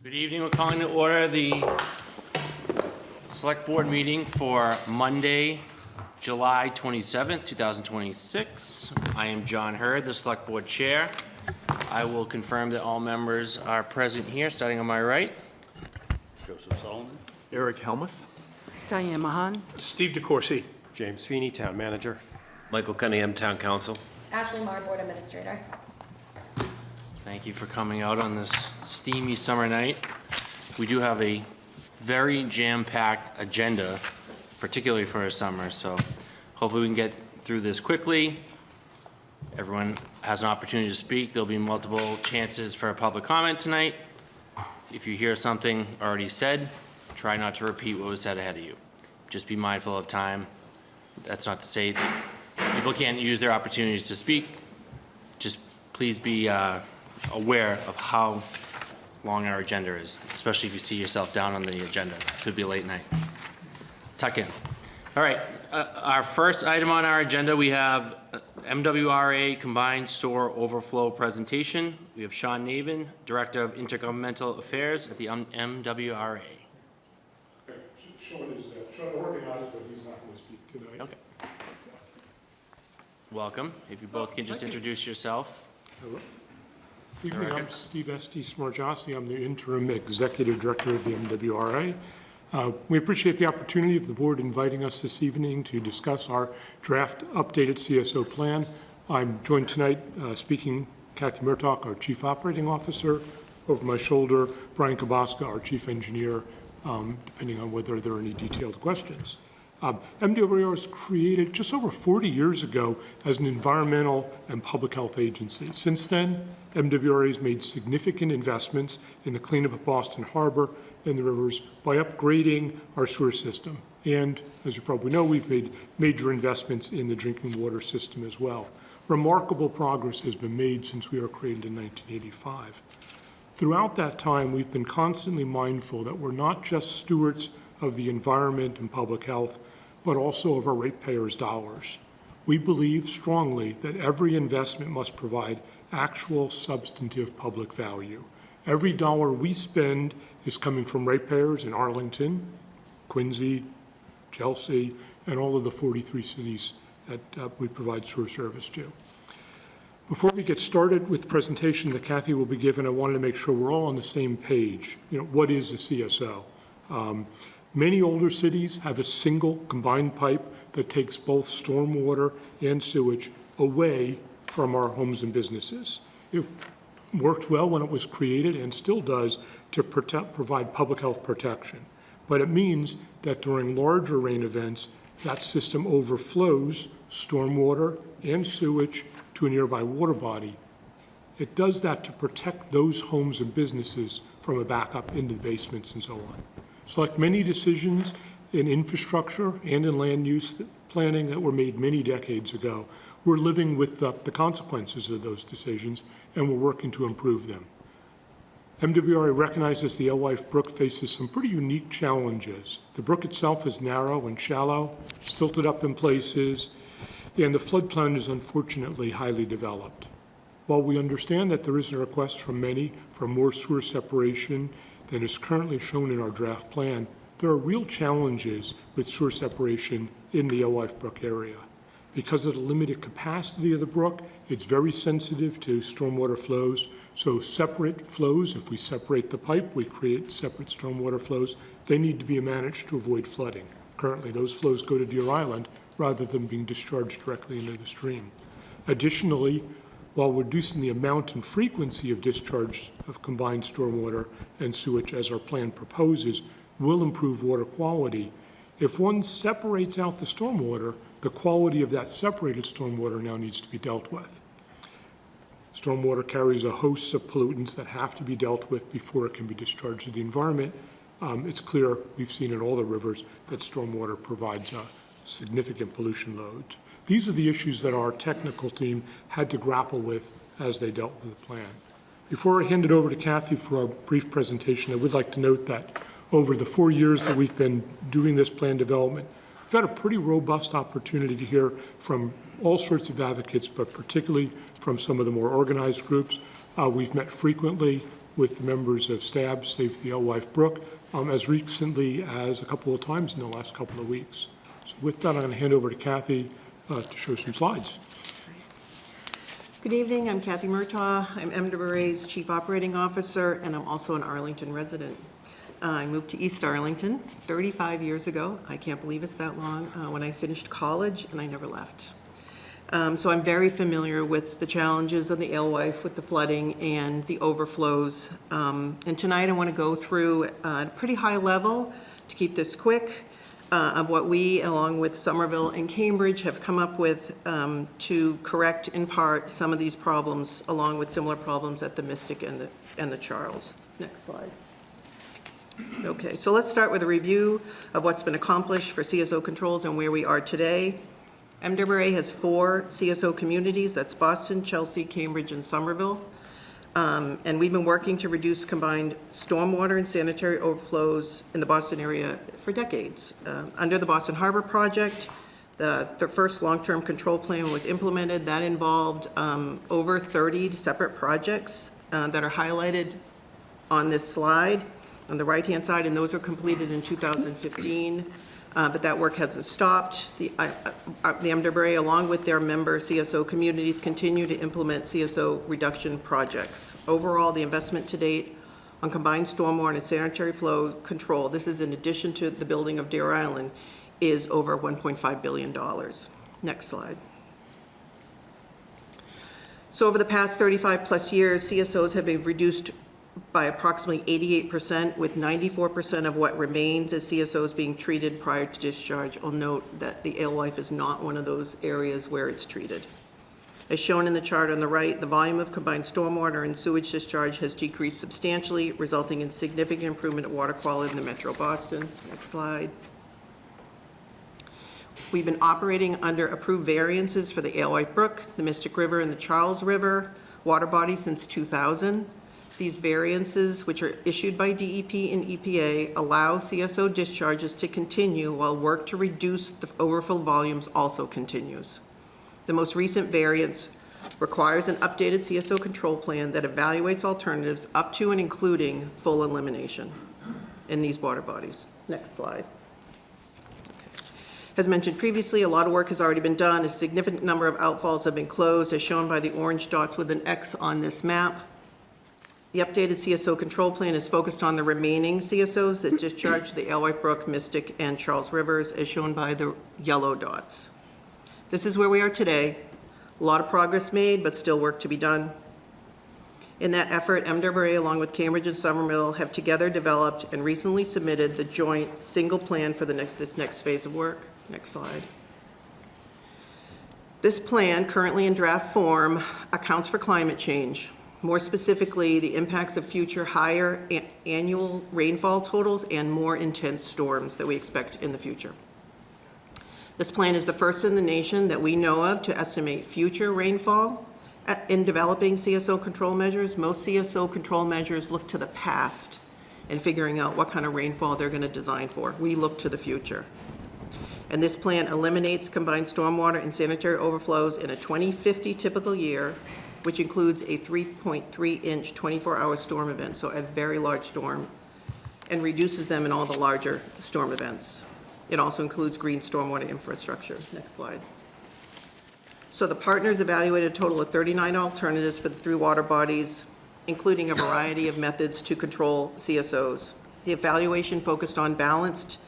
Good evening. We're calling to order the Select Board meeting for Monday, July 27th, 2026. I am John Hurd, the Select Board Chair. I will confirm that all members are present here, starting on my right. Joseph Solomon. Eric Helmuth. Diane Mahan. Steve DeCourcy. James Feeney, Town Manager. Michael Cunningham, Town Council. Ashley Marr, Board Administrator. Thank you for coming out on this steamy summer night. We do have a very jam-packed agenda, particularly for a summer, so hopefully we can get through this quickly. Everyone has an opportunity to speak. There'll be multiple chances for a public comment tonight. If you hear something already said, try not to repeat what was said ahead of you. Just be mindful of time. That's not to say that people can't use their opportunities to speak. Just please be aware of how long our agenda is, especially if you see yourself down on the agenda. It could be a late night. Tuck in. All right, our first item on our agenda, we have MWRA Combined Sewer Overflow Presentation. We have Sean Navin, Director of Intergovernmental Affairs at the MWRA. Okay. Sean is organized, but he's not going to speak tonight. Okay. Welcome. If you both can just introduce yourself. Hello. Good evening. I'm Steve S.T. Smarjassi. I'm the Interim Executive Director of the MWRA. We appreciate the opportunity of the board inviting us this evening to discuss our draft updated CSO plan. I'm joined tonight speaking Kathy Murtaugh, our Chief Operating Officer. Over my shoulder, Brian Kabaska, our Chief Engineer, depending on whether there are any detailed questions. MWRA was created just over 40 years ago as an environmental and public health agency. Since then, MWRA has made significant investments in the cleanup of Boston Harbor and the rivers by upgrading our sewer system. And as you probably know, we've made major investments in the drinking water system as well. Remarkable progress has been made since we were created in 1985. Throughout that time, we've been constantly mindful that we're not just stewards of the environment and public health, but also of our ratepayers' dollars. We believe strongly that every investment must provide actual substantive public value. Every dollar we spend is coming from ratepayers in Arlington, Quincy, Chelsea, and all of the 43 cities that we provide sewer service to. Before we get started with the presentation that Kathy will be giving, I wanted to make sure we're all on the same page. What is a CSO? Many older cities have a single combined pipe that takes both stormwater and sewage away from our homes and businesses. It worked well when it was created and still does to provide public health protection. But it means that during larger rain events, that system overflows stormwater and sewage to a nearby water body. It does that to protect those homes and businesses from a backup into the basements and so on. So like many decisions in infrastructure and in land use planning that were made many decades ago, we're living with the consequences of those decisions, and we're working to improve them. MWRA recognizes the Alewife Brook faces some pretty unique challenges. The brook itself is narrow and shallow, silted up in places, and the floodplain is unfortunately highly developed. While we understand that there is a request from many for more sewer separation than is currently shown in our draft plan, there are real challenges with sewer separation in the Alewife Brook area. Because of the limited capacity of the brook, it's very sensitive to stormwater flows. So separate flows, if we separate the pipe, we create separate stormwater flows. They need to be managed to avoid flooding. Currently, those flows go to Deer Island rather than being discharged directly into the stream. Additionally, while reducing the amount and frequency of discharge of combined stormwater and sewage as our plan proposes will improve water quality, if one separates out the stormwater, the quality of that separated stormwater now needs to be dealt with. Stormwater carries a host of pollutants that have to be dealt with before it can be discharged to the environment. It's clear, we've seen in all the rivers, that stormwater provides significant pollution loads. These are the issues that our technical team had to grapple with as they dealt with the plan. Before I hand it over to Kathy for a brief presentation, I would like to note that over the 4 years that we've been doing this plan development, we've had a pretty robust opportunity to hear from all sorts of advocates, but particularly from some of the more organized groups. We've met frequently with the members of STAB, Save the Alewife Brook, as recently as a couple of times in the last couple of weeks. So with that, I'm going to hand over to Kathy to show some slides. Good evening, I'm Kathy Murtaugh. I'm MWRA's Chief Operating Officer, and I'm also an Arlington resident. I moved to East Arlington 35 years ago. I can't believe it's that long, when I finished college, and I never left. So I'm very familiar with the challenges of the Alewife with the flooding and the overflows. And tonight I want to go through at a pretty high level, to keep this quick, of what we, along with Somerville and Cambridge, have come up with to correct in part some of these problems, along with similar problems at the Mystic and the Charles. Next slide. Okay, so let's start with a review of what's been accomplished for CSO controls and where we are today. MWRA has 4 CSO communities, that's Boston, Chelsea, Cambridge, and Somerville. And we've been working to reduce combined stormwater and sanitary overflows in the Boston area for decades. Under the Boston Harbor Project, the first long-term control plan was implemented. That involved over 30 separate projects that are highlighted on this slide on the right-hand side, and those were completed in 2015. But that work hasn't stopped. The MWRA, along with their member CSO communities, continue to implement CSO reduction projects. Overall, the investment to date on combined stormwater and sanitary flow control, this is in addition to the building of Deer Island, is over $1.5 billion. Next slide. So over the past 35 plus years, CSOs have been reduced by approximately 88%, with 94% of what remains as CSOs being treated prior to discharge. I'll note that the Alewife is not one of those areas where it's treated. As shown in the chart on the right, the volume of combined stormwater and sewage discharge has decreased substantially, resulting in significant improvement of water quality in the Metro Boston. Next slide. We've been operating under approved variances for the Alewife Brook, the Mystic River, and the Charles River water bodies since 2000. These variances, which are issued by DEP and EPA, allow CSO discharges to continue while work to reduce the overfill volumes also continues. The most recent variance requires an updated CSO control plan that evaluates alternatives up to and including full elimination in these water bodies. Next slide. As mentioned previously, a lot of work has already been done. A significant number of outfalls have been closed, as shown by the orange dots with an X on this map. The updated CSO control plan is focused on the remaining CSOs that discharge the Alewife Brook, Mystic, and Charles Rivers, as shown by the yellow dots. This is where we are today. A lot of progress made, but still work to be done. In that effort, MWRA, along with Cambridge and Somerville, have together developed and recently submitted the joint single plan for this next phase of work. Next slide. This plan, currently in draft form, accounts for climate change. More specifically, the impacts of future higher annual rainfall totals and more intense storms that we expect in the future. This plan is the first in the nation that we know of to estimate future rainfall in developing CSO control measures. Most CSO control measures look to the past and figuring out what kind of rainfall they're going to design for. We look to the future. And this plan eliminates combined stormwater and sanitary overflows in a 2050 typical year, which includes a 3.3-inch 24-hour storm event, so a very large storm, and reduces them in all the larger storm events. It also includes green stormwater infrastructure. Next slide. So the partners evaluated a total of 39 alternatives for the 3 water bodies, including a variety of methods to control CSOs. The evaluation focused on balanced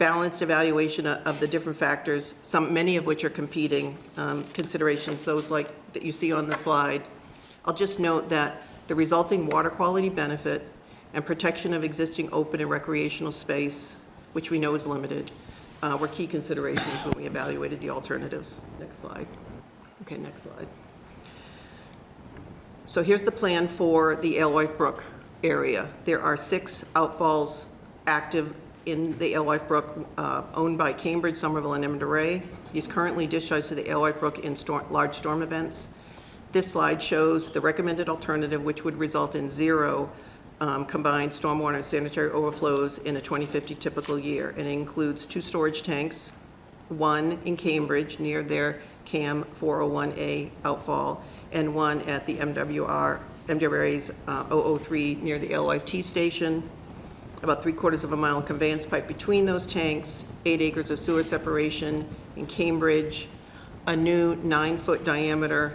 evaluation of the different factors, many of which are competing considerations, those like that you see on the slide. I'll just note that the resulting water quality benefit and protection of existing open and recreational space, which we know is limited, were key considerations when we evaluated the alternatives. Next slide. Okay, next slide. So here's the plan for the Alewife Brook area. There are 6 outfalls active in the Alewife Brook, owned by Cambridge, Somerville, and MWRA. He's currently discharged to the Alewife Brook in large storm events. This slide shows the recommended alternative, which would result in 0 combined stormwater and sanitary overflows in a 2050 typical year. And it includes 2 storage tanks, 1 in Cambridge near their CAM 401A outfall, and 1 at the MWR MWRA's 003 near the LIT station, about 3/4 of a mile of conveyance pipe between those tanks, 8 acres of sewer separation in Cambridge, a new 9-foot diameter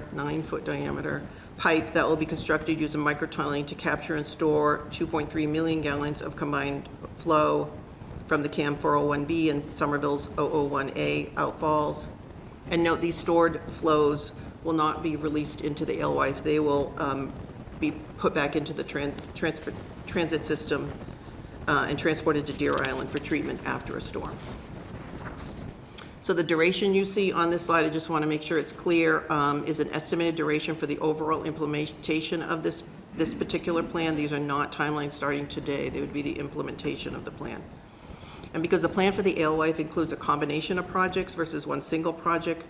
pipe that will be constructed using microtunneling to capture and store 2.3 million gallons of combined flow from the CAM 401B and Somerville's 001A outfalls. And note, these stored flows will not be released into the alewife. They will be put back into the transit system and transported to Deer Island for treatment after a storm. So the duration you see on this slide, I just want to make sure it's clear, is an estimated duration for the overall implementation of this particular plan. These are not timelines starting today. They would be the implementation of the plan. And because the plan for the alewife includes a combination of projects versus one single project,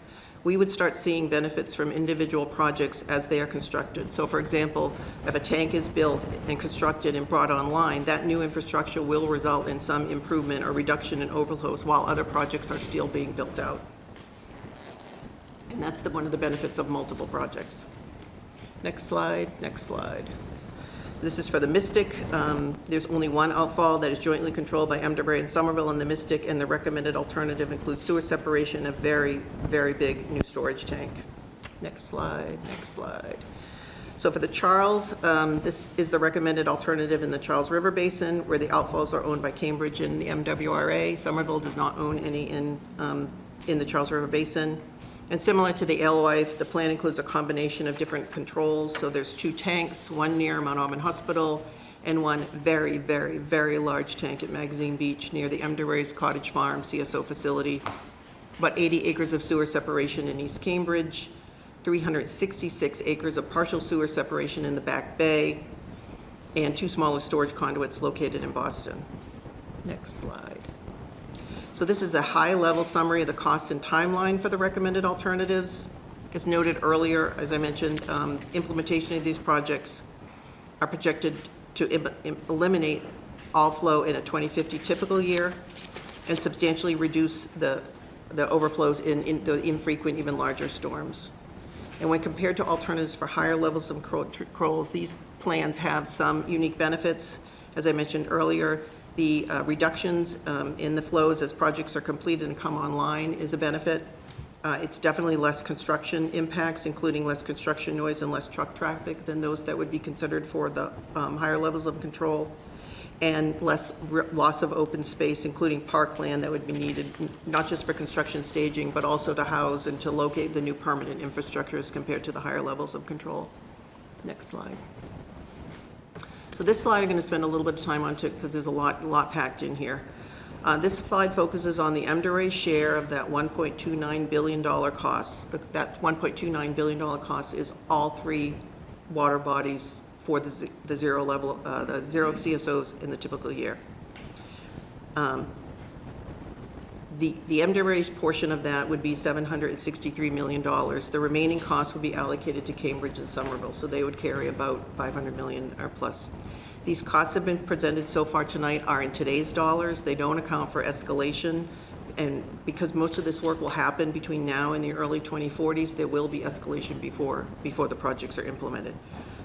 we would start seeing benefits from individual projects as they are constructed. So for example, if a tank is built and constructed and brought online, that new infrastructure will result in some improvement or reduction in overflows while other projects are still being built out. And that's one of the benefits of multiple projects. Next slide, next slide. This is for the Mystic. There's only one outfall that is jointly controlled by MWRA and Somerville and the Mystic, and the recommended alternative includes sewer separation, a very, very big new storage tank. Next slide, next slide. So for the Charles, this is the recommended alternative in the Charles River Basin, where the outfalls are owned by Cambridge and the MWRA. Somerville does not own any in the Charles River Basin. And similar to the alewife, the plan includes a combination of different controls. So there's 2 tanks, one near Mount Auburn Hospital, and one very, very, very large tank at Magazine Beach near the MWRA's Cottage Farm CSO facility. About 80 acres of sewer separation in East Cambridge, 366 acres of partial sewer separation in the Back Bay, and 2 smaller storage conduits located in Boston. Next slide. So this is a high-level summary of the cost and timeline for the recommended alternatives. As noted earlier, as I mentioned, implementation of these projects are projected to eliminate all flow in a 2050 typical year and substantially reduce the overflows in the infrequent, even larger storms. And when compared to alternatives for higher levels of controls, these plans have some unique benefits. As I mentioned earlier, the reductions in the flows as projects are completed and come online is a benefit. It's definitely less construction impacts, including less construction noise and less truck traffic than those that would be considered for the higher levels of control, and less loss of open space, including parkland that would be needed, not just for construction staging, but also to house and to locate the new permanent infrastructures compared to the higher levels of control. Next slide. So this slide I'm going to spend a little bit of time on too, because there's a lot packed in here. This slide focuses on the MWRA share of that $1.29 billion cost. That $1.29 billion cost is all 3 water bodies for the zero CSOs in the typical year. The MWRA's portion of that would be $763 million. The remaining costs would be allocated to Cambridge and Somerville, so they would carry about $500 million or plus. These costs have been presented so far tonight are in today's dollars. They don't account for escalation, and because most of this work will happen between now and the early 2040s, there will be escalation before the projects are implemented.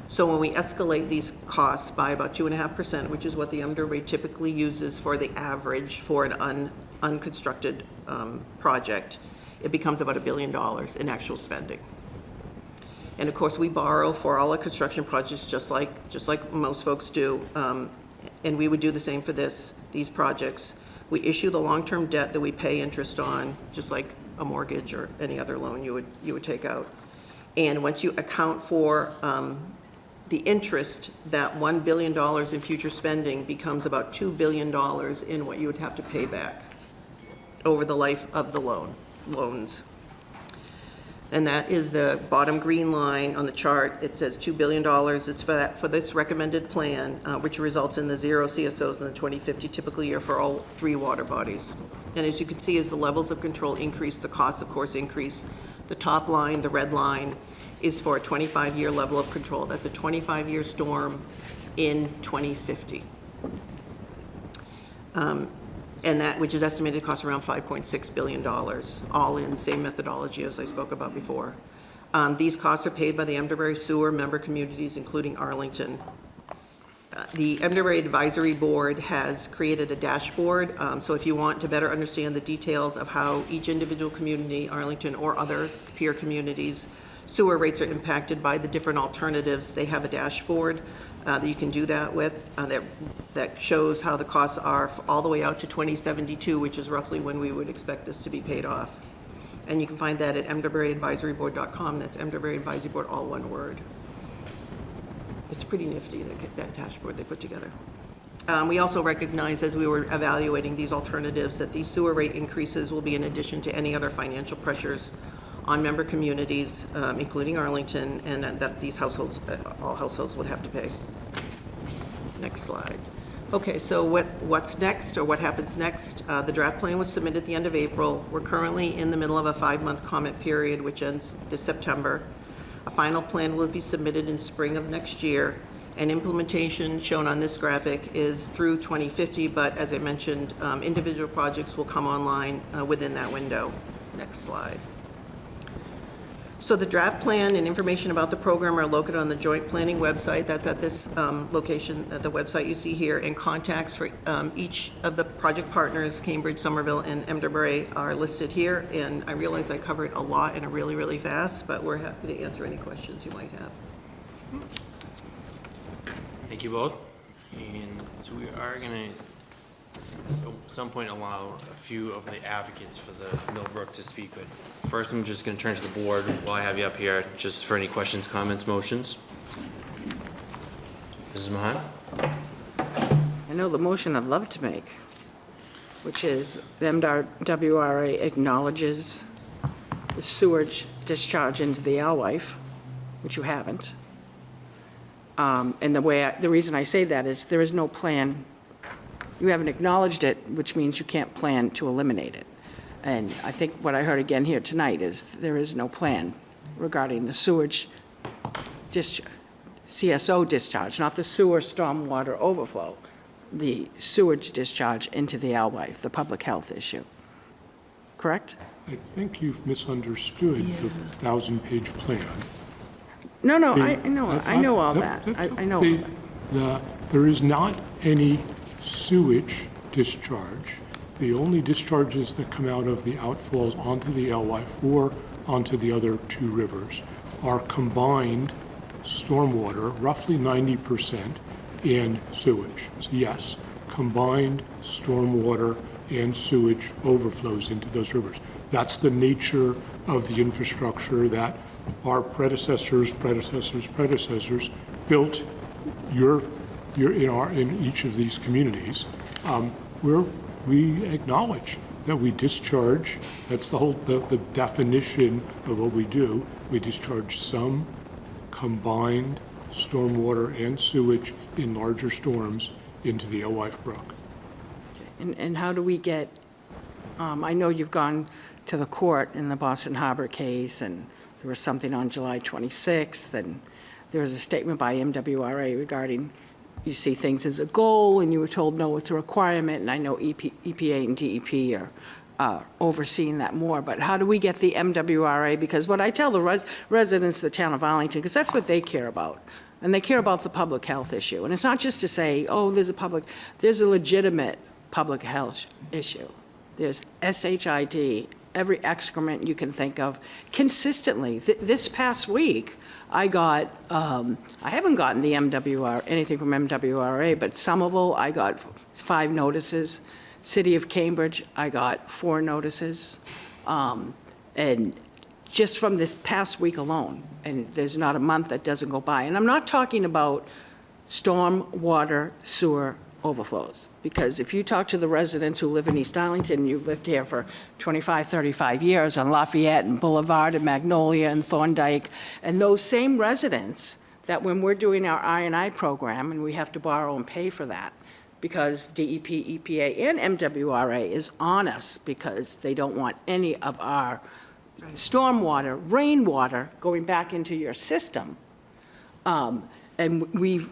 So when we escalate these costs by about 2.5%, which is what the MWRA typically uses for the average for an unconstructed project, it becomes about $1 billion in actual spending. And of course, we borrow for all our construction projects, just like most folks do, and we would do the same for these projects. We issue the long-term debt that we pay interest on, just like a mortgage or any other loan you would take out. And once you account for the interest, that $1 billion in future spending becomes about $2 billion in what you would have to pay back over the life of the loans. And that is the bottom green line on the chart. It says $2 billion. It's for this recommended plan, which results in the 0 CSOs in the 2050 typical year for all 3 water bodies. And as you can see, as the levels of control increase, the costs, of course, increase. The top line, the red line, is for a 25-year level of control. That's a 25-year storm in 2050. And that, which is estimated to cost around $5.6 billion, all in, same methodology as I spoke about before. These costs are paid by the Emderbury Sewer member communities, including Arlington. The Emderbury Advisory Board has created a dashboard, so if you want to better understand the details of how each individual community, Arlington or other peer communities, sewer rates are impacted by the different alternatives, they have a dashboard that you can do that with, that shows how the costs are all the way out to 2072, which is roughly when we would expect this to be paid off. And you can find that at emderburyadvisoryboard.com. That's Emderbury Advisory Board, all one word. It's pretty nifty, that dashboard they put together. We also recognize, as we were evaluating these alternatives, that these sewer rate increases will be in addition to any other financial pressures on member communities, including Arlington, and that these households, all households would have to pay. Next slide. Okay, so what's next, or what happens next? The draft plan was submitted at the end of April. We're currently in the middle of a 5-month comment period, which ends this September. A final plan will be submitted in spring of next year, and implementation shown on this graphic is through 2050, but as I mentioned, individual projects will come online within that window. Next slide. So the draft plan and information about the program are located on the joint planning website. That's at this location, at the website you see here, and contacts for each of the project partners, Cambridge, Somerville, and Emderbury, are listed here. And I realize I covered a lot and really, really fast, but we're happy to answer any questions you might have. Thank you both. And so we are going to, at some point, allow a few of the advocates for the Millbrook to speak, but first I'm just going to turn to the board while I have you up here, just for any questions, comments, motions. Mrs. Mahan? I know the motion I'd love to make, which is the MWRA acknowledges the sewage discharge into the alewife, which you haven't. And the reason I say that is there is no plan. You haven't acknowledged it, which means you can't plan to eliminate it. And I think what I heard again here tonight is there is no plan regarding the sewage CSO discharge, not the sewer stormwater overflow, the sewage discharge into the alewife, the public health issue. Correct? I think you've misunderstood the 1,000-page plan. No, I know all that. I know all that. There is not any sewage discharge. The only discharges that come out of the outfalls onto the alewife or onto the other two rivers are combined stormwater, roughly 90%, and sewage. So yes, combined stormwater and sewage overflows into those rivers. That's the nature of the infrastructure that our predecessors built in each of these communities, where we acknowledge that we discharge, that's the definition of what we do. We discharge some combined stormwater and sewage in larger storms into the Alewife Brook. And how do we get, I know you've gone to the court in the Boston Harbor case, and there was something on July 26th, and there was a statement by MWRA regarding you see things as a goal, and you were told, no, it's a requirement, and I know EPA and DEP are overseeing that more, but how do we get the MWRA? Because what I tell the residents of the town of Arlington, because that's what they care about, and they care about the public health issue. And it's not just to say, oh, there's a legitimate public health issue. There's SHID, every excrement you can think of, consistently. This past week, I haven't gotten the anything from MWRA, but Somerville, I got 5 notices. City of Cambridge, I got 4 notices. And just from this past week alone, and there's not a month that doesn't go by. And I'm not talking about storm water sewer overflows, because if you talk to the residents who live in East Arlington, you've lived here for 25, 35 years on Lafayette and Boulevard and Magnolia and Thorndike, and those same residents that when we're doing our I&I program, and we have to borrow and pay for that, because DEP, EPA, and MWRA is on us because they don't want any of our stormwater, rainwater going back into your system. And we've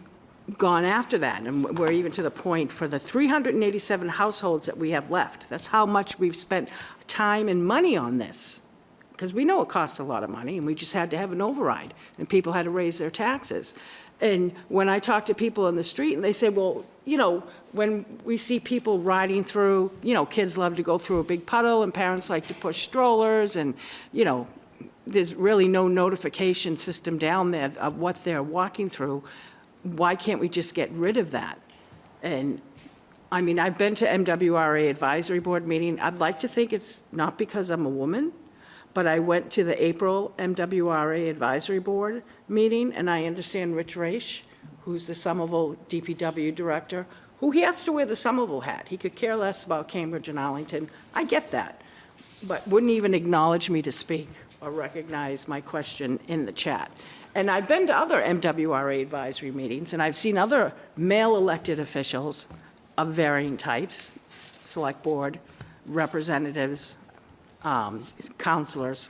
gone after that, and we're even to the point for the 387 households that we have left. That's how much we've spent time and money on this because we know it costs a lot of money, and we just had to have an override, and people had to raise their taxes. And when I talk to people in the street, and they say, well, you know, when we see people riding through, you know, kids love to go through a big puddle, and parents like to push strollers, and, you know, there's really no notification system down there of what they're walking through. Why can't we just get rid of that? And, I mean, I've been to MWRA Advisory Board meeting. I'd like to think it's not because I'm a woman, but I went to the April MWRA Advisory Board meeting, and I understand Rich Raish, who's the Somerville DPW director, who he has to wear the Somerville hat. He could care less about Cambridge and Arlington. I get that, but wouldn't even acknowledge me to speak or recognize my question in the chat. And I've been to other MWRA advisory meetings, and I've seen other male elected officials of varying types, select board, representatives, counselors,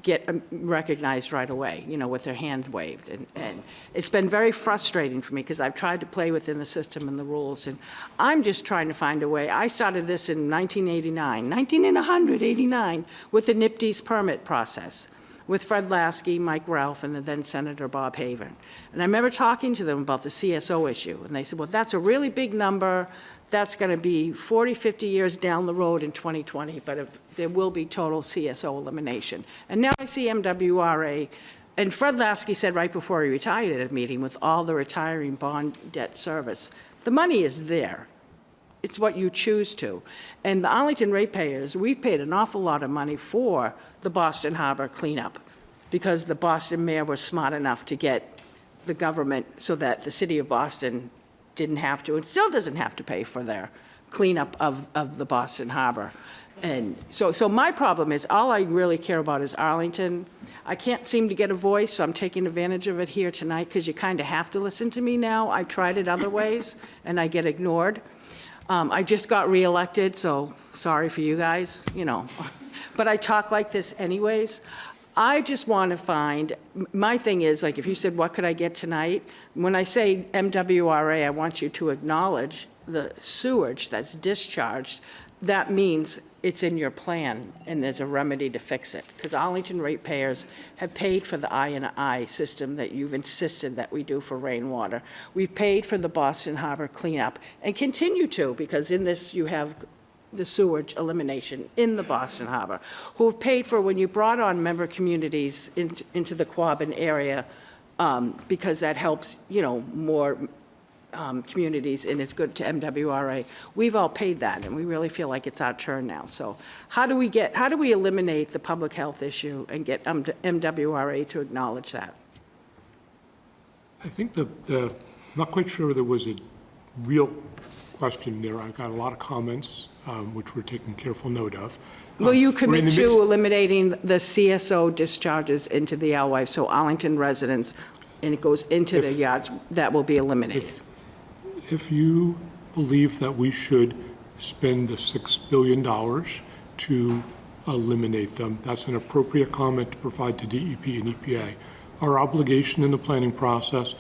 get recognized right away, you know, with their hand waved. And it's been very frustrating for me because I've tried to play within the system and the rules, and I'm just trying to find a way. I started this in 1989, with the NIPD's permit process, with Fred Lasky, Mike Ralph, and the then Senator Bob Haven. And I remember talking to them about the CSO issue, and they said, well, that's a really big number. That's going to be 40, 50 years down the road in 2020, but if there will be total CSO elimination. And now I see MWRA, and Fred Lasky said right before he retired at a meeting, with all the retiring bond debt service, the money is there. It's what you choose to. And the Arlington ratepayers, we paid an awful lot of money for the Boston Harbor cleanup because the Boston mayor was smart enough to get the government so that the city of Boston didn't have to, and still doesn't have to pay for their cleanup of the Boston Harbor. And so my problem is, all I really care about is Arlington. I can't seem to get a voice, so I'm taking advantage of it here tonight because you kind of have to listen to me now. I've tried it other ways, and I get ignored. I just got reelected, so sorry for you guys, you know. But I talk like this anyways. I just want to find, my thing is, like, if you said, what could I get tonight? When I say MWRA, I want you to acknowledge the sewage that's discharged. That means it's in your plan, and there's a remedy to fix it. Because Arlington ratepayers have paid for the I&I system that you've insisted that we do for rainwater. We've paid for the Boston Harbor cleanup, and continue to, because in this you have the sewage elimination in the Boston Harbor, who have paid for when you brought on member communities into the Quabbin area, because that helps, you know, more communities, and it's good to MWRA. We've all paid that, and we really feel like it's our turn now. So how do we eliminate the public health issue and get MWRA to acknowledge that? I think I'm not quite sure there was a real question there. I've got a lot of comments, which we're taking careful note of. Will you We're in commit the midst- to eliminating the CSO discharges into the Alewife, so Arlington residents, and it goes into the yards, that will be eliminated? If you believe that we should spend the $6 billion to eliminate them, that's an appropriate comment to provide to DEP and EPA. Our obligation in the planning process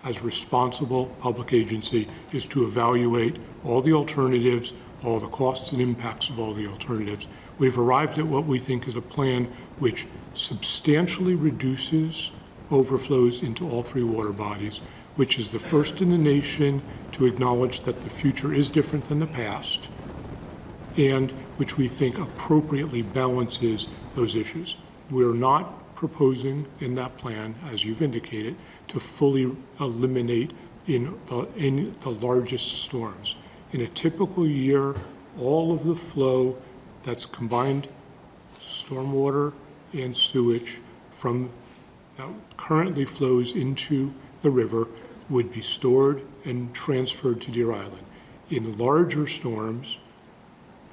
as responsible public agency is to evaluate all the alternatives, all the costs and impacts of all the alternatives. We've arrived at what we think is a plan which substantially reduces overflows into all three water bodies, which is the first in the nation to acknowledge that the future is different than the past, and which we think appropriately balances those issues. We're not proposing in that plan, as you've indicated, to fully eliminate in the largest storms. In a typical year, all of the flow that's combined stormwater and sewage from that currently flows into the river would be stored and transferred to Deer Island. In larger storms,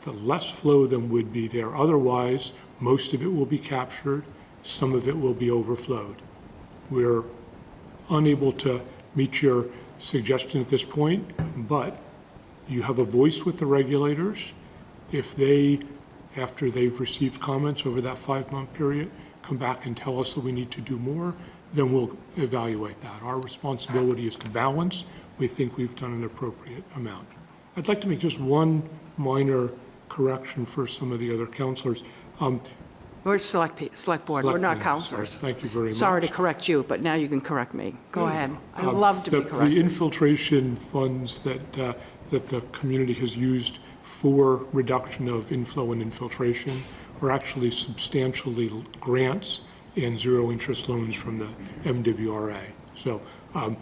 the less flow than would be there otherwise. Most of it will be captured, some of it will be overflowed. We're unable to meet your suggestion at this point, but you have a voice with the regulators. If they, after they've received comments over that 5-month period, come back and tell us that we need to do more, then we'll evaluate that. Our responsibility is to balance. We think we've done an appropriate amount. I'd like to make just one minor correction for some of the other counselors. We're select board, we're not Selectmen, counselors. sorry. Thank you very much. Sorry to correct you, but now you can correct me. Go ahead. I love to be The corrected. infiltration funds that the community has used for reduction of inflow and infiltration are actually substantially grants and zero-interest loans from the MWRA. So the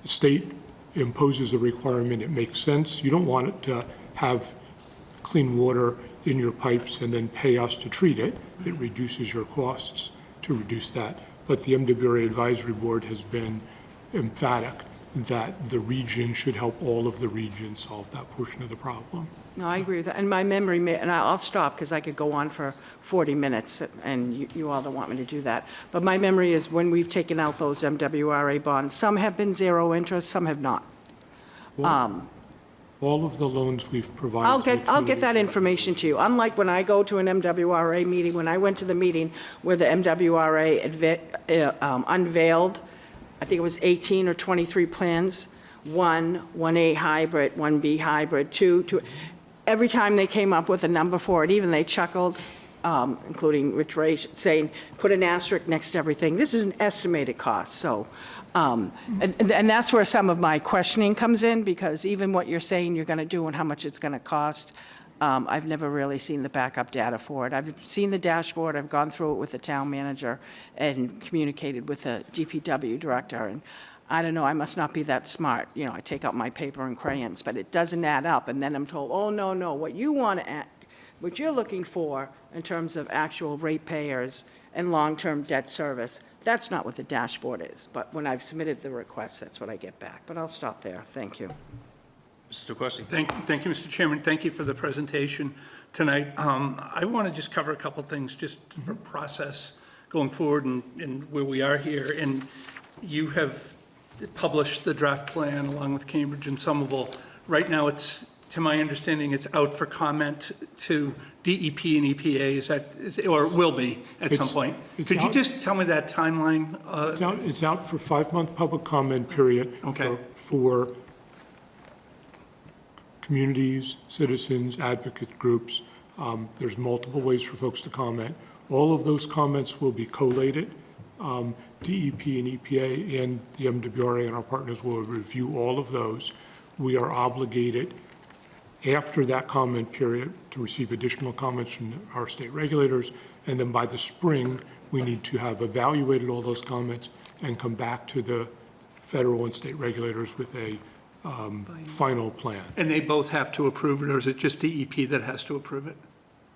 state imposes a requirement, it makes sense. You don't want it to have clean water in your pipes and then pay us to treat it. It reduces your costs to reduce that. But the MWRA Advisory Board has been emphatic that the region should help all of the regions solve that portion of the problem. No, I agree with that. And my memory, and I'll stop because I could go on for 40 minutes, and you all don't want me to do that. But my memory is when we've taken out those MWRA bonds, some have been zero interest, some have not. All of the loans we've provided. I'll to the get that community- information to you. Unlike when I go to an MWRA meeting, when I went to the meeting where the MWRA unveiled, I think it was 18 or 23 plans, 1A hybrid, 1B hybrid, 2. Every time they came up with a number for it, even they chuckled, including Rich Ray, saying, put an asterisk next to everything. This is an estimated cost, so. And that's where some of my questioning comes in, because even what you're saying you're going to do and how much it's going to cost, I've never really seen the backup data for it. I've seen the dashboard, I've gone through it with the town manager and communicated with the DPW director, and I don't know, I must not be that smart. You know, I take out my paper and crayons, but it doesn't add up, and then I'm told, oh, no, what you want to add, what you're looking for in terms of actual ratepayers and long-term debt service, that's not what the dashboard is. But when I've submitted the request, that's what I get back. But I'll stop there. Thank you. Mr. Corsi? Thank you, Mr. Chairman. Thank you for the presentation tonight. I want to just cover a couple things just for process going forward and where we are here. And you have published the draft plan along with Cambridge and Somerville. Right now, it's, to my understanding, it's out for comment to DEP and EPA, or will be at some point. Could you just tell me that timeline? It's out for 5-month public comment period. Okay. For communities, citizens, advocate groups. There's multiple ways for folks to comment. All of those comments will be collated. DEP and EPA and the MWRA and our partners will review all of those. We are obligated after that comment period to receive additional comments from our state regulators, and then by the spring, we need to have evaluated all those comments and come back to the federal and state regulators with a final plan. And they both have to approve it, or is it just DEP that has to approve it?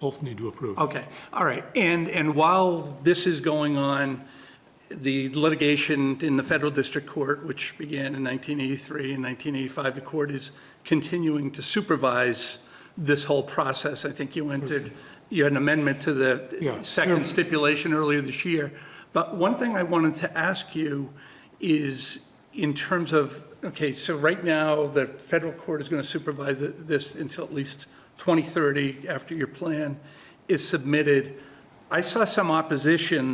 Both need to approve. Okay, all right. And while this is going on, the litigation in the federal district court, which began in 1983 and 1985, the court is continuing to supervise this whole process. I think you had an amendment to the second stipulation earlier this year. But one thing I wanted to ask you is in terms of, okay, so right now the federal court is going to supervise this until at least 2030 after your plan is submitted. I saw some opposition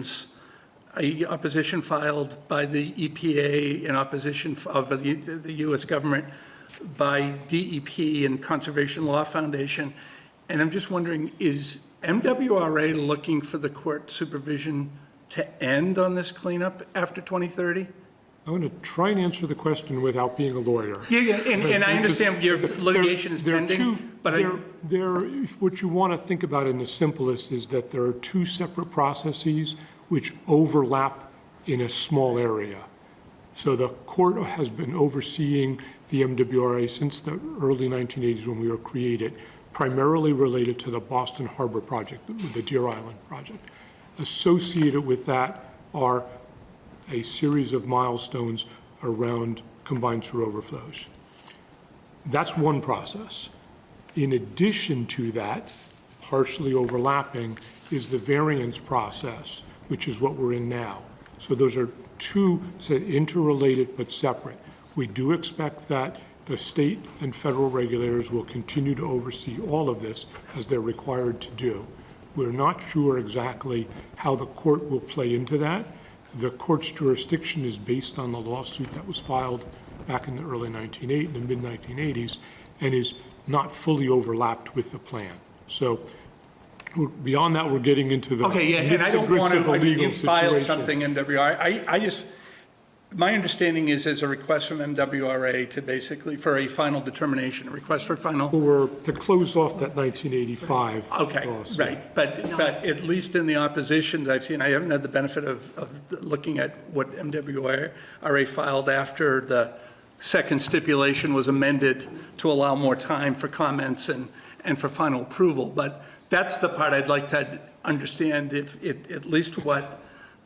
filed by the EPA in opposition of the U.S. government by DEP and Conservation Law Foundation. And I'm just wondering, is MWRA looking for the court supervision to end on this cleanup after 2030? I'm going to try and answer the question without being a lawyer. Yeah, and I understand your litigation is pending, but what you want to think about in the simplest is that there are two separate processes which overlap in a small area. So the court has been overseeing the MWRA since the early 1980s when we were created, primarily related to the Boston Harbor project, the Deer Island project. Associated with that are a series of milestones around combined sewer overflows. That's one process. In addition to that, partially overlapping, is the variance process, which is what we're in now. So those are two interrelated but separate. We do expect that the state and federal regulators will continue to oversee all of this as they're required to do. We're not sure exactly how the court will play into that. The court's jurisdiction is based on the lawsuit that was filed back in the early 1980s, the mid-1980s, and is not fully overlapped with the plan. So Beyond that, we're getting into the Okay, yeah, and I nits don't grits want of to, the I mean, legal you filed situation. something MWRA. I just, my understanding is there's a request from MWRA to basically, for a final determination, a request for final. To close off that 1985 Okay, lawsuit. right, but at least in the oppositions I've seen, I haven't had the benefit of looking at what MWRA filed after the second stipulation was amended to allow more time for comments and for final approval, but that's the part I'd like to understand, if at least what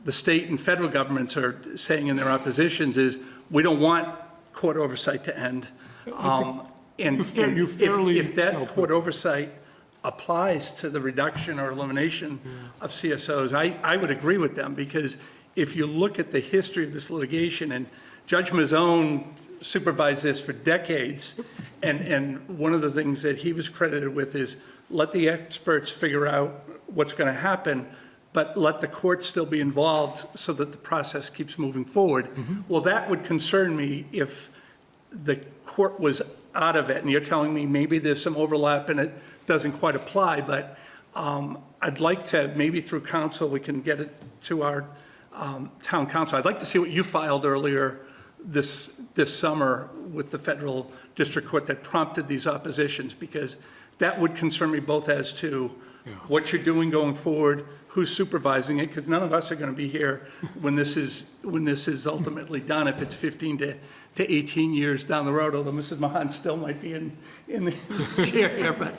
the state and federal governments are saying in their oppositions is, we don't want court oversight to end. And if that court oversight applies to the reduction or elimination of CSOs, I would agree with them, because if you look at the history of this litigation, and Judge Mazzone supervised this for decades, and one of the things that he was credited with is let the experts figure out what's going to happen, but let the court still be involved so that the process keeps moving forward. Well, that would concern me if the court was out of it, and you're telling me maybe there's some overlap and it doesn't quite apply, but I'd like to, maybe through council, we can get it to our town council. I'd like to see what you filed earlier this summer with the federal district court that prompted these oppositions, because that would concern me both as to what you're doing going forward, who's supervising it, because none of us are going to be here when this is ultimately done, if it's 15 to 18 years down the road, although Mrs. Mahan still might be in the chair here, but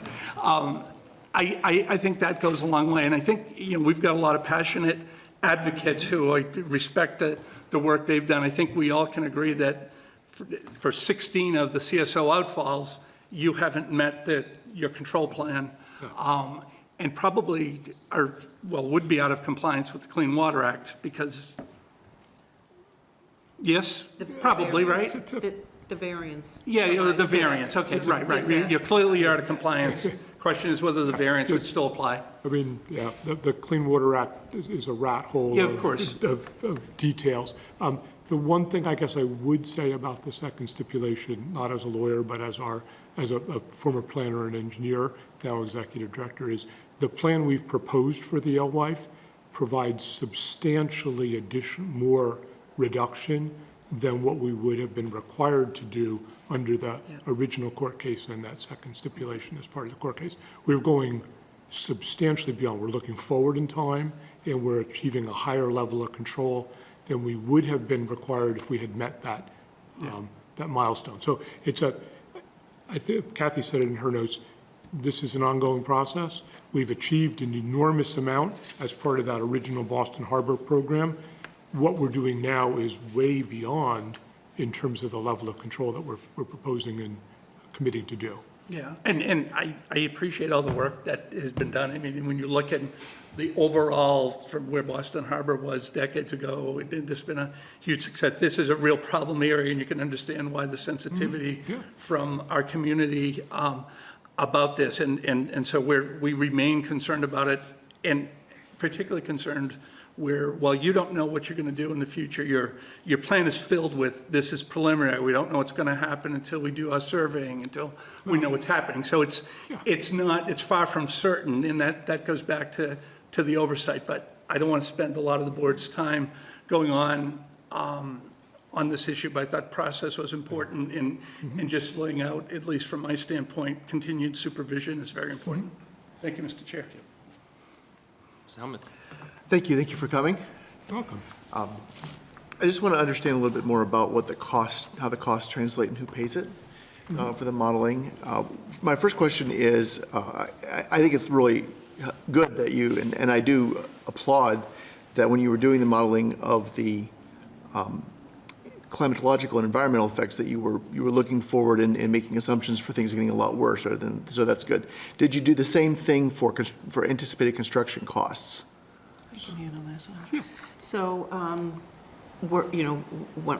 I think that goes a long way, and I think, we've got a lot of passionate advocates who I respect the work they've done. I think we all can agree that for 16 of the CSO outfalls, you haven't met your control plan, and probably would be out of compliance with the Clean Water Act, because, yes, probably, right? The variance. Yeah, the variance, okay, right. You're clearly out of compliance. Question is whether the variance would still apply. I mean, yeah, the Clean Water Act is a rat hole Yeah, of course. of details. The one thing I guess I would say about the second stipulation, not as a lawyer, but as a former planner and engineer, now executive director, is the plan we've proposed for the Alewife provides substantially more reduction than what we would have been required to do under the original court case and that second stipulation as part of the court case. We're going substantially beyond. We're looking forward in time, and we're achieving a higher level of control than we would have been required if we had met that milestone. So I think Kathy said it in her notes, this is an ongoing process. We've achieved an enormous amount as part of that original Boston Harbor program. What we're doing now is way beyond in terms of the level of control that we're proposing and committing to do. Yeah, and I appreciate all the work that has been done. I mean, when you look at the overall from where Boston Harbor was decades ago, there's been a huge success. This is a real problem area, and you can understand why the sensitivity from our community about this. And so we remain concerned about it, and particularly concerned where, while you don't know what you're going to do in the future, your plan is filled with, this is preliminary, we don't know what's going to happen until we do our surveying, until we know what's happening. So it's far from certain, and that goes back to the oversight, but I don't want to spend a lot of the board's time going on this issue, but I thought process was important, and just laying out, at least from my standpoint, continued supervision is very important. Thank you, Mr. Chair. Mr. Helmuth. Thank you for coming. You're welcome. I just want to understand a little bit more about what how the costs translate and who pays it for the modeling. My first question is, I think it's really good that you, and I do applaud that when you were doing the modeling of the climatological and environmental effects, that you were looking forward and making assumptions for things getting a lot worse, so that's good. Did you do the same thing for anticipated construction costs? I can handle this one. So,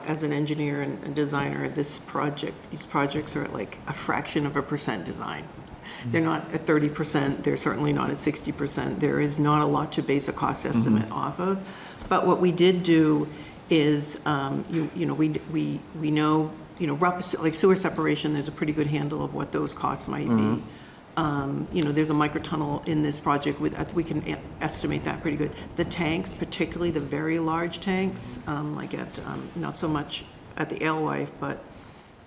as an engineer and designer, these projects are at like a fraction of a percent design. They're not at 30%, they're certainly not at 60%. There is not a lot to base a cost estimate off of. But what we did do is, we know, rough, like sewer separation, there's a pretty good handle of what those costs might be. There's a microtunnel in this project we can estimate that pretty good. The tanks, particularly the very large tanks, like at, not so much at the Alewife, but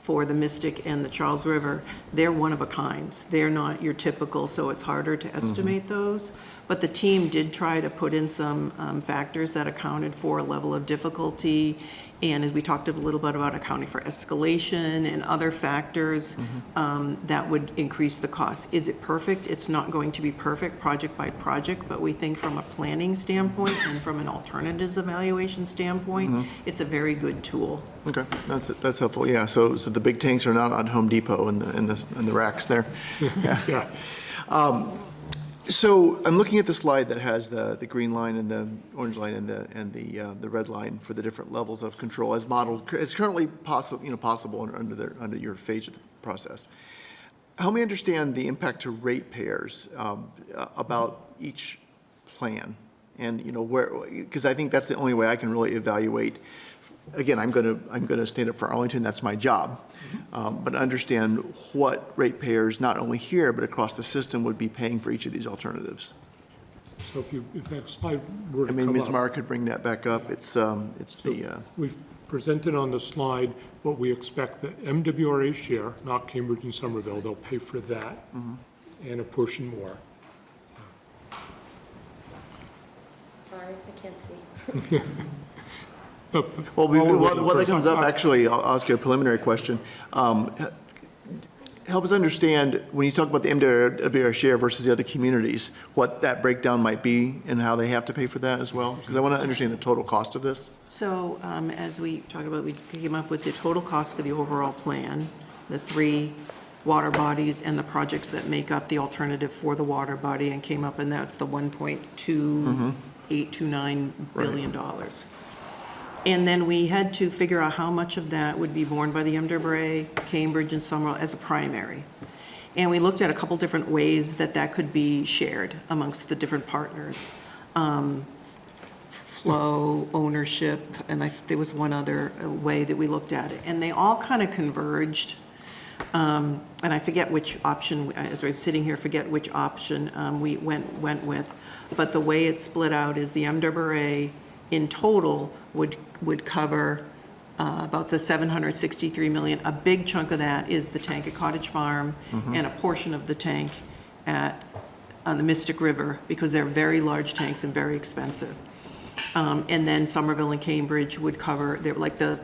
for the Mystic and the Charles River, they're one of a kinds. They're not your typical, so it's harder to estimate those. But the team did try to put in some factors that accounted for a level of difficulty. And as we talked a little bit about accounting for escalation and other factors that would increase the cost. Is it perfect? It's not going to be perfect project by project, but we think from a planning standpoint and from an alternatives evaluation standpoint, it's a very good tool. Okay, that's helpful, yeah. So the big tanks are not on Home Depot in the racks there. Yeah. So I'm looking at the slide that has the green line and the orange line and the red line for the different levels of control as modeled, as currently possible under your phase of the process. Help me understand the impact to ratepayers about each plan, and where, because I think that's the only way I can really evaluate. Again, I'm going to stand up for Arlington. That's my job. But understand what ratepayers, not only here, but across the system, would be paying for each of these alternatives. So if that slide were to come Ms. up. Mara could bring that back up. It's the, We've presented on the slide what we expect the MWRA share, not Cambridge and Somerville, they'll pay for that, and a portion more. Sorry, I can't see. well, While we're waiting when for that comes up, actually, I'll ask you a preliminary question. Help us understand, when you talk about the MWRA share versus the other communities, what that breakdown might be and how they have to pay for that as well? Because I want to understand the total cost of this. So as we talked about, we came up with the total cost for the overall plan, the 3 water bodies and the projects that make up the alternative for the water body, and came up, and that's the $1.2829 billion. And then we had to figure out how much of that would be borne by the MWRA, Cambridge, and Somerville as a primary. And we looked at a couple different ways that could be shared amongst the different partners. Flow, ownership, and there was one other way that we looked at it. And they all kind of converged. And I forget which option, as I was sitting here, forget which option we went with. But the way it's split out is the MWRA in total would cover about the $763 million. A big chunk of that is the tank at Cottage Farm and a portion of the tank on the Mystic River, because they're very large tanks and very expensive. And then Somerville and Cambridge would cover, they're like the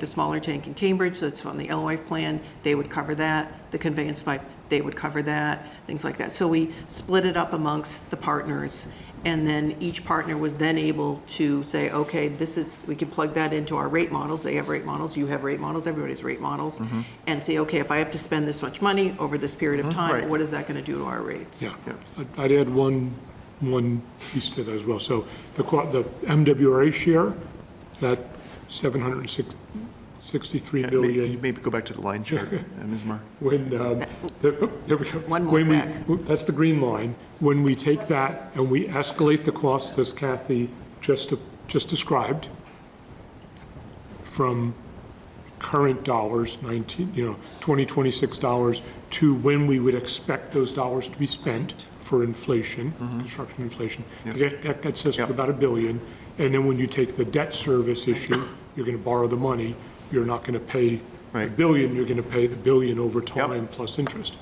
smaller tank in Cambridge that's on the Alewife plan, they would cover that. The conveyance pipe, they would cover that, things like that. So we split it up amongst the partners, and then each partner was then able to say, okay, we can plug that into our rate models. They have rate models, you have rate models, everybody has rate models, and say, okay, if I have to spend this much money over this period of time, Right. what is that going to do to our rates? Yeah, I'd add one piece to that as well. So the MWRA share, that $763 billion. Maybe go back to the line chart, Ms. Mara. There we go. One more back. That's the green line. When we take that and we escalate the cost, as Kathy just described, from current dollars, 2026 dollars, to when we would expect those dollars to be spent for inflation, construction inflation, that gets us to about $1 billion. And then when you take the debt service issue, you're going to borrow the money. You're not going to pay $1 billion. You're going to pay the $1 billion over time plus interest.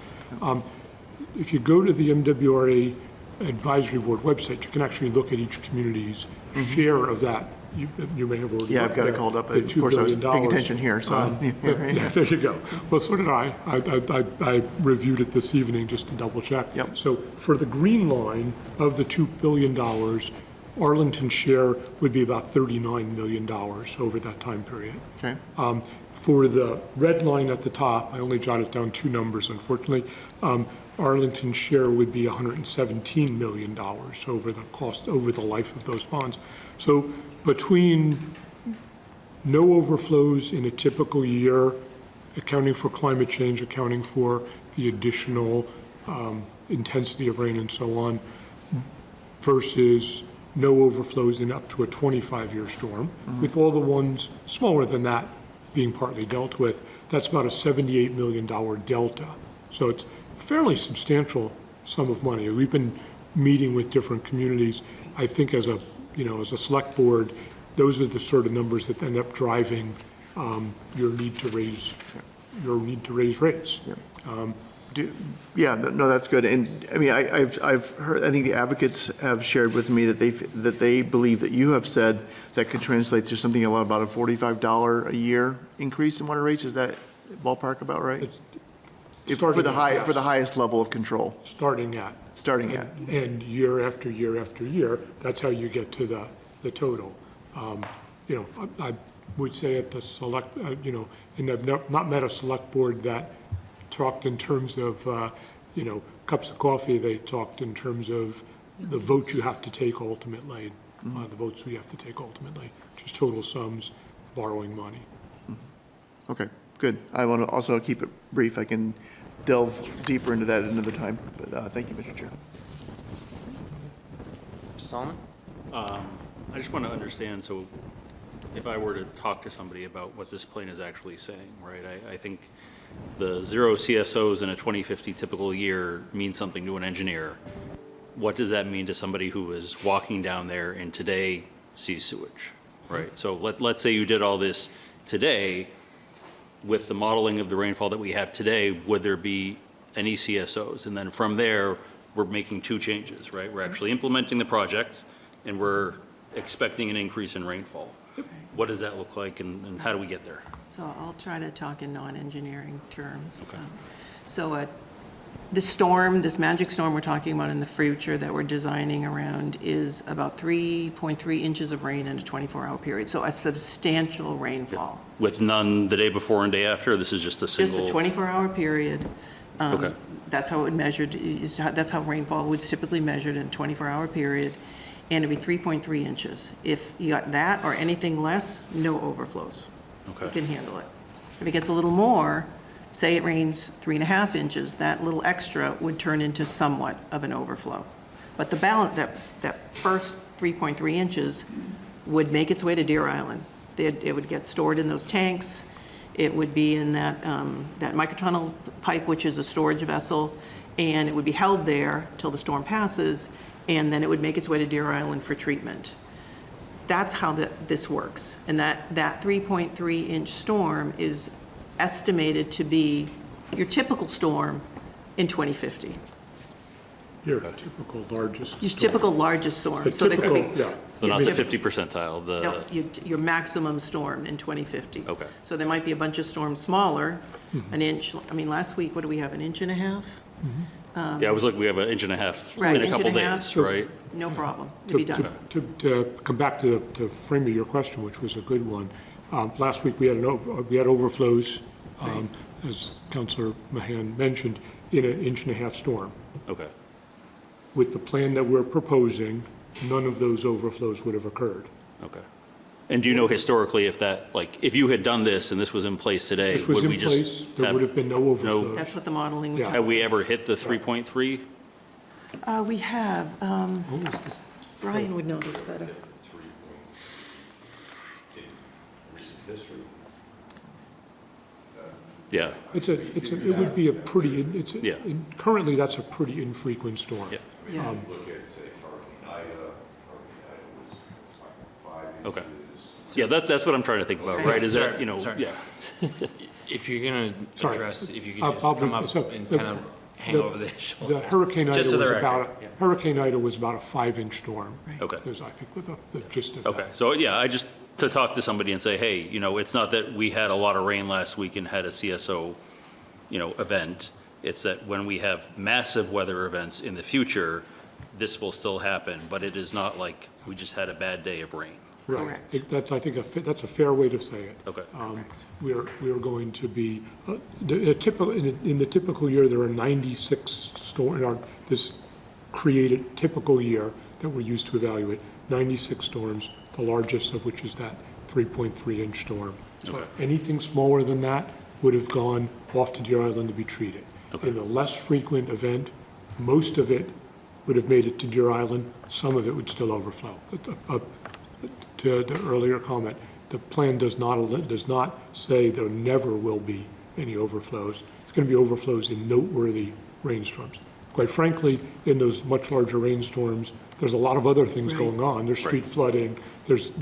If you go to the MWRA Advisory Board website, you can actually look at each community's share of that. You may have already. Yeah, I've got it called up. Of course, I was paying attention here, so. Yeah, there you go. Well, so did I. I reviewed it this evening just to double check. Yep. So for the green line of the $2 billion, Arlington's share would be about $39 million over that time period. Okay. For the red line at the top, I only jotted down 2 numbers, unfortunately. Arlington's share would be $117 million over the life of those bonds. So between no overflows in a typical year, accounting for climate change, accounting for the additional intensity of rain and so on, versus no overflows in up to a 25-year storm, with all the ones smaller than that being partly dealt with, that's about a $78 million delta. So fairly substantial sum of money. We've been meeting with different communities. I think as a, as a select board, those are the sort of numbers that end up driving your need to raise rates. Yeah, no, that's good. And I mean, I've heard, I think the advocates have shared with me that they believe that you have said that could translate to something about a $45 a year increase in water rates. Is that ballpark about right? For the highest level of control. Starting at. And year after year after year, that's how you get to the total. I would say at the select, and I've not met a select board that talked in terms of, cups of coffee. They talked in terms of the votes you have to take ultimately, the votes we have to take ultimately, just total sums, borrowing money. Okay, good. I want to also keep it brief. I can delve deeper into that at another time, but thank you, Mr. Chair. Mr. Solomon? I just want to understand, so if I were to talk to somebody about what this plan is actually saying, right? I think the 0 CSOs in a 2050 typical year means something to an engineer. What does that mean to somebody who is walking down there and today sees sewage, right? So let's say you did all this today. With the modeling of the rainfall that we have today, would there be any CSOs? And then from there, we're making two changes, right? We're actually implementing the project, and we're expecting an increase in rainfall. What does that look like, and how do we get there? So I'll try to talk in non-engineering terms. So this magic storm we're talking about in the future that we're designing around is about 3.3 inches of rain in a 24-hour period, so a substantial rainfall. With none the day before and day after? This is just a single? Just a 24-hour period. Okay. That's how it measured, that's how rainfall was typically measured in a 24-hour period, and it'd be 3.3 inches. If you got that or anything less, no overflows. Okay. You can handle it. If it gets a little more, say it rains 3.5 inches, that little extra would turn into somewhat of an overflow. But the balance, that first 3.3 inches would make its way to Deer Island. It would get stored in those tanks. It would be in that microtunnel pipe, which is a storage vessel, and it would be held there till the storm passes, and then it would make its way to Deer Island for treatment. That's how this works. And that 3.3 inch storm is estimated to be your typical storm in 2050. Your typical largest Your storm. typical largest storm. The So there could be. typical, yeah. So not the Yeah. 50 percentile, the? No, your maximum storm in 2050. Okay. So there might be a bunch of storms smaller, an inch. I mean, last week, what do we have, an inch and a half? Yeah, I was like, we have an inch and a half Right, in a inch couple and a half. days, right? No problem, to be done. To come back to the frame of your question, which was a good one, last week we had overflows, as Councilor Mahan mentioned, in an inch and a half storm. Okay. With the plan that we're proposing, none of those overflows would have occurred. Okay. And do you know historically if that, like, if you had done this and this was in place today, This was would in we just? place, there would have been no overflows. That's what the modeling would Yeah. tell us. Have we ever hit the 3.3? We have, What was this? Brian would know this better. Yeah. It would be a pretty, Yeah. currently that's a pretty infrequent storm. Yeah. Yeah. Look at, say, Hurricane Ida was like 5 Okay. inches. Yeah, that's what I'm trying to think about, right? Is that, yeah. If you're going to Sorry. address, if you could I'll just be- come up so, and the- kind of hang over their The shoulder. Hurricane Ida Just for was the record, about, yeah. Hurricane Ida was about a 5-inch storm. Okay. Is, I think, with the gist of that. Okay, so yeah, I just, to talk to somebody and say, hey, it's not that we had a lot of rain last week and had a CSO, event. It's that when we have massive weather events in the future, this will still happen, but it is not like we just had a bad day of rain. Right. Correct. That's, I think, that's a fair way to say it. Okay. We're going to be, in the typical year, there are 96 storms, this created typical year that we're used to evaluate, 96 storms, the largest of which is that 3.3 inch storm. Okay. Anything smaller than that would have gone off to Deer Island to be treated. Okay. In the less frequent event, most of it would have made it to Deer Island, some of it would still overflow. To the earlier comment, the plan does not say there never will be any overflows. It's going to be overflows in noteworthy rainstorms. Quite frankly, in those much larger rainstorms, there's a lot of other things Right. going on. There's street flooding, there's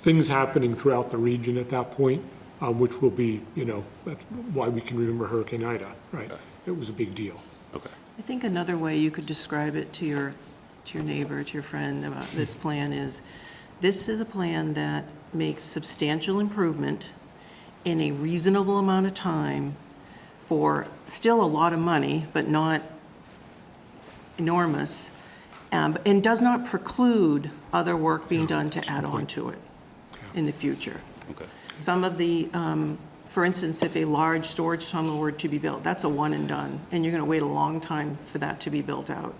things happening throughout the region at that point, which will be, that's why we can remember Hurricane Ida, right? It was a big deal. Okay. I think another way you could describe it to your neighbor, to your friend about this plan is, this is a plan that makes substantial improvement in a reasonable amount of time for still a lot of money, but not enormous, and does not preclude other work being done to add on to it in the future. Okay. Some of the, for instance, if a large storage tunnel were to be built, that's a one and done, and you're going to wait a long time for that to be built out.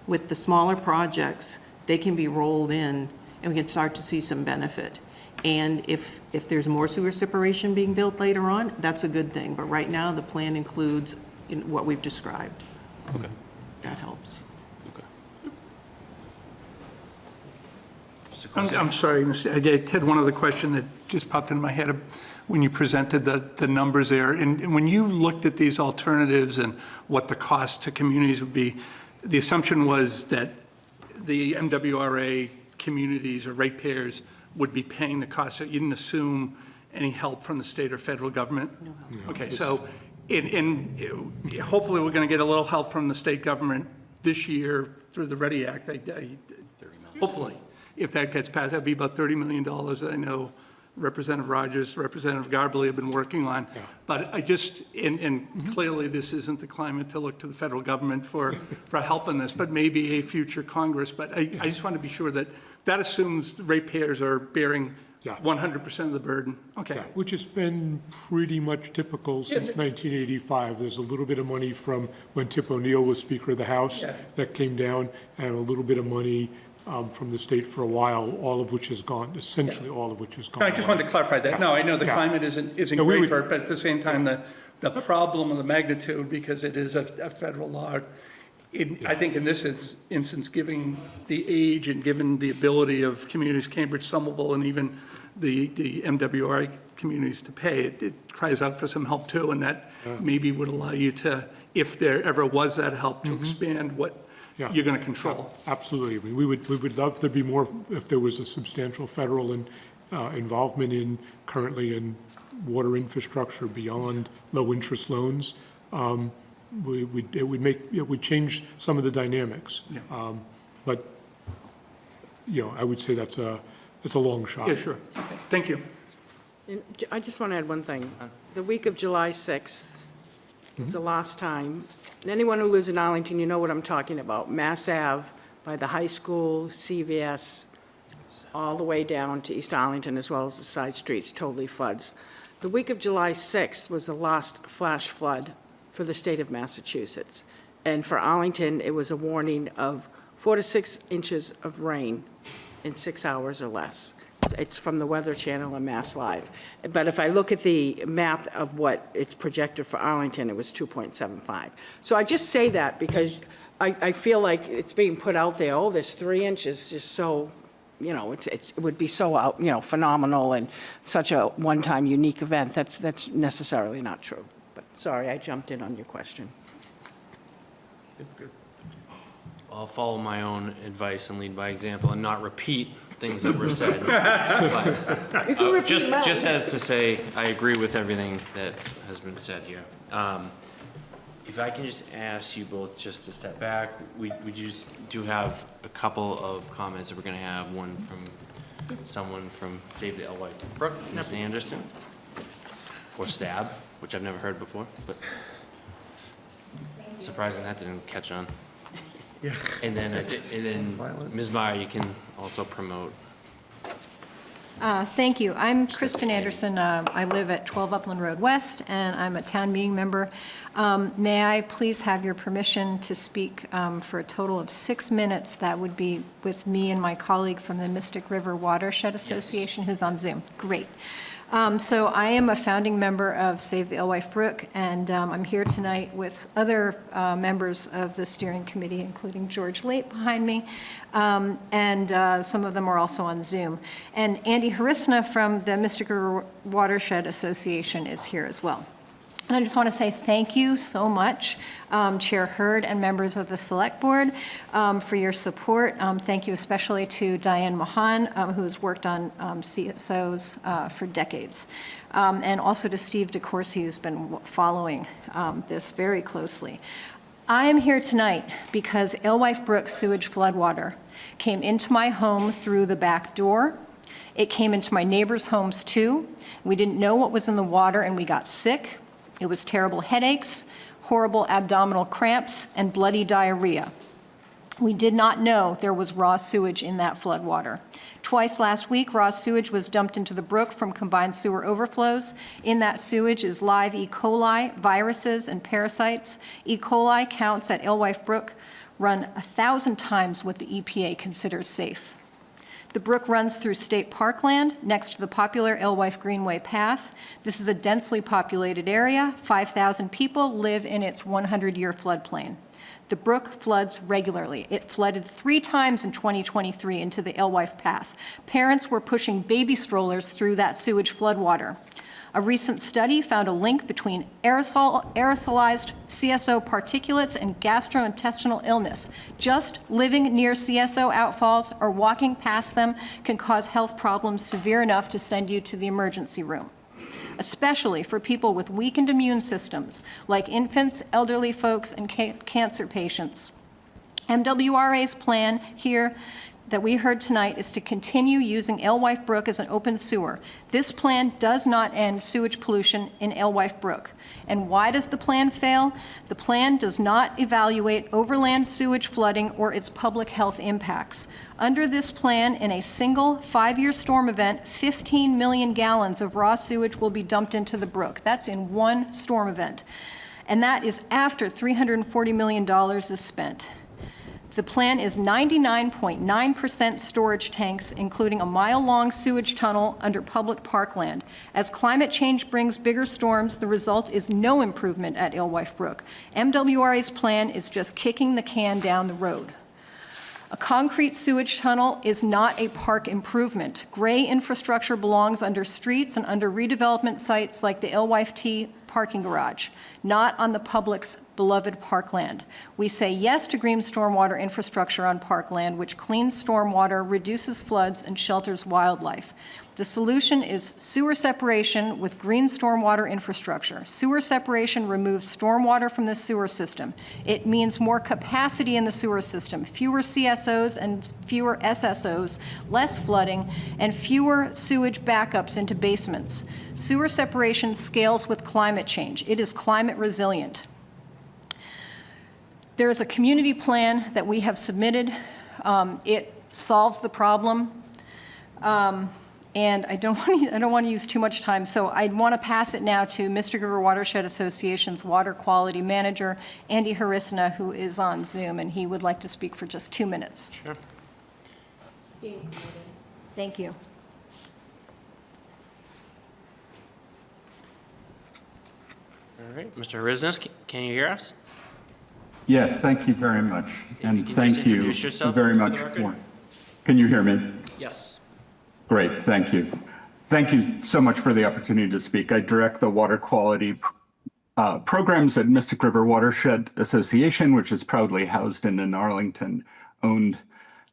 With the smaller projects, they can be rolled in, and we can start to see some benefit. And if there's more sewer separation being built later on, that's a good thing. But right now, the plan includes what we've described. Okay. That helps. Okay. I'm sorry, Ted, one other question that just popped into my head when you presented the numbers there. And when you looked at these alternatives and what the cost to communities would be, the assumption was that the MWRA communities or ratepayers would be paying the cost. So you didn't assume any help from the state or federal government? No. Okay, so hopefully we're going to get a little help from the state government this year through the READY Act. Hopefully, if that gets passed, that'd be about $30 million that I know Representative Rogers, Representative Garbley have been working on. Yeah. But I just, and clearly this isn't the climate to look to the federal government for help in this, but maybe a future Congress. But I just want to be sure that assumes ratepayers are bearing Yeah. 100% of the burden. Okay. Yeah, which has been pretty much typical since 1985. There's a little bit of money from when Tip O'Neill was Speaker of the House that came down, and a little bit of money from the state for a while, all of which has gone, essentially all of which has gone. No, I just wanted to clarify that. No, I know the climate isn't No, we great would- for it, but at the same time, the problem of the magnitude, because it is a federal law, I think in this instance, given the age and given the ability of communities, Cambridge, Somerville, and even the MWRA communities to pay, it cries out for some help too, and that maybe would allow you to, if there ever was that help, to expand what you're going to control. Absolutely. I mean, we would love there be more, if there was a substantial federal involvement currently in water infrastructure beyond low-interest loans. It would change some of the dynamics. Yeah. But, I would say it's a long shot. Yeah, sure. Okay. Thank you. And I just want to add one thing. The week of July 6th, it's the last time. And anyone who lives in Arlington, you know what I'm talking about. Mass Ave by the high school, CVS, all the way down to East Arlington, as well as the side streets, totally floods. The week of July 6th was the last flash flood for the state of Massachusetts. And for Arlington, it was a warning of 4 to 6 inches of rain in 6 hours or less. It's from the Weather Channel and Mass Live. But if I look at the map of what it's projected for Arlington, it was 2.75. So I just say that because I feel like it's being put out there, oh, this 3 inches is so, it would be so phenomenal and such a one-time unique event. That's necessarily not true. But sorry, I jumped in on your question. I'll follow my own advice and lead by example and not repeat things that were said. But, just as to say, I agree with everything that has been said here. If I can just ask you both just to step back, we just do have a couple of comments that we're gonna have, one from someone from Save the Ellsworth Brook, Ms. Anderson, or STAB, which I've never heard before, but surprising that didn't catch on. Yeah. And then Ms. Meyer, you can also promote. Thank you. I'm Kristen Anderson. I live at 12 Upland Road West, and I'm a town meeting member. May I please have your permission to speak for a total of 6 minutes? That would be with me and my colleague from the Mystic River Watershed Association, who's on Zoom. Great. So I am a founding member of Save the Ellsworth Brook, and I'm here tonight with other members of the steering committee, including George Late behind me, and some of them are also on Zoom. And Andy Harisna from the Mystic River Watershed Association is here as well. And I just want to say thank you so much, Chair Hurd and members of the Select Board, for your support. Thank you especially to Diane Mahan, who has worked on CSOs for decades, and also to Steve DeCourcy, who's been following this very closely. I am here tonight because Alewife Brook sewage floodwater came into my home through the back door. It came into my neighbors' homes too. We didn't know what was in the water and we got sick. It was terrible headaches, horrible abdominal cramps, and bloody diarrhea. We did not know there was raw sewage in that floodwater. Twice last week, raw sewage was dumped into the brook from combined sewer overflows. In that sewage is live E. coli, viruses, and parasites. E. coli counts at Alewife Brook run 1,000 times what the EPA considers safe. The brook runs through state parkland next to the popular Alewife Greenway Path. This is a densely populated area. 5,000 people live in its 100-year floodplain. The brook floods regularly. It flooded 3 times in 2023 into the Alewife Path. Parents were pushing baby strollers through that sewage floodwater. A recent study found a link between aerosolized CSO particulates and gastrointestinal illness. Just living near CSO outfalls or walking past them can cause health problems severe enough to send you to the emergency room, especially for people with weakened immune systems, like infants, elderly folks, and cancer patients. MWRA's plan here that we heard tonight is to continue using Alewife Brook as an open sewer. This plan does not end sewage pollution in Alewife Brook. And why does the plan fail? The plan does not evaluate overland sewage flooding or its public health impacts. Under this plan, in a single 5-year storm event, 15 million gallons of raw sewage will be dumped into the brook. That's in one storm event. And that is after $340 million is spent. The plan is 99.9% storage tanks, including a mile-long sewage tunnel under public parkland. As climate change brings bigger storms, the result is no improvement at Alewife Brook. MWRA's plan is just kicking the can down the road. A concrete sewage tunnel is not a park improvement. Gray infrastructure belongs under streets and under redevelopment sites like the Alewife T parking garage, not on the public's beloved parkland. We say yes to green stormwater infrastructure on parkland, which cleans stormwater, reduces floods, and shelters wildlife. The solution is sewer separation with green stormwater infrastructure. Sewer separation removes stormwater from the sewer system. It means more capacity in the sewer system, fewer CSOs and fewer SSOs, less flooding, and fewer sewage backups into basements. Sewer separation scales with climate change. It is climate resilient. There is a community plan that we have submitted. It solves the problem. And I don't want to use too much time, so I want to pass it now to Mystic River Watershed Association's Water Quality Manager, Andy Harisna, who is on Zoom, and he would like to speak for just 2 minutes. Sure. Thank you. All right, Mr. Harisnas, can you hear us? Yes, thank you very much. If you And can thank just you introduce yourself very for the much record. for, can you hear me? Yes. Great, thank you. Thank you so much for the opportunity to speak. I direct the water quality programs at Mystic River Watershed Association, which is proudly housed in an Arlington-owned,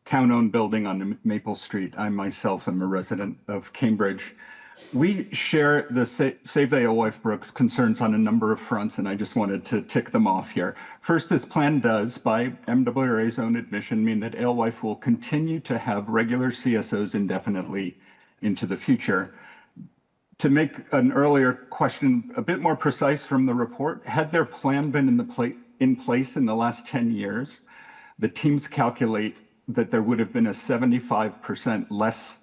town-owned building on Maple Street. I myself am a resident of Cambridge. We share the Save the Alewife Brook's concerns on a number of fronts, and I just wanted to tick them off here. First, this plan does, by MWRA's own admission, mean that Alewife will continue to have regular CSOs indefinitely into the future. To make an earlier question a bit more precise from the report, had their plan been in place in the last 10 years, the teams calculate that there would have been 75% less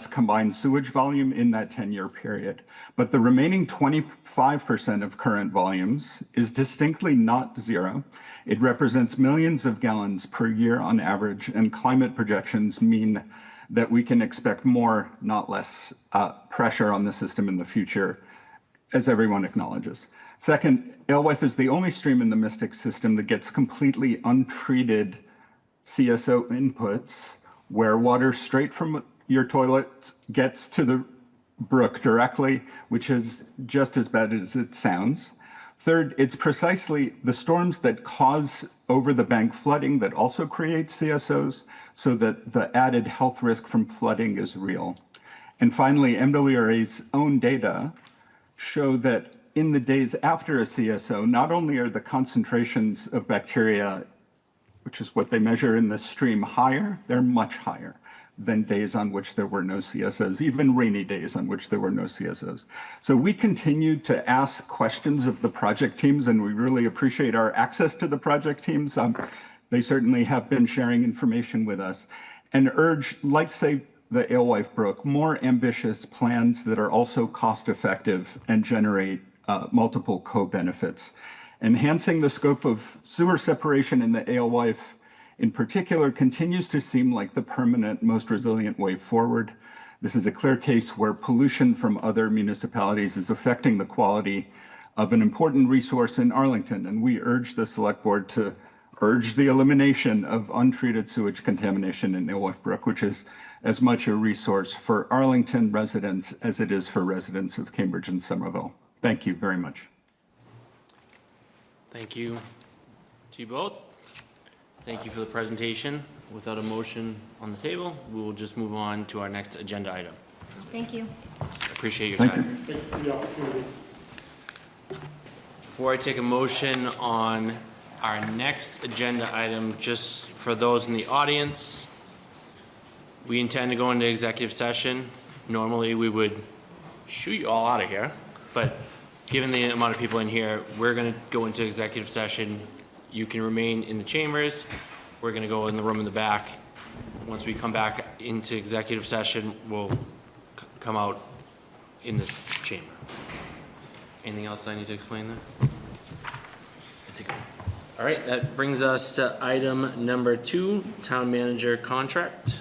combined sewage volume in that 10-year period. But the remaining 25% of current volumes is distinctly not zero. It represents millions of gallons per year on average, and climate projections mean that we can expect more, not less, pressure on the system in the future, as everyone acknowledges. Second, Alewife is the only stream in the Mystic system that gets completely untreated CSO inputs, where water straight from your toilet gets to the Brook directly, which is just as bad as it sounds. Third, it's precisely the storms that cause over-the-bank flooding that also create CSOs, so that the added health risk from flooding is real. And finally, MWRA's own data show that in the days after a CSO, not only are the concentrations of bacteria, which is what they measure in the stream, higher, they're much higher than days on which there were no CSOs, even rainy days on which there were no CSOs. So we continue to ask questions of the project teams, and we really appreciate our access to the project teams. They certainly have been sharing information with us, and urge, like say the Alewife Brook, more ambitious plans that are also cost-effective and generate multiple co-benefits. Enhancing the scope of sewer separation in the Alewife in particular continues to seem like the permanent, most resilient way forward. This is a clear case where pollution from other municipalities is affecting the quality of an important resource in Arlington, and we urge the Select Board to urge the elimination of untreated sewage contamination in Alewife Brook, which is as much a resource for Arlington residents as it is for residents of Cambridge and Somerville. Thank you very much. Thank you to you both. Thank you for the presentation. Without a motion on the table, we will just move on to our next agenda item. Thank you. Appreciate your Thank time. you. Thank you for the opportunity. Before I take a motion on our next agenda item, just for those in the audience, we intend to go into executive session. Normally, we would shoot you all out of here, but given the amount of people in here, we're going to go into executive session. You can remain in the chambers. We're going to go in the room in the back. Once we come back into executive session, we'll come out in this chamber. Anything else I need to explain there? All right, that brings us to item number 2, town manager contract.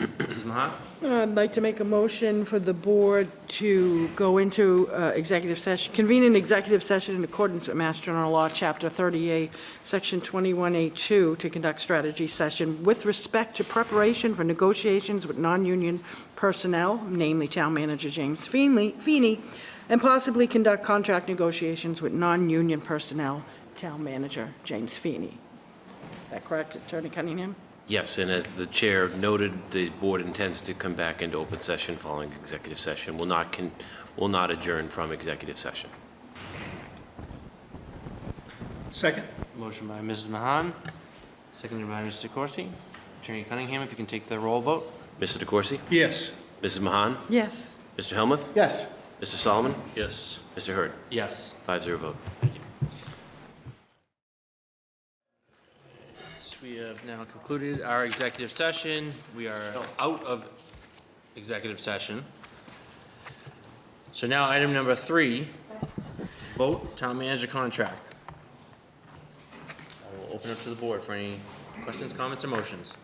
Mrs. Mahat? I'd like to make a motion for the board to go into executive session, convene an executive session in accordance with Mass General Law, Chapter 30A, Section 21A2, to conduct strategy session with respect to preparation for negotiations with non-union personnel, namely Town Manager James Feeney, and possibly conduct contract negotiations with non-union personnel, Town Manager James Feeney. Is that correct, Attorney Cunningham? Yes, and as the chair noted, the board intends to come back into open session following executive session. Will not adjourn from executive session. Second. Motion by Mrs. Mahan, seconded by Mr. Corsi. Attorney Cunningham, if you can take the roll vote. Mr. DeCoursey? Yes. Mrs. Mahan? Yes. Mr. Helmuth? Yes. Mr. Solomon? Yes. Mr. Hurd? Yes. 5-0 vote. We have now concluded our executive session. We are out of executive session. So now item number 3, vote town manager contract. I will open up to the board for any questions, comments, or motions.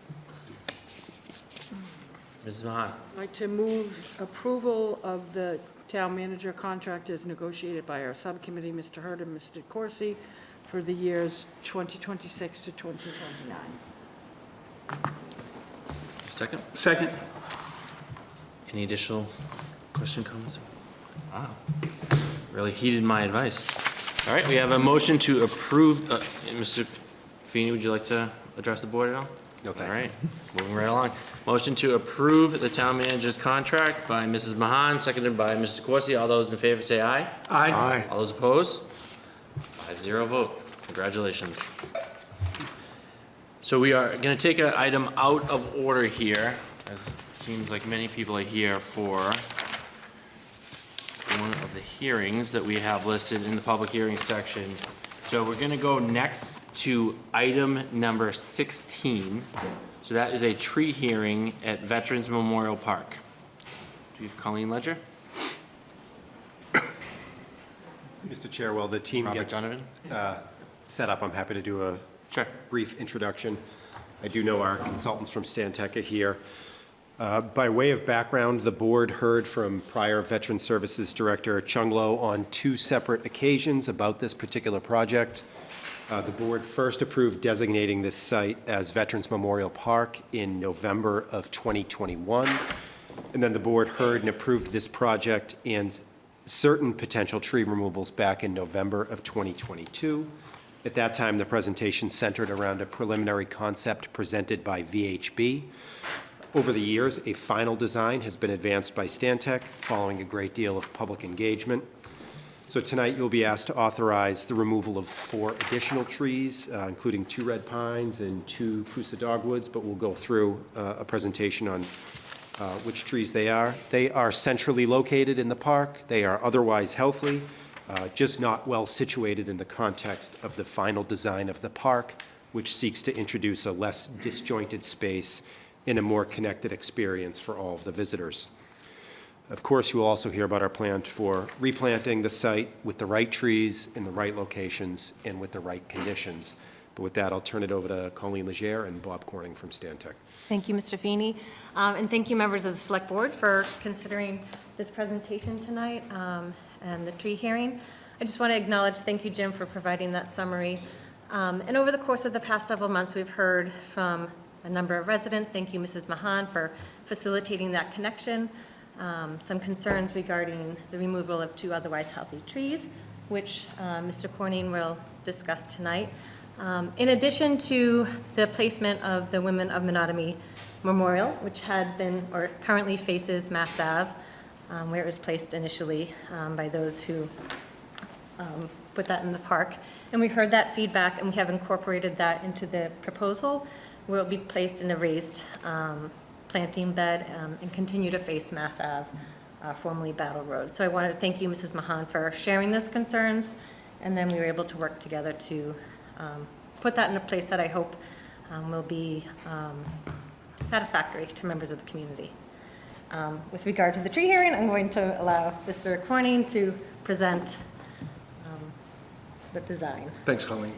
Mrs. Mahan? I'd like to move approval of the town manager contract as negotiated by our subcommittee, Mr. Hurd and Mr. Corsi, for the years 2026 to 2029. Second? Second. Any additional question, comments? Wow, really heeded my advice. All right, we have a motion to approve, Mr. Feeney, would you like to address the board at all? No, thank All right, moving right along. Motion to approve the town manager's contract by Mrs. Mahan, seconded by Mr. Corsi. All those in favor say aye. Aye. All those opposed? 5-0 vote. Congratulations. So we are going to take an item out of order here, as it seems like many people are here for one of the hearings that we have listed in the public hearing section. So we're going to go next to item number 16. So that is a tree hearing at Veterans Memorial Park. Do you have Colleen Ledger? Mr. Chair, while the team Robert gets Donovan? set up, I'm happy to do a Sure. brief introduction. I do know our consultants from Stantec are here. By way of background, the board heard from prior Veteran Services Director Chunglo on 2 separate occasions about this particular project. The board first approved designating this site as Veterans Memorial Park in November of 2021. And then the board heard and approved this project and certain potential tree removals back in November of 2022. At that time, the presentation centered around a preliminary concept presented by VHB. Over the years, a final design has been advanced by Stantec following a great deal of public engagement. So tonight, you'll be asked to authorize the removal of 4 additional trees, including 2 red pines and 2 Coosa dogwoods, but we'll go through a presentation on which trees they are. They are centrally located in the park. They are otherwise healthy, just not well situated in the context of the final design of the park, which seeks to introduce a less disjointed space and a more connected experience for all of the visitors. Of course, you will also hear about our plan for replanting the site with the right trees in the right locations and with the right conditions. But with that, I'll turn it over to Colleen Legere and Bob Corning from Stantec. Thank you, Mr. Feeney. And thank you, members of the Select Board, for considering this presentation tonight and the tree hearing. I just want to acknowledge, thank you, Jim, for providing that summary. And over the course of the past several months, we've heard from a number of residents. Thank you, Mrs. Mahan, for facilitating that connection. Some concerns regarding the removal of 2 otherwise healthy trees, which Mr. Corning will discuss tonight. In addition to the placement of the Women of Menotomy Memorial, which had been, or currently faces Mass Ave, where it was placed initially by those who put that in the park. And we heard that feedback, and we have incorporated that into the proposal, where it will be placed in a raised planting bed and continue to face Mass Ave, formerly Battle Road. So I wanted to thank you, Mrs. Mahan, for sharing those concerns, and then we were able to work together to put that in a place that I hope will be satisfactory to members of the community. With regard to the tree hearing, I'm going to allow Mr. Corning to present the design. Thanks, Colleen.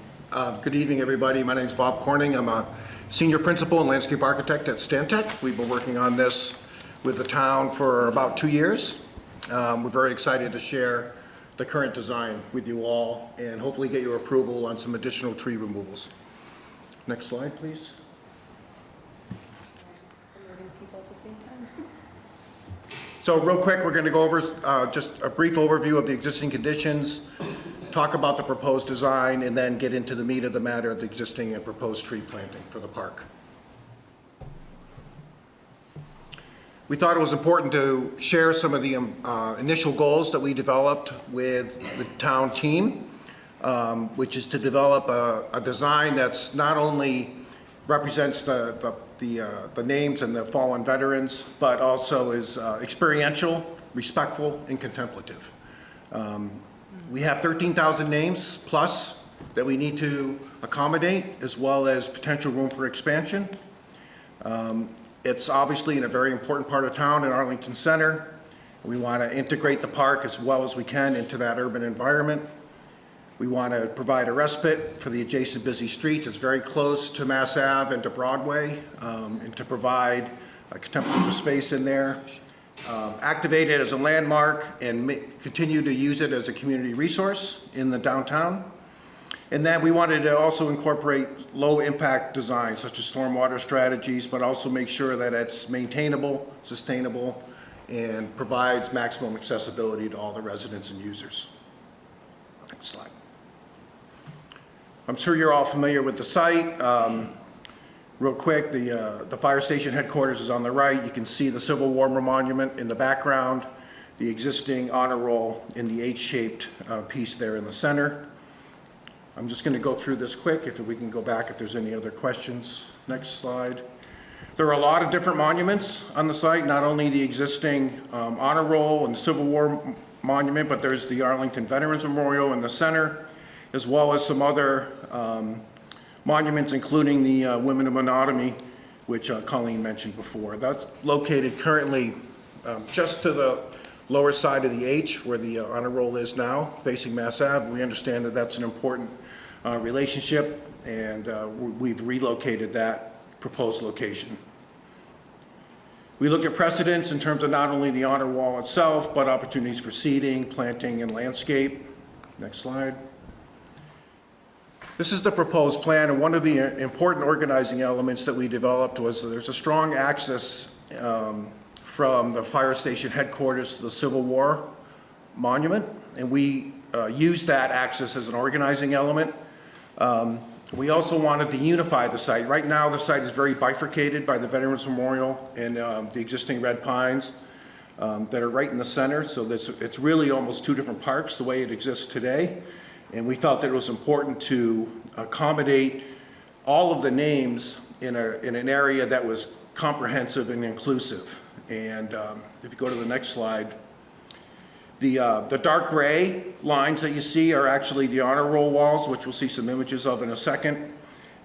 Good evening, everybody. My name is Bob Corning. I'm a senior principal and landscape architect at Stantec. We've been working on this with the town for about 2 years. We're very excited to share the current design with you all and hopefully get your approval on some additional tree removals. Next slide, please. So real quick, we're going to go over just a brief overview of the existing conditions, talk about the proposed design, and then get into the meat of the matter, the existing and proposed tree planting for the park. We thought it was important to share some of the initial goals that we developed with the town team, which is to develop a design that's not only represents the names and the fallen veterans, but also is experiential, respectful, and contemplative. We have 13,000 names plus that we need to accommodate, as well as potential room for expansion. It's obviously in a very important part of town in Arlington Center. We want to integrate the park as well as we can into that urban environment. We want to provide a respite for the adjacent busy streets. It's very close to Mass Ave and to Broadway, and to provide a contemplative space in there. Activate it as a landmark and continue to use it as a community resource in the downtown. And then we wanted to also incorporate low-impact designs such as stormwater strategies, but also make sure that it's maintainable, sustainable, and provides maximum accessibility to all the residents and users. Next slide. I'm sure you're all familiar with the site. Real quick, the fire station headquarters is on the right. You can see the Civil War monument in the background, the existing honor roll in the H-shaped piece there in the center. I'm just going to go through this quick. If we can go back if there's any other questions. Next slide. There are a lot of different monuments on the site, not only the existing honor roll and the Civil War monument, but there's the Arlington Veterans Memorial in the center, as well as some other monuments, including the Women of Menotomy, which Colleen mentioned before. That's located currently just to the lower side of the H, where the honor roll is now, facing Mass Ave. We understand that that's an important relationship, and we've relocated that proposed location. We look at precedents in terms of not only the honor wall itself, but opportunities for seating, planting, and landscape. Next slide. This is the proposed plan, and one of the important organizing elements that we developed was there's a strong axis from the fire station headquarters to the Civil War monument, and we used that access as an organizing element. We also wanted to unify the site. Right now, the site is very bifurcated by the Veterans Memorial and the existing red pines that are right in the center, so it's really almost two different parks the way it exists today. And we felt that it was important to accommodate all of the names in an area that was comprehensive and inclusive. And if you go to the next slide, the dark gray lines that you see are actually the honor roll walls, which we'll see some images of in a second.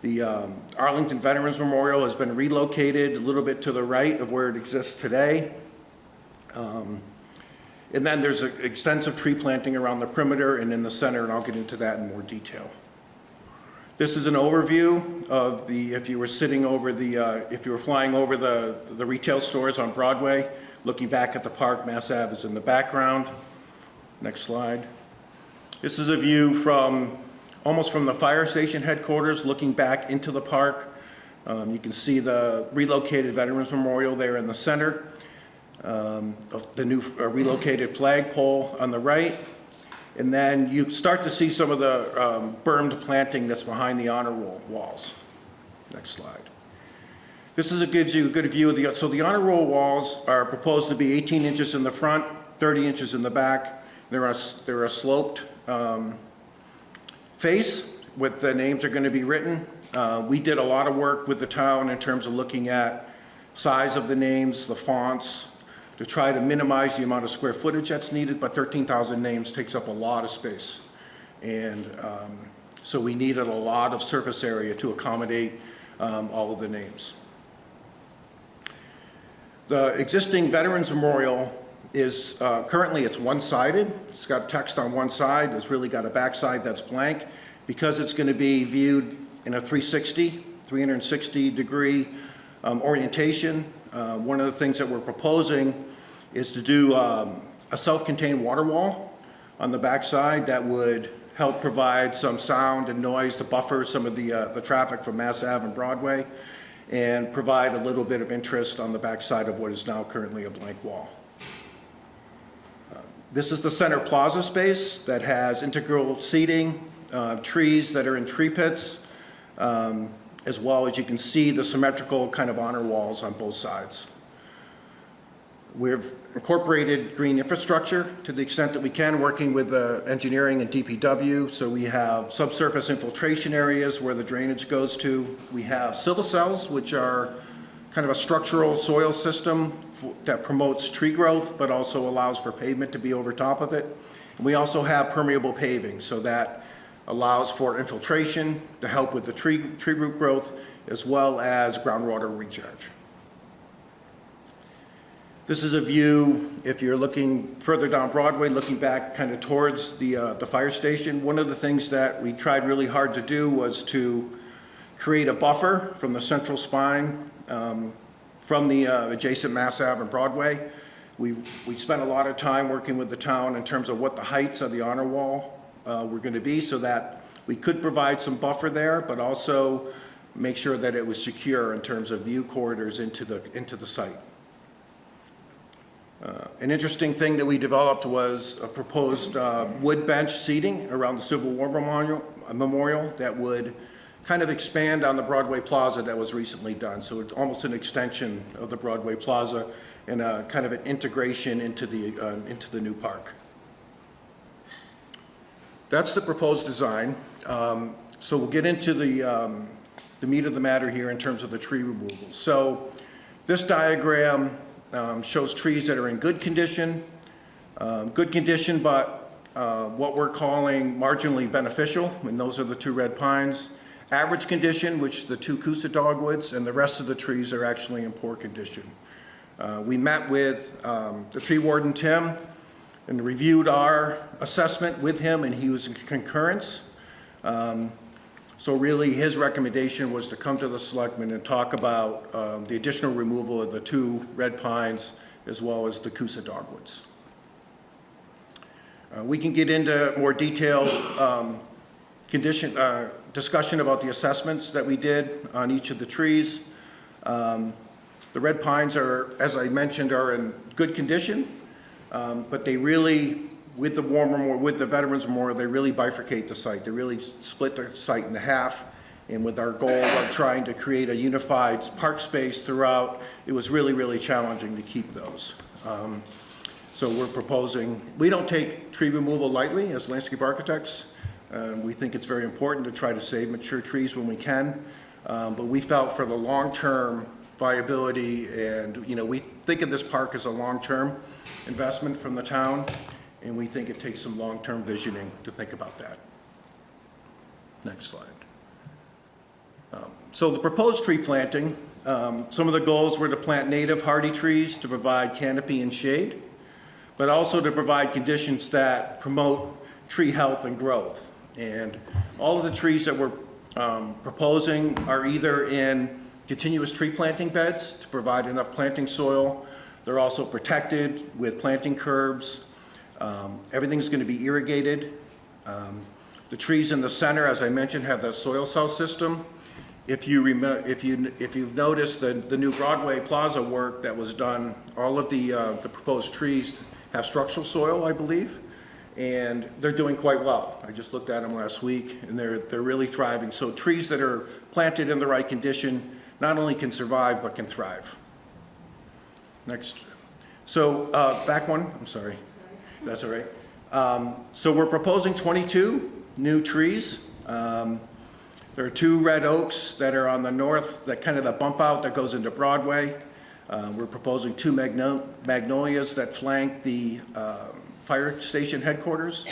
The Arlington Veterans Memorial has been relocated a little bit to the right of where it exists today. And then there's extensive tree planting around the perimeter and in the center, and I'll get into that in more detail. This is an overview of if you were sitting over if you were flying over the retail stores on Broadway, looking back at the park. Mass Ave is in the background. Next slide. This is a view almost from the fire station headquarters, looking back into the park. You can see the relocated Veterans Memorial there in the center. The new relocated flagpole on the right. And then you start to see some of the bermed planting that's behind the honor roll walls. Next slide. This gives you a good view of so the honor roll walls are proposed to be 18 inches in the front, 30 inches in the back. They're a sloped face with the names are going to be written. We did a lot of work with the town in terms of looking at size of the names, the fonts, to try to minimize the amount of square footage that's needed, but 13,000 names takes up a lot of space. And so we needed a lot of surface area to accommodate all of the names. The existing Veterans Memorial is currently it's one-sided. It's got text on one side. It's really got a backside that's blank. Because it's going to be viewed in a 360 degree orientation, one of the things that we're proposing is to do a self-contained water wall on the backside that would help provide some sound and noise to buffer some of the traffic from Mass Ave and Broadway, and provide a little bit of interest on the backside of what is now currently a blank wall. This is the center plaza space that has integral seating, trees that are in tree pits, as well as you can see the symmetrical kind of honor walls on both sides. We've incorporated green infrastructure to the extent that we can, working with engineering and DPW. So we have subsurface infiltration areas where the drainage goes to. We have silva cells, which are kind of a structural soil system that promotes tree growth, but also allows for pavement to be over top of it. And we also have permeable paving, so that allows for infiltration to help with the tree root growth, as well as groundwater recharge. This is a view, if you're looking further down Broadway, looking back kind of towards the fire station. One of the things that we tried really hard to do was to create a buffer from the central spine from the adjacent Mass Ave and Broadway. We spent a lot of time working with the town in terms of what the heights of the honor wall were going to be, so that we could provide some buffer there, but also make sure that it was secure in terms of view corridors into the site. An interesting thing that we developed was a proposed wood bench seating around the Civil War Memorial that would kind of expand on the Broadway Plaza that was recently done. So it's almost an extension of the Broadway Plaza and a kind of an integration into the new park. That's the proposed design. So we'll get into the meat of the matter here in terms of the tree removal. So this diagram shows trees that are in good condition, but what we're calling marginally beneficial, and those are the two red pines. Average condition, which the two Coosa dogwoods, and the rest of the trees are actually in poor condition. We met with the tree warden, Tim, and reviewed our assessment with him, and he was in concurrence. So really, his recommendation was to come to the selectmen and talk about the additional removal of the two red pines as well as the Coosa dogwoods. We can get into more detailed discussion about the assessments that we did on each of the trees. The The red pines are, as I mentioned, are in good condition, but they really, with the Veterans Memorial, they really bifurcate the site. They really split the site in half. And with our goal of trying to create a unified park space throughout, it was really, really challenging to keep those. So we're proposing, we don't take tree removal lightly as landscape architects. We think it's very important to try to save mature trees when we can. But we felt for the long-term viability and, we think of this park as a long-term investment from the town, and we think it takes some long-term visioning to think about that. Next slide. So the proposed tree planting, some of the goals were to plant native hardy trees to provide canopy and shade, but also to provide conditions that promote tree health and growth. And all of the trees that we're proposing are either in continuous tree planting beds to provide enough planting soil. They're also protected with planting curbs. Everything's going to be irrigated. The trees in the center, as I mentioned, have the soil cell system. If you've noticed the new Broadway Plaza work that was done, all of the proposed trees have structural soil, I believe, and they're doing quite well. I just looked at them last week, and they're really thriving. So trees that are planted in the right condition not only can survive, but can thrive. Next. So back one, I'm sorry. That's all right. So we're proposing 22 new trees. There are 2 red oaks that are on the north, that kind of the bump out that goes into Broadway. We're proposing 2 magnolias that flank the fire station headquarters.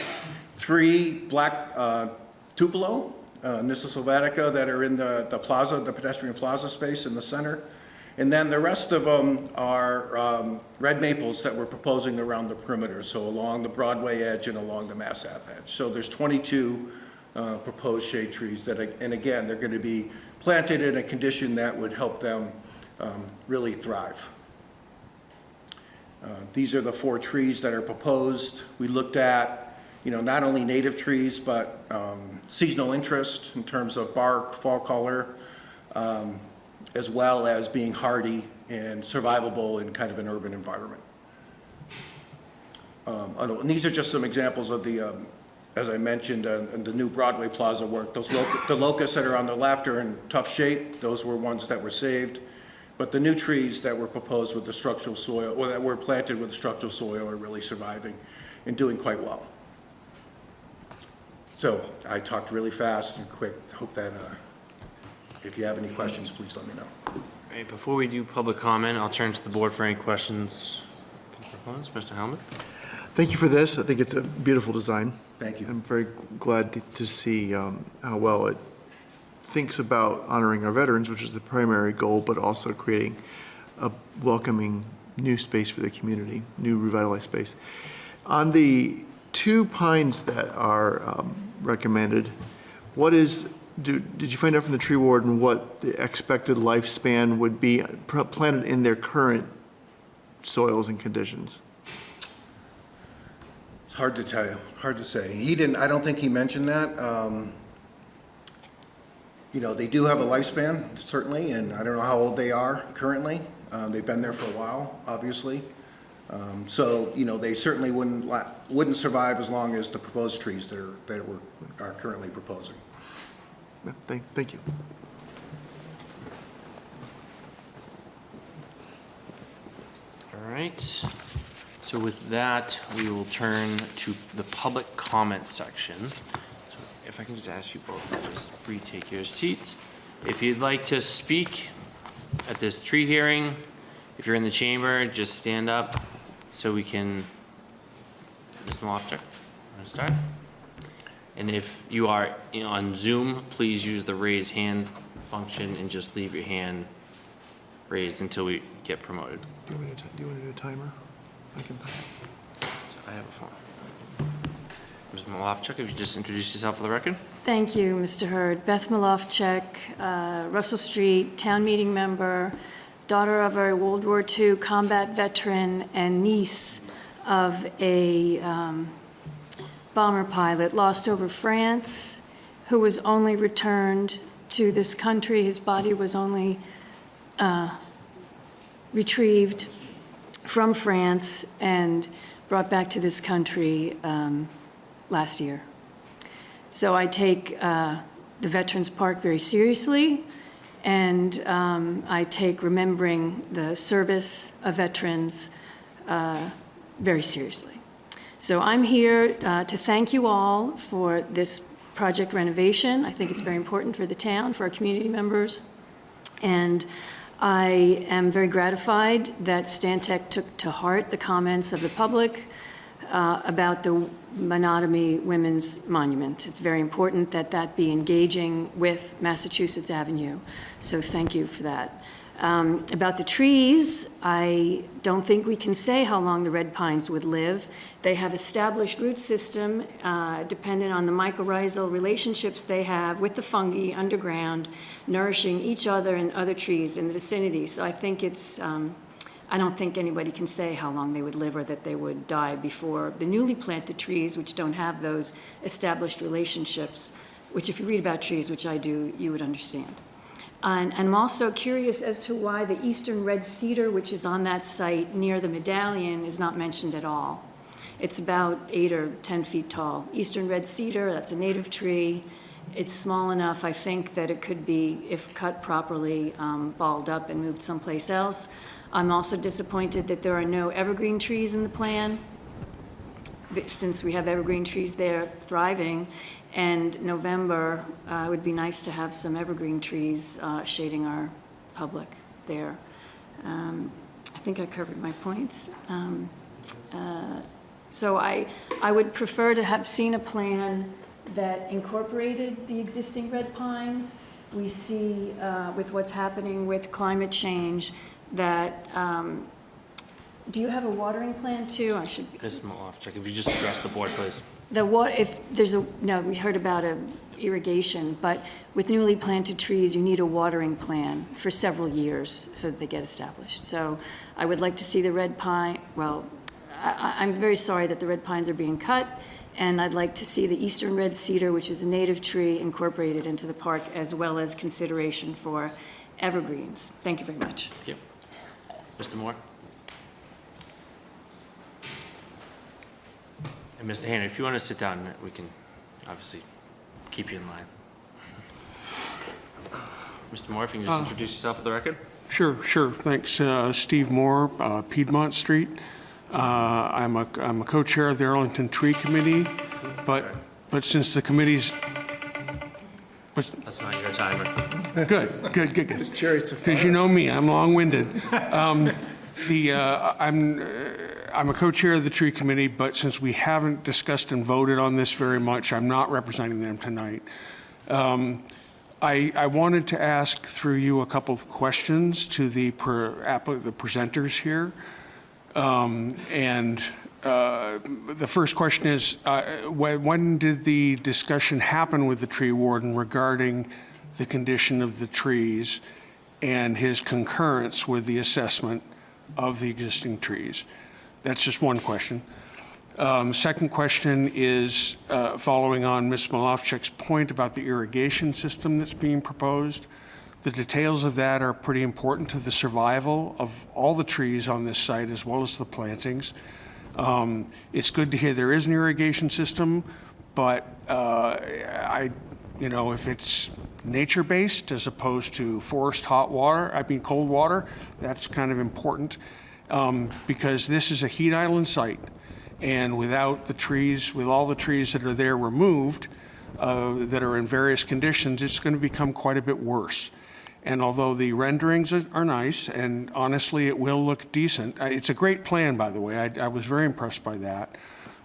3 black tupelo, Nyssa sylvatica, that are in the plaza, the pedestrian plaza space in the center. And then the rest of them are red maples that we're proposing around the perimeter, so along the Broadway edge and along the Mass Ave edge. So there's 22 proposed shade trees and again, they're going to be planted in a condition that would help them really thrive. These are the 4 trees that are proposed. We looked at, not only native trees, but seasonal interest in terms of bark, fall color, as well as being hardy and survivable in kind of an urban environment. And these are just some examples of the as I mentioned, in the new Broadway Plaza work. The locusts that are on the left are in tough shape. Those were ones that were saved. But the new trees that were proposed with the structural soil, or that were planted with the structural soil, are really surviving and doing quite well. So I talked really fast and quick. Hope that if you have any questions, please let me know. All right, before we do public comment, I'll turn to the board for any questions for the proponents. Mr. Helmut? Thank you for this. I think it's a beautiful design. Thank you. I'm very glad to see how well it thinks about honoring our veterans, which is the primary goal, but also creating a welcoming new space for the community, new revitalized space. On the 2 pines that are recommended, did you find out from the tree warden what the expected lifespan would be planted in their current soils and conditions? It's hard to tell you, hard to say. I don't think he mentioned that. They do have a lifespan, certainly, and I don't know how old they are currently. They've been there for a while, obviously. So, they certainly wouldn't survive as long as the proposed trees that are currently proposing. Thank you. All right. So with that, we will turn to the public comment section. So if I can just ask you both to just retake your seats. If you'd like to speak at this tree hearing, if you're in the chamber, just stand up so we can, Ms. Malofchuk, want to start? And if you are on Zoom, please use the raise hand function and just leave your hand raised until we get promoted. Do you want to do a timer? I have a phone. Ms. Malofchuk, if you just introduce yourself for the record. Thank you, Mr. Hurd. Beth Malofchuk, Russell Street, town meeting member, daughter of a World War II combat veteran and niece of a bomber pilot lost over France, who was only returned to this country. His body was only retrieved from France and brought back to this country last year. So I take the Veterans Park very seriously, and I take remembering the service of veterans very seriously. So I'm here to thank you all for this project renovation. I think it's very important for the town, for our community members. And I am very gratified that Stantec took to heart the comments of the public about the Menotomy Women's Monument. It's very important that that be engaging with Massachusetts Avenue. So thank you for that. About the trees, I don't think we can say how long the red pines would live. They have established root system dependent on the mycorrhizal relationships they have with the fungi underground, nourishing each other and other trees in the vicinity. So I think it's, I don't think anybody can say how long they would live or that they would die before the newly planted trees, which don't have those established relationships, which if you read about trees, which I do, you would understand. And I'm also curious as to why the eastern red cedar, which is on that site near the medallion, is not mentioned at all. It's about 8 or 10 feet tall. Eastern red cedar, that's a native tree. It's small enough, I think, that it could be, if cut properly, balled up and moved someplace else. I'm also disappointed that there are no evergreen trees in the plan, since we have evergreen trees there thriving. And November, it would be nice to have some evergreen trees shading our public there. I think I covered my points. So I would prefer to have seen a plan that incorporated the existing red pines. We see with what's happening with climate change that, do you have a watering plan too? I should. Ms. Malofchik, if you just address the board, please. If there's no, we heard about irrigation, but with newly planted trees, you need a watering plan for several years so that they get established. So I would like to see the red pine, well, I'm very sorry that the red pines are being cut, and I'd like to see the eastern red cedar, which is a native tree, incorporated into the park, as well as consideration for evergreens. Thank you very much. Thank you. Mr. Moore? And Mr. Hannon, if you want to sit down, we can obviously keep you in line. Mr. Moore, if you can just introduce yourself for the record. Sure. Thanks. Steve Moore, Piedmont Street. I'm a co-chair of the Arlington Tree Committee, but since the committee's... That's not your timer. Good. Because you know me, I'm long-winded. I'm a co-chair of the tree committee, but since we haven't discussed and voted on this very much, I'm not representing them tonight. I wanted to ask through you a couple of questions to the presenters here. The first question is, when did the discussion happen with the tree warden regarding the condition of the trees and his concurrence with the assessment of the existing trees? That's just one question. Second question is following on Ms. Malofchik's point about the irrigation system that's being proposed. The details of that are pretty important to the survival of all the trees on this site as well as the plantings. It's good to hear there is an irrigation system, but if it's nature-based as opposed to forced cold water, that's kind of important. Because this is a heat island site, and without the trees, with all the trees that are there removed, that are in various conditions, it's going to become quite a bit worse. And although the renderings are nice, and honestly, it will look decent. It's a great plan, by the way. I was very impressed by that.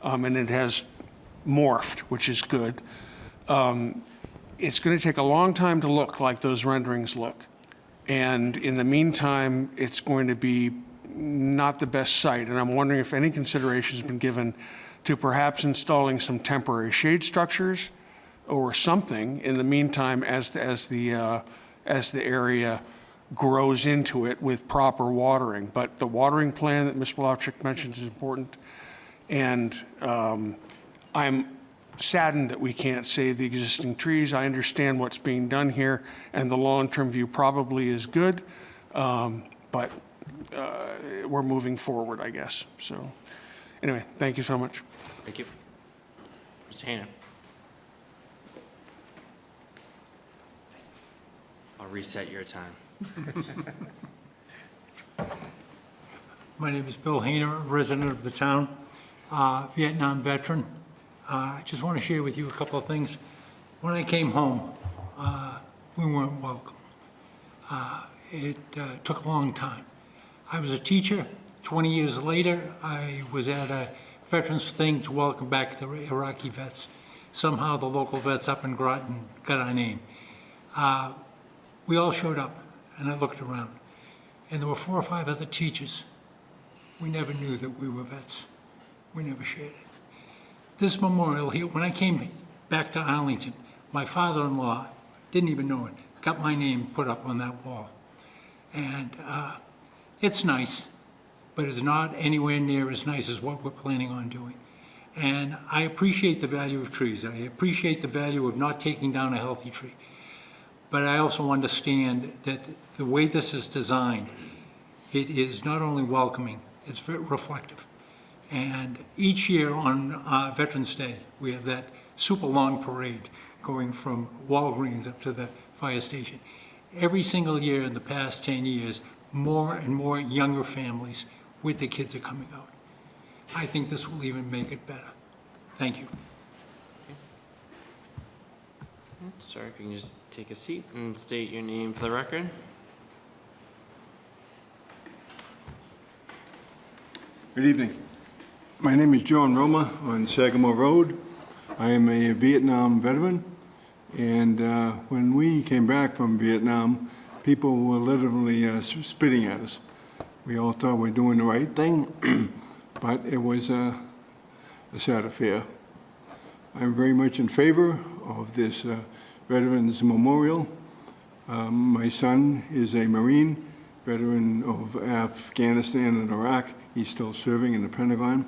And it has morphed, which is good. It's going to take a long time to look like those renderings look. And in the meantime, it's going to be not the best site, and I'm wondering if any consideration has been given to perhaps installing some temporary shade structures or something in the meantime as the area grows into it with proper watering. But the watering plan that Ms. Malofchik mentioned is important, and I'm saddened that we can't save the existing trees. I understand what's being done here, and the long-term view probably is good, but we're moving forward, I guess. So anyway, thank you so much. Thank you. Mr. Hayner. I'll reset your time. My name is Bill Hayner, resident of the town, Vietnam veteran. I just want to share with you a couple of things. When I came home, we weren't welcome. It took a long time. I was a teacher. 20 years later, I was at a veterans thing to welcome back the Iraqi vets. Somehow the local vets up in Groton got our name. We all showed up, and I looked around, and there were 4 or 5 other teachers. We never knew that we were vets. We never shared it. This memorial here, when I came back to Arlington, my father-in-law, didn't even know it, got my name put up on that wall. And it's nice, but it's not anywhere near as nice as what we're planning on doing. And I appreciate the value of trees. I appreciate the value of not taking down a healthy tree. But I also understand that the way this is designed, it is not only welcoming, it's very reflective. And each year on Veterans Day, we have that super long parade going from Walgreens up to the fire station. Every single year in the past 10 years, more and more younger families with their kids are coming out. I think this will even make it better. Thank you. Sir, if you can just take a seat and state your name for the record. Good evening. My name is John Roma on Sagamore Road. I am a Vietnam veteran, and when we came back from Vietnam, people were literally spitting at us. We all thought we were doing the right thing, but it was a sad affair. I'm very much in favor of this Veterans Memorial. My son is a Marine, veteran of Afghanistan and Iraq. He's still serving in the Pentagon.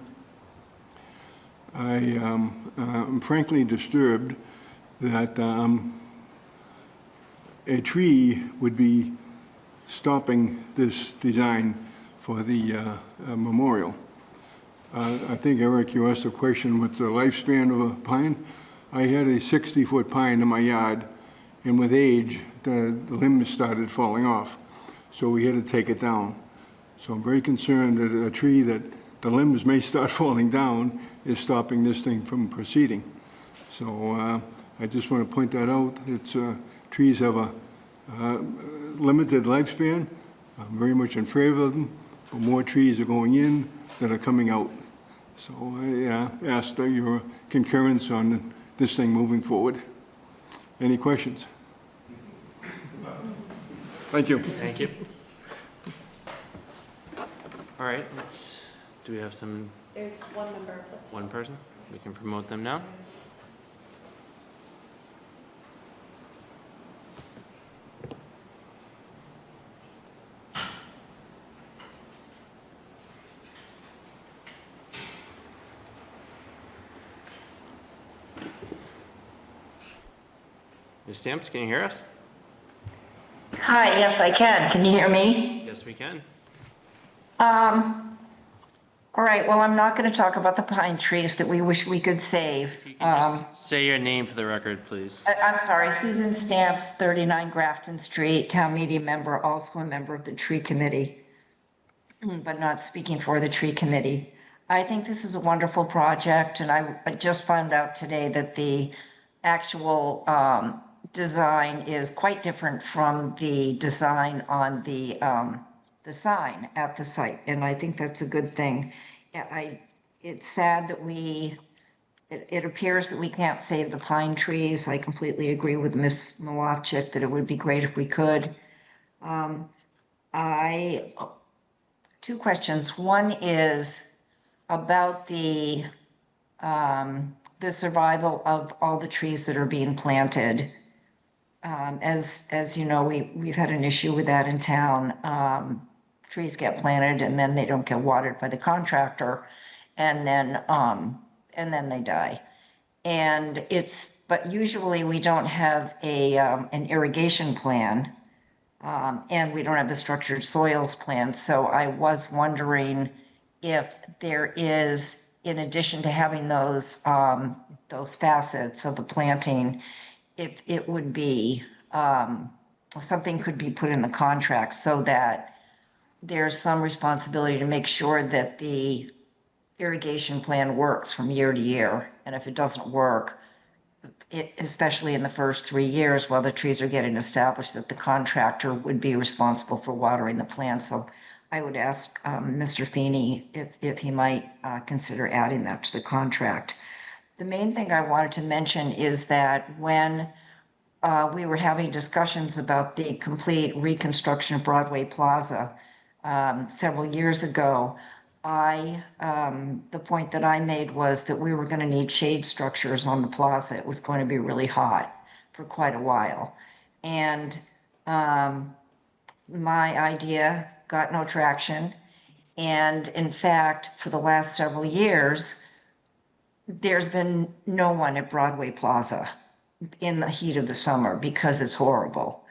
I am frankly disturbed that a tree would be stopping this design for the memorial. I think, Eric, you asked a question with the lifespan of a pine. I had a 60-foot pine in my yard, and with age, the limbs started falling off. So we had to take it down. So I'm very concerned that a tree that the limbs may start falling down is stopping this thing from proceeding. So I just want to point that out. It's, trees have a limited lifespan. I'm very much in favor of them, but more trees are going in than are coming out. So I ask your concurrence on this thing moving forward. Any questions? Thank you. Thank you. All right, do we have some? There's one member of the... One person? We can promote them now. Ms. Stamps, can you hear us? Hi, yes, I can. Can you hear me? Yes, we can. All right, well, I'm not going to talk about the pine trees that we wish we could save. If you can just say your name for the record, please. I'm sorry, Susan Stamps, 39 Grafton Street, town meeting member, also a member of the tree committee, but not speaking for the tree committee. I think this is a wonderful project, and I just found out today that the actual design is quite different from the design on the sign at the site, and I think that's a good thing. It's sad that it appears that we can't save the pine trees. I completely agree with Ms. Malachik that it would be great if we could. Two questions. One is about the survival of all the trees that are being planted. As you know, we've had an issue with that in town. Trees get planted and then they don't get watered by the contractor, and then they die. But usually we don't have an irrigation plan And we don't have a structured soils plan. So I was wondering if there is, in addition to having those facets of the planting, if it would be, something could be put in the contract so that there's some responsibility to make sure that the irrigation plan works from year to year. And if it doesn't work, especially in the first 3 years while the trees are getting established, that the contractor would be responsible for watering the plant. So I would ask Mr. Feeney if he might consider adding that to the contract. The main thing I wanted to mention is that when we were having discussions about the complete reconstruction of Broadway Plaza several years ago, the point that I made was that we were going to need shade structures on the plaza. It was going to be really hot for quite a while. And my idea got no traction. And in fact, for the last several years, there's been no one at Broadway Plaza in the heat of the summer because it's horrible.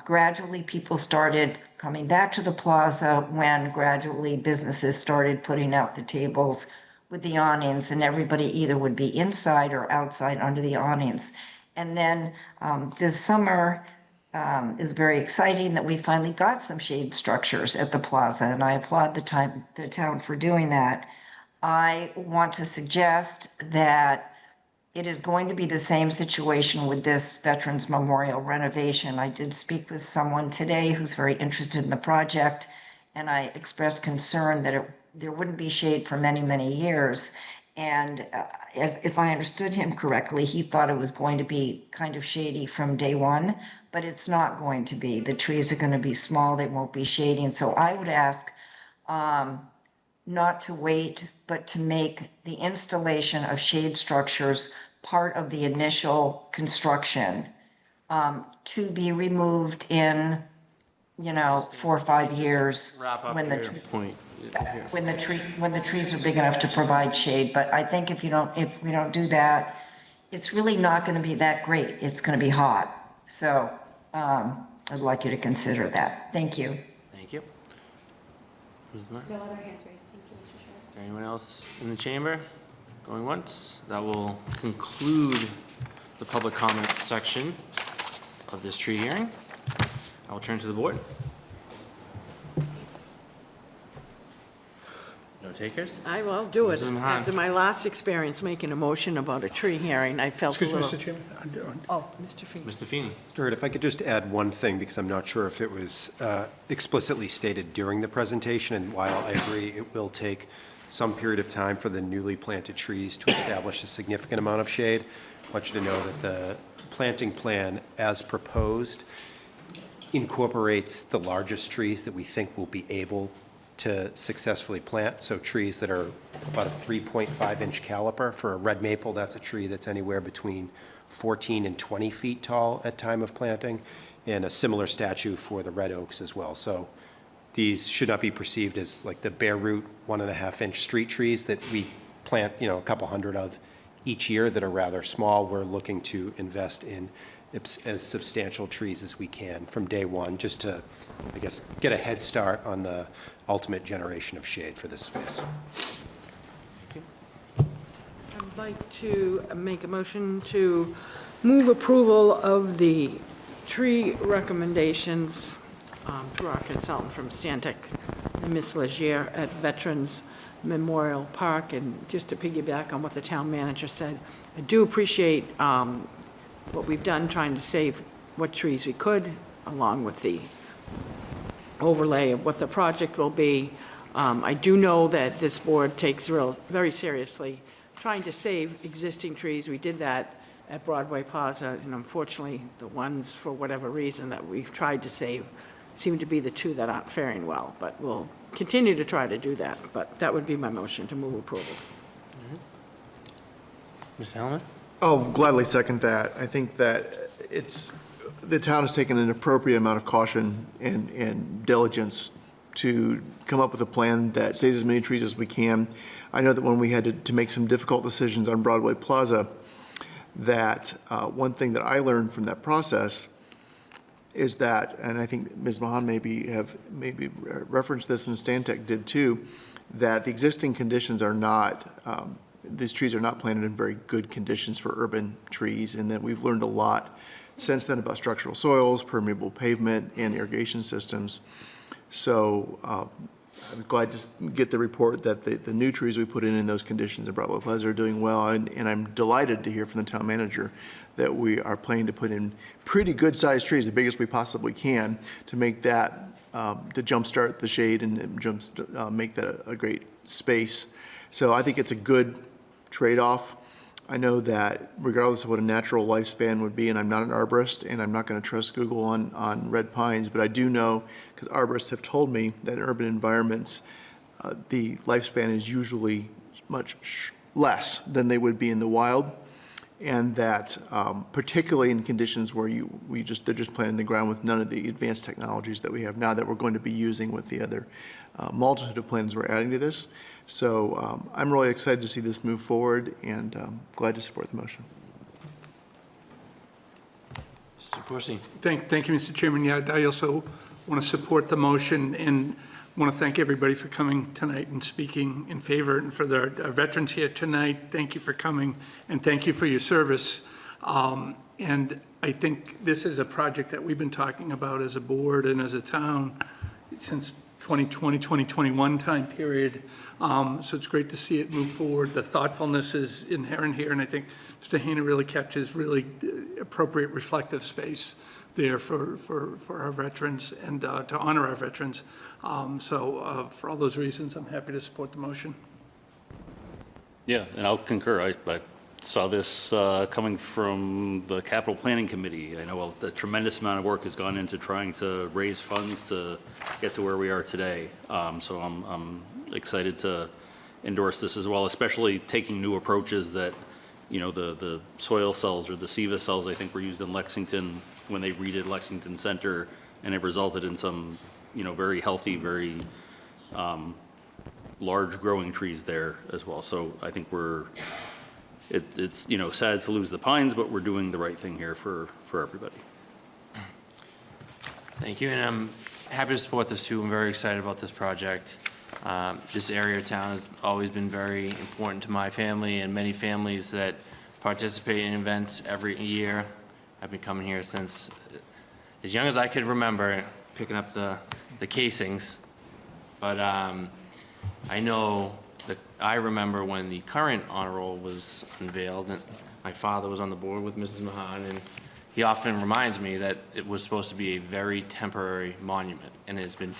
Gradually, people started coming back to the plaza when gradually businesses started putting out the tables with the awnings, and everybody either would be inside or outside under the awnings. And then this summer is very exciting that we finally got some shade structures at the plaza, and I applaud the town for doing that. I want to suggest that it is going to be the same situation with this Veterans Memorial renovation. I did speak with someone today who's very interested in the project, and I expressed concern that there wouldn't be shade for many, many years. And if I understood him correctly, he thought it was going to be kind of shady from day one, but it's not going to be. The trees are going to be small, they won't be shading. So I would ask not to wait, but to make the installation of shade structures part of the initial construction, to be removed in, 4 or 5 years Wrap up when your the point. when the trees are big enough to provide shade. But I think if we don't do that, it's really not going to be that great. It's going to be hot. So I'd like you to consider that. Thank you. Thank you. Ms. Martin? No other hands raised. Thank you, Mr. Chair. Is there anyone else in the chamber? Going once? That will conclude the public comment section of this tree hearing. I will turn to the board. No takers? I will do it. Mrs. Mahan. After my last experience making a motion about a tree hearing, I felt a Excuse me, little... Mr. Chairman. Oh, Mr. Feeney. Mr. Feeney? Mr. Hurd, if I could just add one thing, because I'm not sure if it was explicitly stated during the presentation, and while I agree it will take some period of time for the newly planted trees to establish a significant amount of shade, I want you to know that the planting plan as proposed incorporates the largest trees that we think will be able to successfully plant. So trees that are about a 3.5-inch caliper. For a red maple, that's a tree that's anywhere between 14 and 20 feet tall at time of planting, and a similar statute for the red oaks as well. So these should not be perceived as like the bare root 1.5-inch street trees that we plant, a couple hundred of each year that are rather small. We're looking to invest in as substantial trees as we can from day one, just to, I guess, get a head start on the ultimate generation of shade for this space. I'd like to make a motion to move approval of the tree recommendations through our consultant from Stantec and Ms. Legier at Veterans Memorial Park. And just to piggyback on what the town manager said, I do appreciate what we've done trying to save what trees we could, along with the overlay of what the project will be. I do know that this board takes very seriously trying to save existing trees. We did that at Broadway Plaza, and unfortunately, the ones, for whatever reason, that we've tried to save seem to be the two that aren't faring well. But we'll continue to try to do that. But that would be my motion to move approval. Mr. Helmuth? I'll gladly second that. I think that the town has taken an appropriate amount of caution and diligence to come up with a plan that saves as many trees as we can. I know that when we had to make some difficult decisions on Broadway Plaza, that one thing that I learned from that process is that, and I think Ms. Mahan maybe referenced this, and Stantec did too, that the existing conditions are not, these trees are not planted in very good conditions for urban trees, and that we've learned a lot since then about structural soils, permeable pavement, and irrigation systems. So I'm glad to get the report that the new trees we put in those conditions in Bravo Plaza are doing well, and I'm delighted to hear from the town manager that we are planning to put in pretty good-sized trees, the biggest we possibly can, to make that, to jumpstart the shade and make that a great space. So I think it's a good trade-off. I know that regardless of what a natural lifespan would be, and I'm not an arborist, and I'm not going to trust Google on red pines, but I do know, because arborists have told me, that in urban environments, the lifespan is usually much less than they would be in the wild, and that particularly in conditions where they're just planted in the ground with none of the advanced technologies that we have now that we're going to be using with the other multitude of plans we're adding to this. So I'm really excited to see this move forward, and glad to support the motion. Mr. Corsi. Thank you, Mr. Chairman. Yeah, I also want to support the motion and want to thank everybody for coming tonight and speaking in favor, and for our veterans here tonight. Thank you for coming, and thank you for your service. And I think this is a project that we've been talking about as a board and as a town since 2020, 2021 time period. So it's great to see it move forward. The thoughtfulness is inherent here, and I think Mr. Hayner really kept his really appropriate reflective space there for our veterans and to honor our veterans. So for all those reasons, I'm happy to support the motion. Yeah, and I'll concur. I saw this coming from the Capital Planning Committee. I know a tremendous amount of work has gone into trying to raise funds to get to where we are today. So I'm excited to endorse this as well, especially taking new approaches that, you know, the soil cells or the SIVA cells I think were used in Lexington when they redid Lexington Center, and it resulted in some, you know, very healthy, very large growing trees there as well. So I think it's, you know, sad to lose the pines, but we're doing the right thing here for everybody. Thank you, and I'm happy to support this too. I'm very excited about this project. This area of town has always been very important to my family and many families that participate in events every year. I've been coming here since as young as I could remember, picking up the casings. But I know that I remember when the current honor roll was unveiled, and my father was on the board with Mrs. Mahan, and he often reminds me that it was supposed to be a very temporary monument, and it's been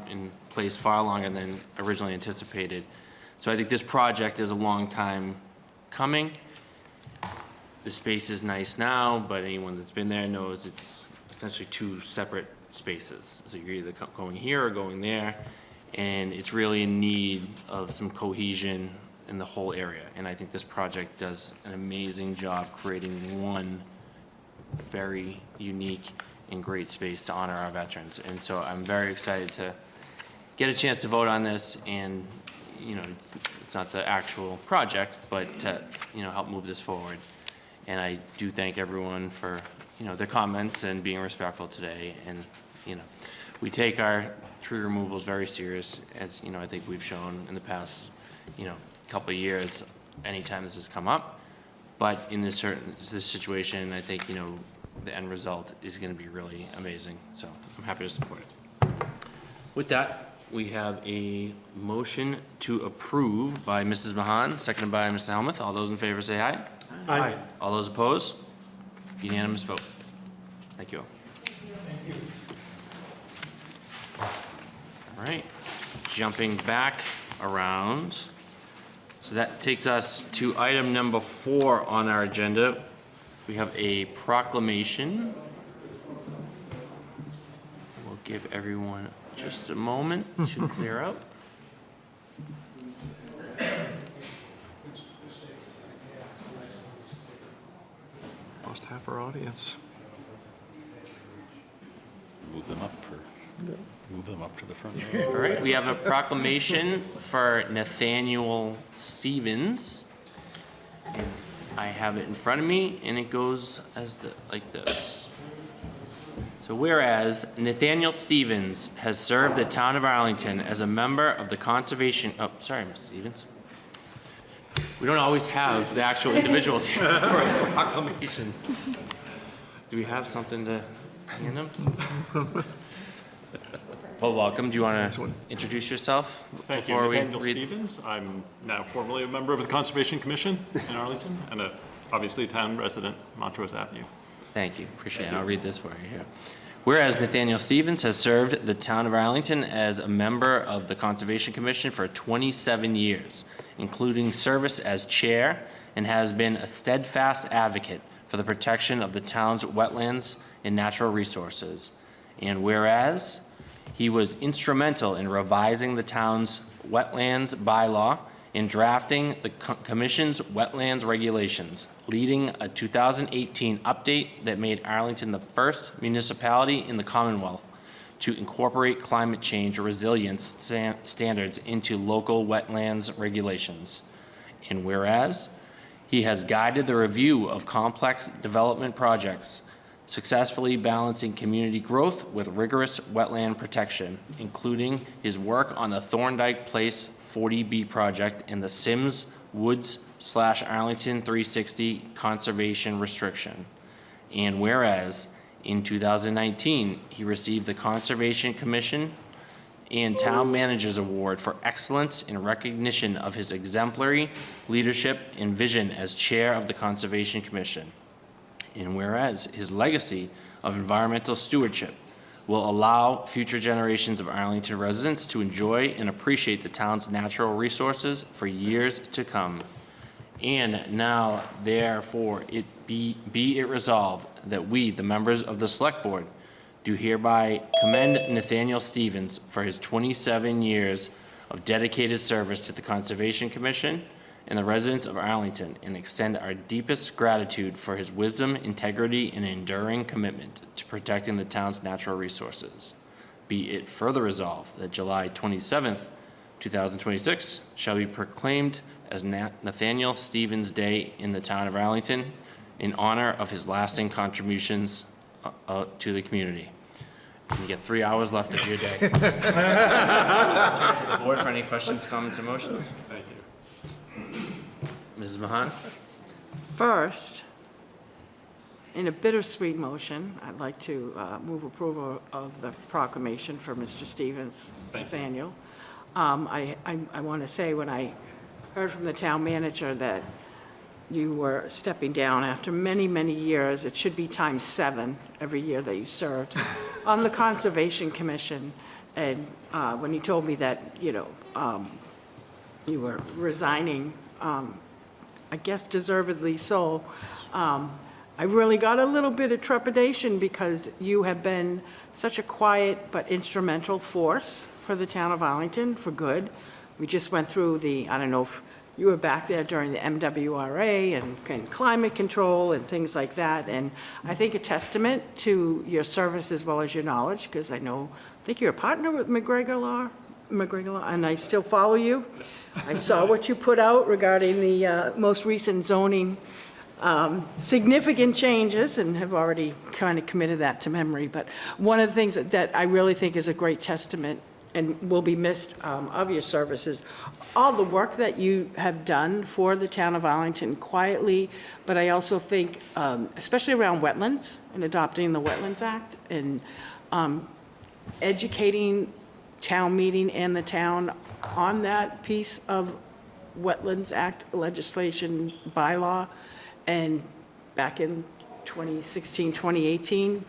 in place far longer than originally anticipated. So I think this project is a long time coming. The space is nice now, but anyone that's been there knows it's essentially two separate spaces. So you're either going here or going there, and it's really in need of some cohesion in the whole area. And I think this project does an amazing job creating one very unique and great space to honor our veterans. And so I'm very excited to get a chance to vote on this, and, you know, it's not the actual project, but to, you know, help move this forward. And I do thank everyone for, you know, their comments and being respectful today. And, you know, we take our tree removals very serious, as, you know, I think we've shown in the past, you know, couple of years, anytime this has come up. But in this situation, I think, you know, the end result is going to be really amazing. So I'm happy to support it. With that, we have a motion to approve by Mrs. Mahan, seconded by Mr. Helmuth. All those in favor say aye. Aye. All those opposed? Unanimous vote. Thank you all. All right, jumping back around. So that takes us to item number 4 on our agenda. We have a proclamation. We'll give everyone just a moment to clear out. Lost half our audience. Move them up to the front. All right, we have a proclamation for Nathaniel Stevens. And I have it in front of me, and it goes like this. So whereas Nathaniel Stevens has served the town of Arlington as a member of the Conservation, oh, sorry, Ms. Stevens. We don't always have the actual individuals here for proclamations. Do we have something to hand them? Well, welcome. Do you want to introduce yourself? Thank you. before we Nathaniel read? Stevens. I'm now formally a member of the Conservation Commission in Arlington and obviously a town resident, Montrose Avenue. Thank you. Appreciate it. I'll read this for you here. Whereas Nathaniel Stevens has served the town of Arlington as a member of the Conservation Commission for 27 years, including service as chair, and has been a steadfast advocate for the protection of the town's wetlands and natural resources. And whereas he was instrumental in revising the town's wetlands bylaw, in drafting the Commission's wetlands regulations, leading a 2018 update that made Arlington the first municipality in the Commonwealth to incorporate climate change resilience standards into local wetlands regulations. And whereas he has guided the review of complex development projects, successfully balancing community growth with rigorous wetland protection, including his work on the Thorndike Place 40B project and the Sims Woods/Arlington 360 conservation restriction. And whereas in 2019, he received the Conservation Commission and Town Manager's Award for excellence in recognition of his exemplary leadership and vision as chair of the Conservation Commission. And whereas his legacy of environmental stewardship will allow future generations of Arlington residents to enjoy and appreciate the town's natural resources for years to come. And now, therefore, be it resolved that we, the members of the Select Board, do hereby commend Nathaniel Stevens for his 27 years of dedicated service to the Conservation Commission and the residents of Arlington, and extend our deepest gratitude for his wisdom, integrity, and enduring commitment to protecting the town's natural resources. Be it further resolved that July 27th, 2026 shall be proclaimed as Nathaniel Stevens Day in the town of Arlington in honor of his lasting contributions to the community. You get 3 hours left of your day. Turn to the board for any questions, comments, or motions. Thank you. Mrs. Mahan? First, in a bittersweet motion, I'd like to move approval of the proclamation for Mr. Stevens, Nathaniel. I want to say, when I heard from the town manager that you were stepping down after many, many years, it should be times 7 every year that you served on the Conservation Commission. And when he told me that, you were resigning, I guess deservedly so, I really got a little bit of trepidation because you have been such a quiet but instrumental force for the town of Arlington for good. We just went through I don't know if you were back there during the MWRA and climate control and things like that. And I think a testament to your service as well as your knowledge, because I think you're a partner with McGregor Law, and I still follow you. I saw what you put out regarding the most recent zoning significant changes, and have already kind of committed that to memory. But one of the things that I really think is a great testament and will be missed of your services, all the work that you have done for the town of Arlington quietly, but I also think, especially around wetlands and adopting the Wetlands Act and educating town meeting and the town on that piece of Wetlands Act legislation bylaw, and back in 2016, 2018,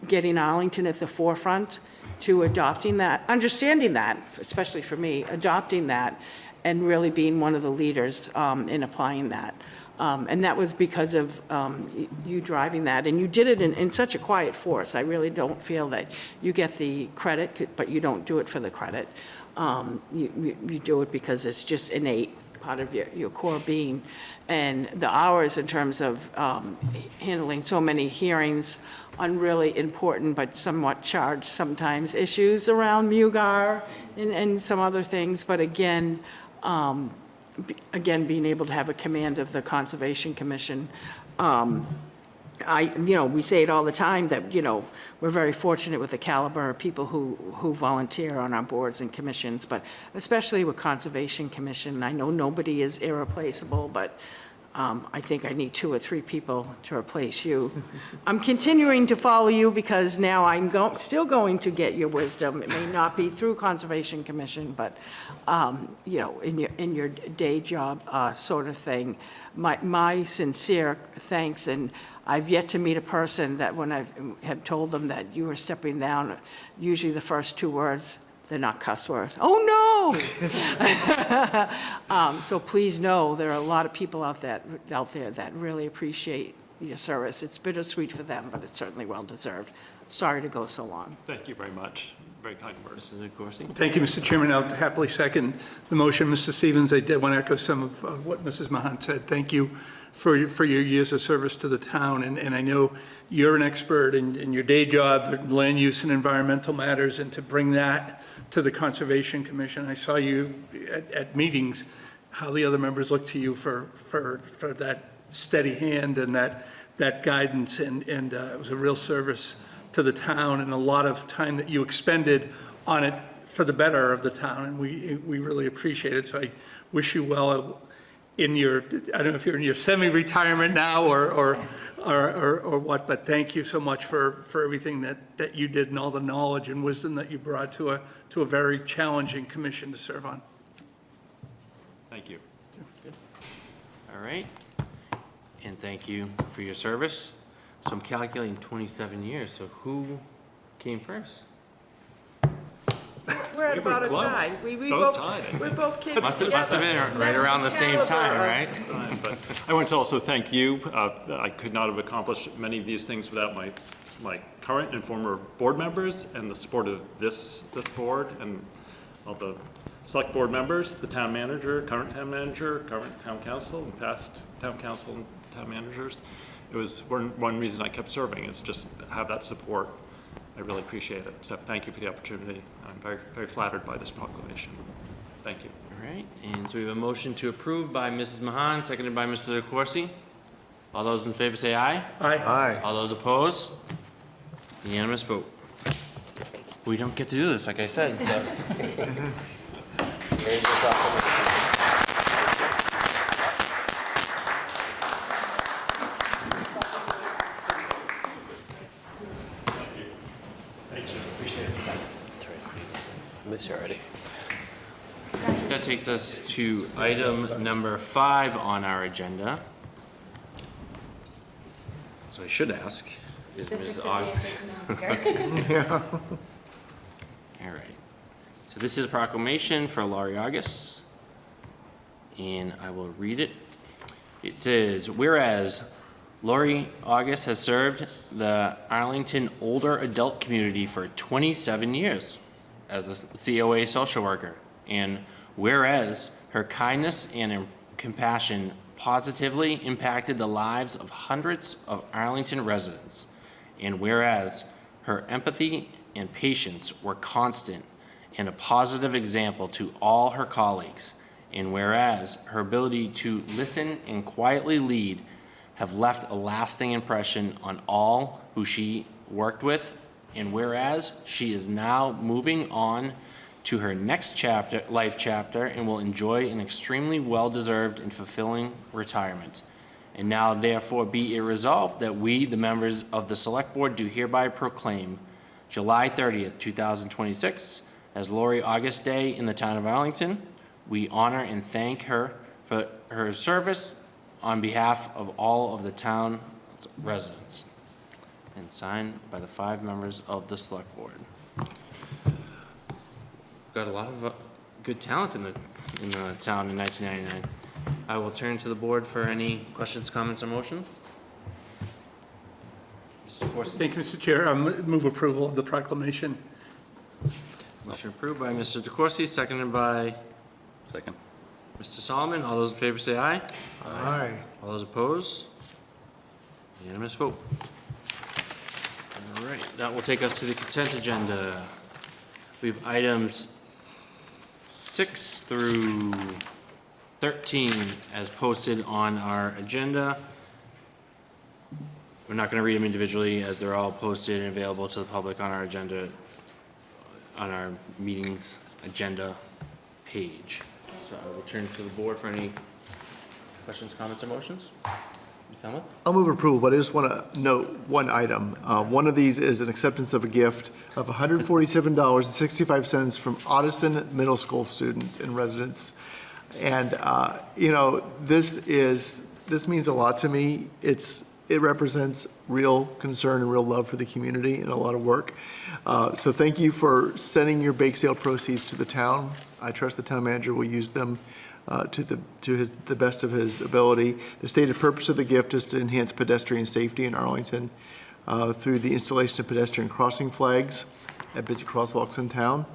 getting Arlington at the forefront to adopting that, understanding that, especially for me, adopting that, and really being one of the leaders in applying that. And that was because of you driving that, and you did it in such a quiet force. I really don't feel that you get the credit, but you don't do it for the credit. You do it because it's just innate, part of your core being. And the hours in terms of handling so many hearings on really important but somewhat charged sometimes issues around MUGAR and some other things. But again, being able to have a command of the Conservation Commission we say it all the time that, we're very fortunate with the caliber of people who volunteer on our boards and commissions, but especially with Conservation Commission. I know nobody is irreplaceable, but I think I need 2 or 3 people to replace you. I'm continuing to follow you because now I'm still going to get your wisdom. It may not be through Conservation Commission, but, in your day job sort of thing. My sincere thanks, and I've yet to meet a person that when I have told them that you were stepping down, usually the first 2 words, they're not cuss words. Oh, no! So please know there are a lot of people out there that really appreciate your service. It's bittersweet for them, but it's certainly well-deserved. Sorry to go so long. Thank you very much. Very kind words. Mrs. DeCoursey? Thank you, Mr. Chairman. I'll happily second the motion. Mr. Stevens, I did want to echo some of what Mrs. Mahan said. Thank you for your years of service to the town. And I know you're an expert in your day job, land use and environmental matters, and to bring that to the Conservation Commission. I saw you at meetings, how the other members look to you for that steady hand and that guidance. And it was a real service to the town, and a lot of time that you expended on it for the better of the town, and we really appreciate it. So I wish you well in your, I don't know if you're in your semi-retirement now or what, but thank you so much for everything that you did and all the knowledge and wisdom that you brought to a very challenging commission to serve on. Thank you. All right. And thank you for your service. So I'm calculating 27 years, so who came first? We're at We were about a close. tie. We Both tied, I think. We both came Must have together. been right around the same time, right? But I want to also thank you. I could not have accomplished many of these things without my current and former board members and the support of this board and all the select board members, the town manager, current town council, and past town council and town managers. It was one reason I kept serving, is just have that support. I really appreciate it. So thank you for the opportunity. I'm very, very flattered by this proclamation. Thank you. All right, and so we have a motion to approve by Mrs. Mahan, seconded by Mr. DeCoursey. All those in favor say aye. Aye. Aye. All those opposed? Unanimous vote. We don't get to do this, like I said, so. Raise your proclamation. Miss you already. That takes us to item number 5 on our agenda. So I should ask, is Ms. August? Yeah. All right. So this is a proclamation for Laurie August, and I will read it. It says, whereas Laurie August has served the Arlington older adult community for 27 years as a COA social worker, and whereas her kindness and compassion positively impacted the lives of hundreds of Arlington residents, and whereas her empathy and patience were constant and a positive example to all her colleagues, and whereas her ability to listen and quietly lead have left a lasting impression on all who she worked with, and whereas she is now moving on to her next life chapter and will enjoy an extremely well-deserved and fulfilling retirement. And now therefore be it resolved that we, the members of the Select Board, do hereby proclaim July 30th, 2026 as Laurie August Day in the town of Arlington. We honor and thank her for her service on behalf of all of the town residents. And signed by the 5 members of the Select Board. Got a lot of good talent in the town in 1999. I will turn to the board for any questions, comments, or motions. Mr. Corsi. Thank you, Mr. Chair. I move approval of the proclamation. Motion approved by Mr. DeCoursey, seconded by Second. Mr. Solomon. All those in favor say aye. Aye. All those opposed? Unanimous vote. All right, that will take us to the consent agenda. We have items 6 through 13 as posted on our agenda. We're not going to read them individually, as they're all posted and available to the public on our agenda, on our meetings agenda page. So I will turn to the board for any questions, comments, or motions. Ms. Helmut? I'll move approval, but I just want to note one item. One of these is an acceptance of a gift of $147.65 from Audison Middle School students and residents. And, this means a lot to me. It represents real concern and real love for the community and a lot of work. So thank you for sending your bake sale proceeds to the town. I trust the town manager will use them to the best of his ability. The stated purpose of the gift is to enhance pedestrian safety in Arlington through the installation of pedestrian crossing flags at busy crosswalks in town.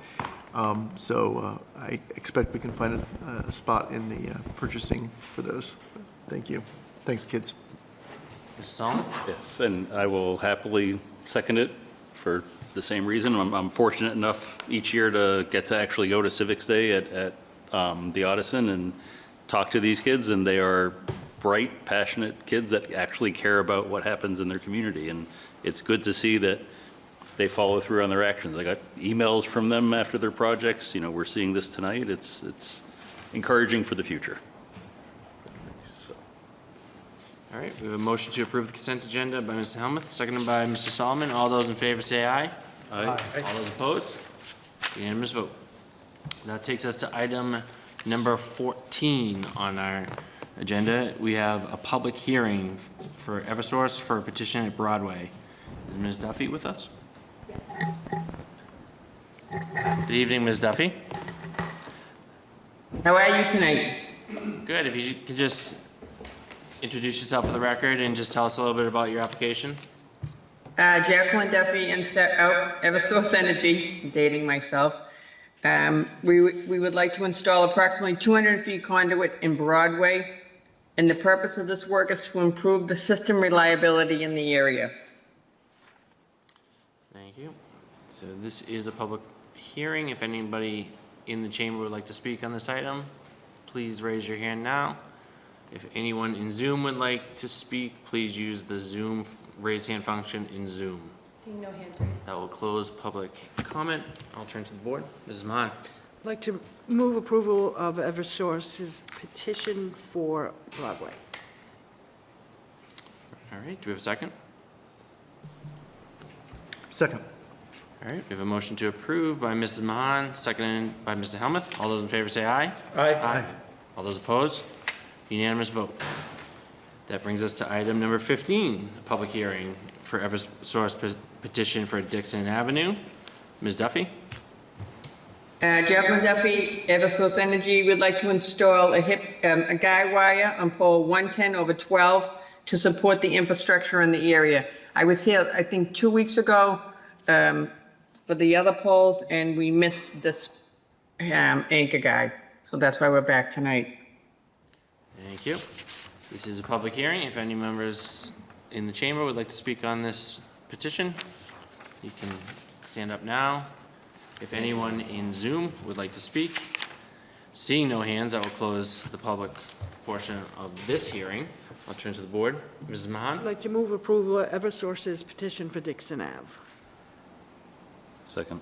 So I expect we can find a spot in the purchasing for those. Thank you. Thanks, kids. Mr. Solomon? Yes, and I will happily second it for the same reason. I'm fortunate enough each year to get to actually go to Civics Day at the Audison and talk to these kids, and they are bright, passionate kids that actually care about what happens in their community. And it's good to see that they follow through on their actions. I got emails from them after their projects. We're seeing this tonight. It's encouraging for the future. So. All right, we have a motion to approve the consent agenda by Mr. Helmuth, seconded by Mr. Solomon. All those in favor say aye. Aye. All those opposed? Unanimous vote. That takes us to item number 14 on our agenda. We have a public hearing for Eversource for a petition at Broadway. Is Ms. Duffy with us? Yes. Good evening, Ms. Duffy. How are you tonight? Good. If you could just introduce yourself for the record and just tell us a little bit about your application. Jacqueline Duffy, Eversource Energy, I'm dating myself. We would like to install approximately 200 feet conduit in Broadway, and the purpose of this work is to improve the system reliability in the area. Thank you. So this is a public hearing. If anybody in the chamber would like to speak on this item, please raise your hand now. If anyone in Zoom would like to speak, please use the Zoom raise hand function in Zoom. Seeing no hands raised. That will close public comment. I'll turn to the board. Mrs. Mahan. I'd like to move approval of Eversource's petition for Broadway. All right, do we have a second? Second. All right, we have a motion to approve by Mrs. Mahan, seconded by Mr. Helmuth. All those in favor say aye. Aye. All those opposed? Unanimous vote. That brings us to item number 15, a public hearing for Eversource petition for Dixon Avenue. Ms. Duffy? Jacqueline Duffy, Eversource Energy, would like to install a guy wire on pole 110/12 to support the infrastructure in the area. I was here, I think, 2 weeks ago for the other poles, and we missed this anchor guy. So that's why we're back tonight. Thank you. This is a public hearing. If any members in the chamber would like to speak on this petition, you can stand up now. If anyone in Zoom would like to speak, seeing no hands, I will close the public portion of this hearing. I'll turn to the board. Mrs. Mahan? I'd like to move approval of Eversource's petition for Dixon Ave. Second.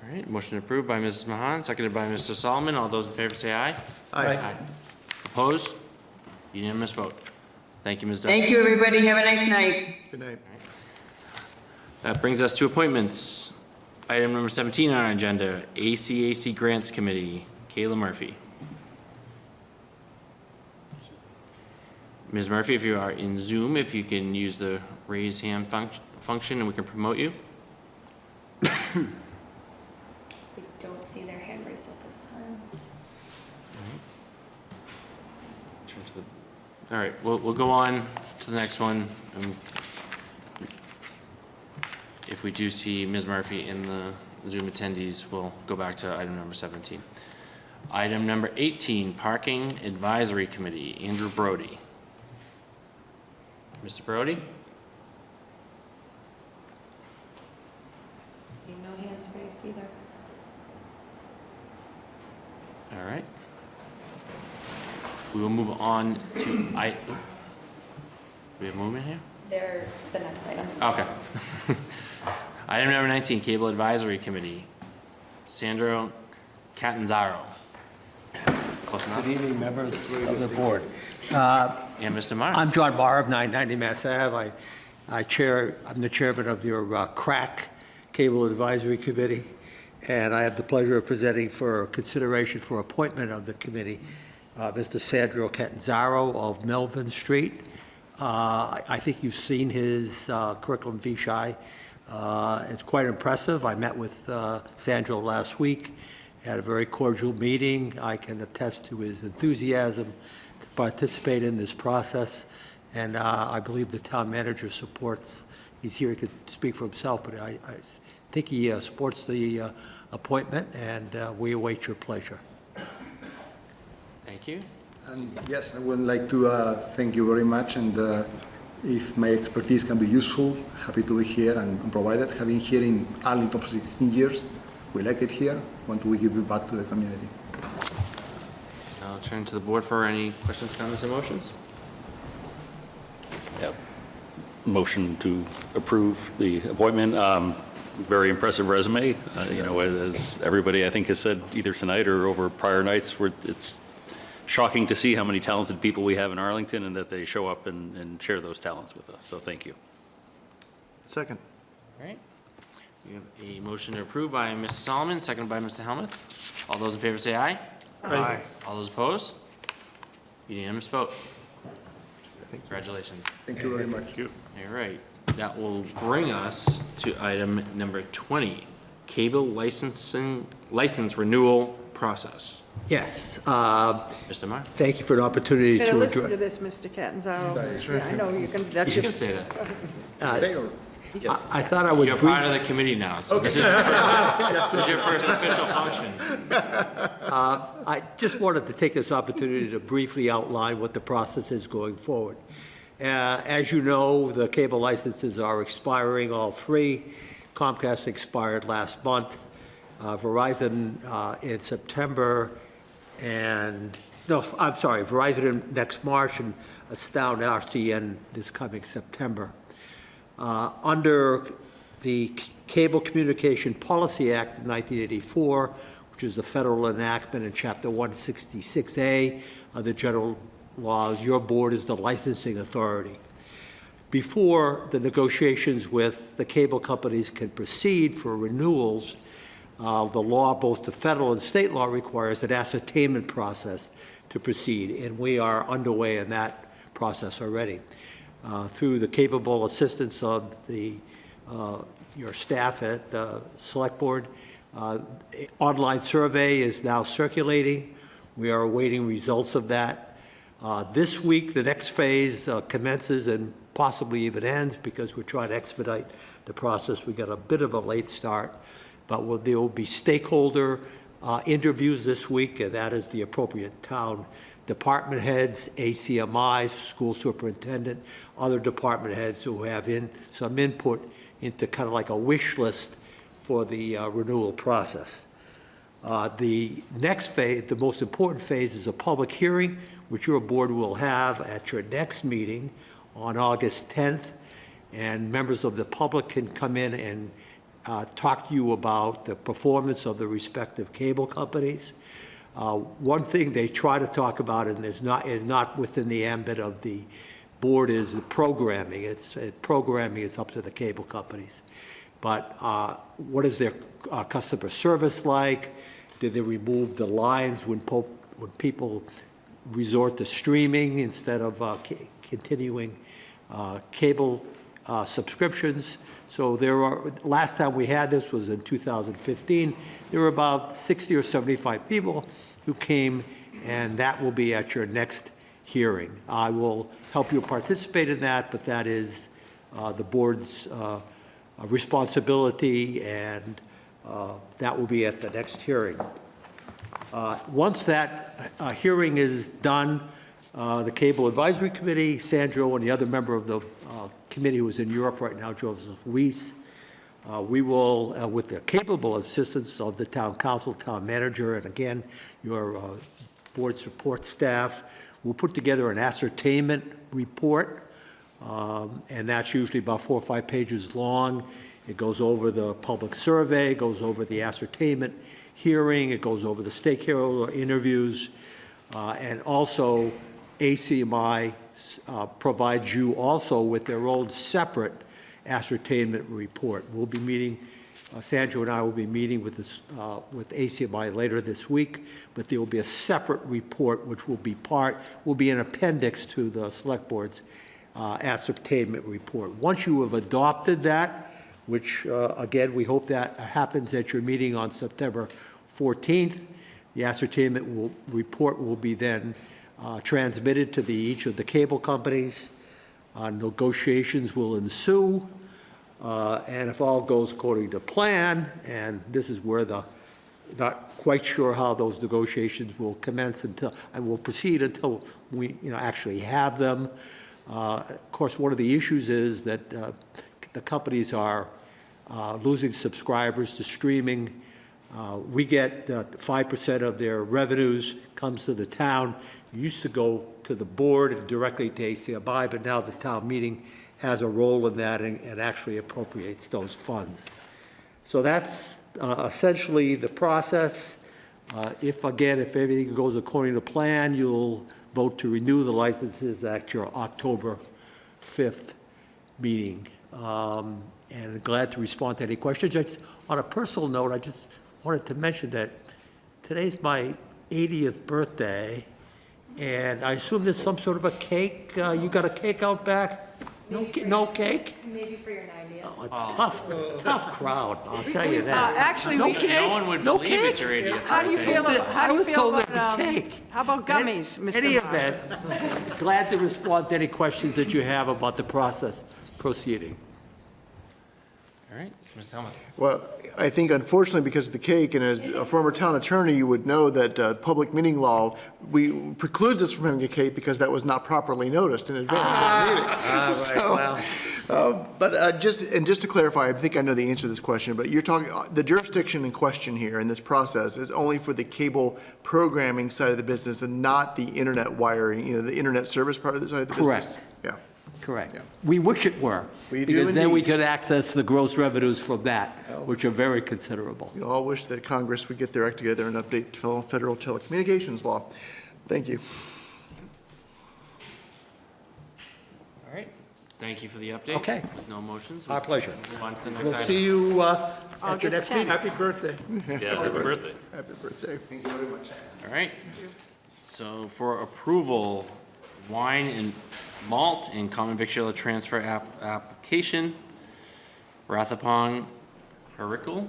All right, motion approved by Mrs. Mahan, seconded by Mr. Solomon. All those in favor say aye. Aye. Opposed? Unanimous vote. Thank you, Ms. Duffy. Thank you, everybody. Have a nice night. Good night. That brings us to appointments. Item number 17 on our agenda, ACAC Grants Committee, Kayla Murphy. Ms. Murphy, if you are in Zoom, if you can use the raise hand function and we can promote you. We don't see their hand raised at this time. Turn to the, all right, we'll go on to the next one. If we do see Ms. Murphy in the Zoom attendees, we'll go back to item number 17. Item number 18, Parking Advisory Committee, Andrew Brody. Mr. Brody? See no hands raised either. All right. We will move on to we have movement here? They're the next item. Okay. Item number 19, Cable Advisory Committee. Sandro Catanzaro. Close enough? Good evening, members of the board. And Mr. Marr. I'm John Marr of 990 Mass Ave. I'm the chairman of your CRAC Cable Advisory Committee, and I have the pleasure of presenting for consideration for appointment of the committee, Mr. Sandro Catanzaro of Melvin Street. I think you've seen his curriculum vitae. It's quite impressive. I met with Sandro last week, had a very cordial meeting. I can attest to his enthusiasm to participate in this process, and I believe the town manager supports. He's here, he could speak for himself, but I think he supports the appointment, and we await your pleasure. Thank you. And yes, I would like to thank you very much, and if my expertise can be useful, happy to be here and provide it. Having here in Arlington for 16 years, we like it here, want to give it back to the community. I'll turn to the board for any questions, comments, and motions. Yep. Motion to approve the appointment. Very impressive resume. You know, as everybody I think has said either tonight or over prior nights, it's shocking to see how many talented people we have in Arlington and that they show up and share those talents with us. So thank you. Second. All right. We have a motion to approve by Mr. Solomon, seconded by Mr. Helmuth. All those in favor say aye. Aye. All those opposed? Unanimous vote. Congratulations. Thank you very much. Thank you. All right. That will bring us to item number 20, cable license renewal process. Yes. Mr. Marr. Thank you for an opportunity Better to listen to address. this, Mr. Catanzaro. That's Yeah, I know you can, that's You your. can say that. Stay or? I thought I would You're part of the committee now, so this is your first official function. I just wanted to take this opportunity to briefly outline what the process is going forward. As you know, the cable licenses are expiring, all three. Comcast expired last month, Verizon in September, and, no, I'm sorry, Verizon in next March, and Astound RCN this coming September. Under the Cable Communication Policy Act of 1984, which is the federal enactment in Chapter 166A of the general laws, your board is the licensing authority. Before the negotiations with the cable companies can proceed for renewals, the law, both the federal and state law, requires an ascertainment process to proceed, and we are underway in that process already. Through the capable assistance of your staff at the Select Board, online survey is now circulating. We are awaiting results of that. This week, the next phase commences and possibly even ends because we're trying to expedite the process. We got a bit of a late start, but there will be stakeholder interviews this week, and that is the appropriate town department heads, ACMi, school superintendent, other department heads who have some input into kind of like a wish list for the renewal process. The next phase, the most important phase, is a public hearing, which your board will have at your next meeting on August 10th, and members of the public can come in and talk to you about the performance of the respective cable companies. One thing they try to talk about, and is not within the ambit of the board, is the programming. Programming is up to the cable companies. But what is their customer service like? Did they remove the lines when people resort to streaming instead of continuing cable subscriptions? So last time we had this was in 2015. There were about 60 or 75 people who came, and that will be at your next hearing. I will help you participate in that, but that is the board's responsibility, and that will be at the next hearing. Once that hearing is done, the Cable Advisory Committee, Sandro and the other member of the committee who is in Europe right now, Joseph Weiss, we will, with the capable assistance of the town council, town manager, and again, your board support staff, we'll put together an ascertainment report And that's usually about 4 or 5 pages long. It goes over the public survey, it goes over the ascertainment hearing, it goes over the stakeholder interviews, and also ACMi provides you also with their own separate ascertainment report. We'll be meeting, Sandra and I will be meeting with ACMi later this week, but there will be a separate report which will be an appendix to the Select Board's ascertainment report. Once you have adopted that, which again, we hope that happens at your meeting on September 14th, the ascertainment report will be then transmitted to each of the cable companies. Negotiations will ensue, and if all goes according to plan, and this is where not quite sure how those negotiations will commence and will proceed until we actually have them. Of course, one of the issues is that the companies are losing subscribers to streaming. We get 5% of their revenues comes to the town. It used to go to the board and directly to ACMi, but now the town meeting has a role in that and actually appropriates those funds. So that's essentially the process. If everything goes according to plan, you'll vote to renew the licenses at your October 5th meeting. And glad to respond to any questions. On a personal note, I just wanted to mention that today's my 80th birthday, and I assume there's some sort of a cake. You got a cake out back? No cake? Maybe for your 90th. Oh, tough crowd, I'll tell you that. Actually, no we cake? No one would No believe cake? it's your 80th How do you birthday. feel about, how do you was feel told about, there was cake. how about gummies, Mr. Any Maher? event, glad to respond to any questions that you have about the process proceeding. All right, Mr. Helmuth. Well, I think unfortunately because of the cake, and as a former town attorney, you would know that public meeting law precludes us from having a cake because that was not properly noticed in advance of the meeting. But just to clarify, I think I know the answer to this question, but you're talking, the jurisdiction in question here in this process is only for the cable programming side of the business and not the internet wiring, the internet service part of the side of the business? Correct. Yeah. Correct. Yeah. We wish it were. We do Because then we indeed. could access the gross revenues from that, which are very considerable. We all wish that Congress would get their act together and update federal telecommunications law. Thank you. All right, thank you for the update. Okay. No motions. Our pleasure. Move on to the next We'll item. see you at your August next 10th. meeting. Happy birthday. Yeah, happy birthday. Happy birthday. Thank you very much. All right. So for approval, wine and malt and common victular transfer application, Rathapong Harikul,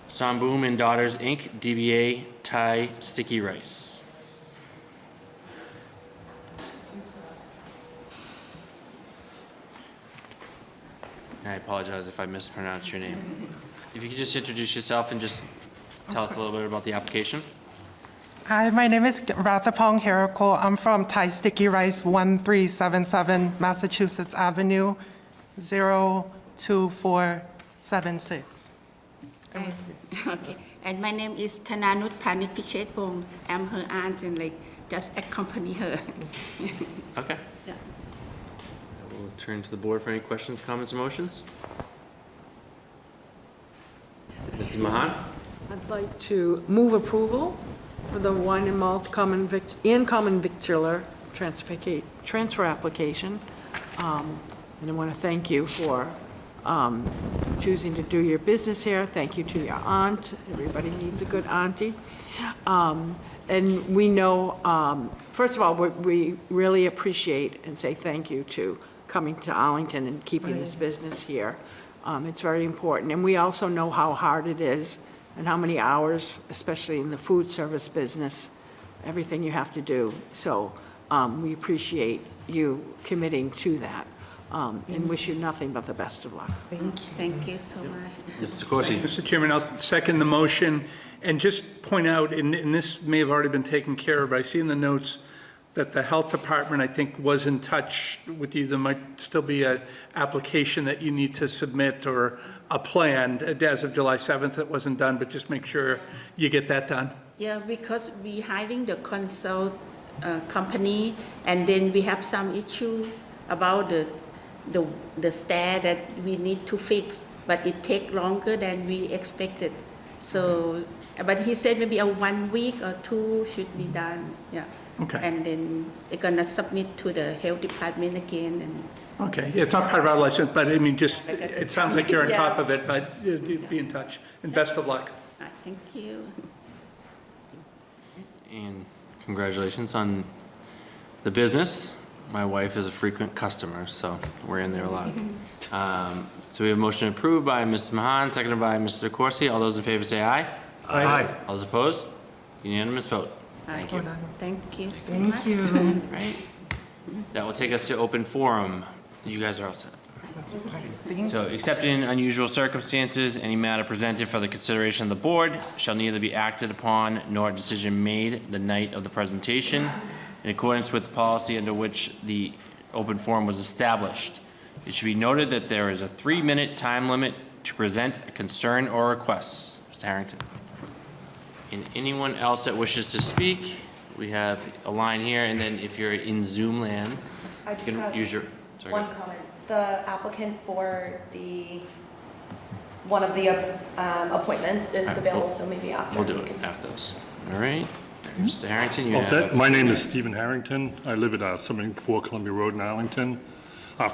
Samboom and Daughters, Inc., DBA Thai Sticky Rice. And I apologize if I mispronounced your name. If you could just introduce yourself and just tell us a little bit about the application. Hi, my name is Rathapong Harikul. I'm from Thai Sticky Rice, 1377 Massachusetts Avenue, 02476. Okay, and my name is Thananut Panit Pichetpong. I'm her aunt and just accompany her. Okay. Yeah. We'll turn to the board for any questions, comments, or motions. Mrs. Mahan? I'd like to move approval for the wine and malt common victular transfer application. And I want to thank you for choosing to do your business here. Thank you to your aunt. Everybody needs a good auntie. And we know, first of all, we really appreciate and say thank you to coming to Arlington and keeping this business here. It's very important. And we also know how hard it is and how many hours, especially in the food service business, everything you have to do. So we appreciate you committing to that and wish you nothing but the best of luck. Thank you. Thank you so much. Mr. Corsi? Mr. Chairman, I'll second the motion and just point out, and this may have already been taken care of, but I see in the notes that the health department, I think, was in touch with you. There might still be an application that you need to submit or a plan as of July 7th that wasn't done, but just make sure you get that done. Yeah, because we hiring the consult company, and then we have some issue about the stair that we need to fix, but it take longer than we expected. So, but he said maybe a 1 week or 2 should be done, yeah. Okay. And then they're gonna submit to the health department again and. Okay, it's not part of our license, but I mean, just, Like a- it sounds like you're on Yeah. top of it, but be in touch. And best of luck. Thank you. And congratulations on the business. My wife is a frequent customer, so we're in there a lot. So we have a motion approved by Mrs. Mahan, seconded by Mr. DeCoursey. All those in favor say aye. Aye. All those opposed? Unanimous vote. Thank you so Thank much. you. Right. That will take us to open forum. You guys are all set. So, except in unusual circumstances, any matter presented for the consideration of the board shall neither be acted upon nor a decision made the night of the presentation in accordance with the policy under which the open forum was established. It should be noted that there is a 3-minute time limit to present a concern or request. Mr. Harrington. And anyone else that wishes to speak, we have a line here, and then if you're in Zoom land, I you just can have use your, sorry. one comment. The applicant for one of the appointments is available, so maybe after. We'll do you it can after this. All right. Mr. Harrington, you All set. have. My name is Stephen Harrington. I live at 74 Columbia Road in Arlington.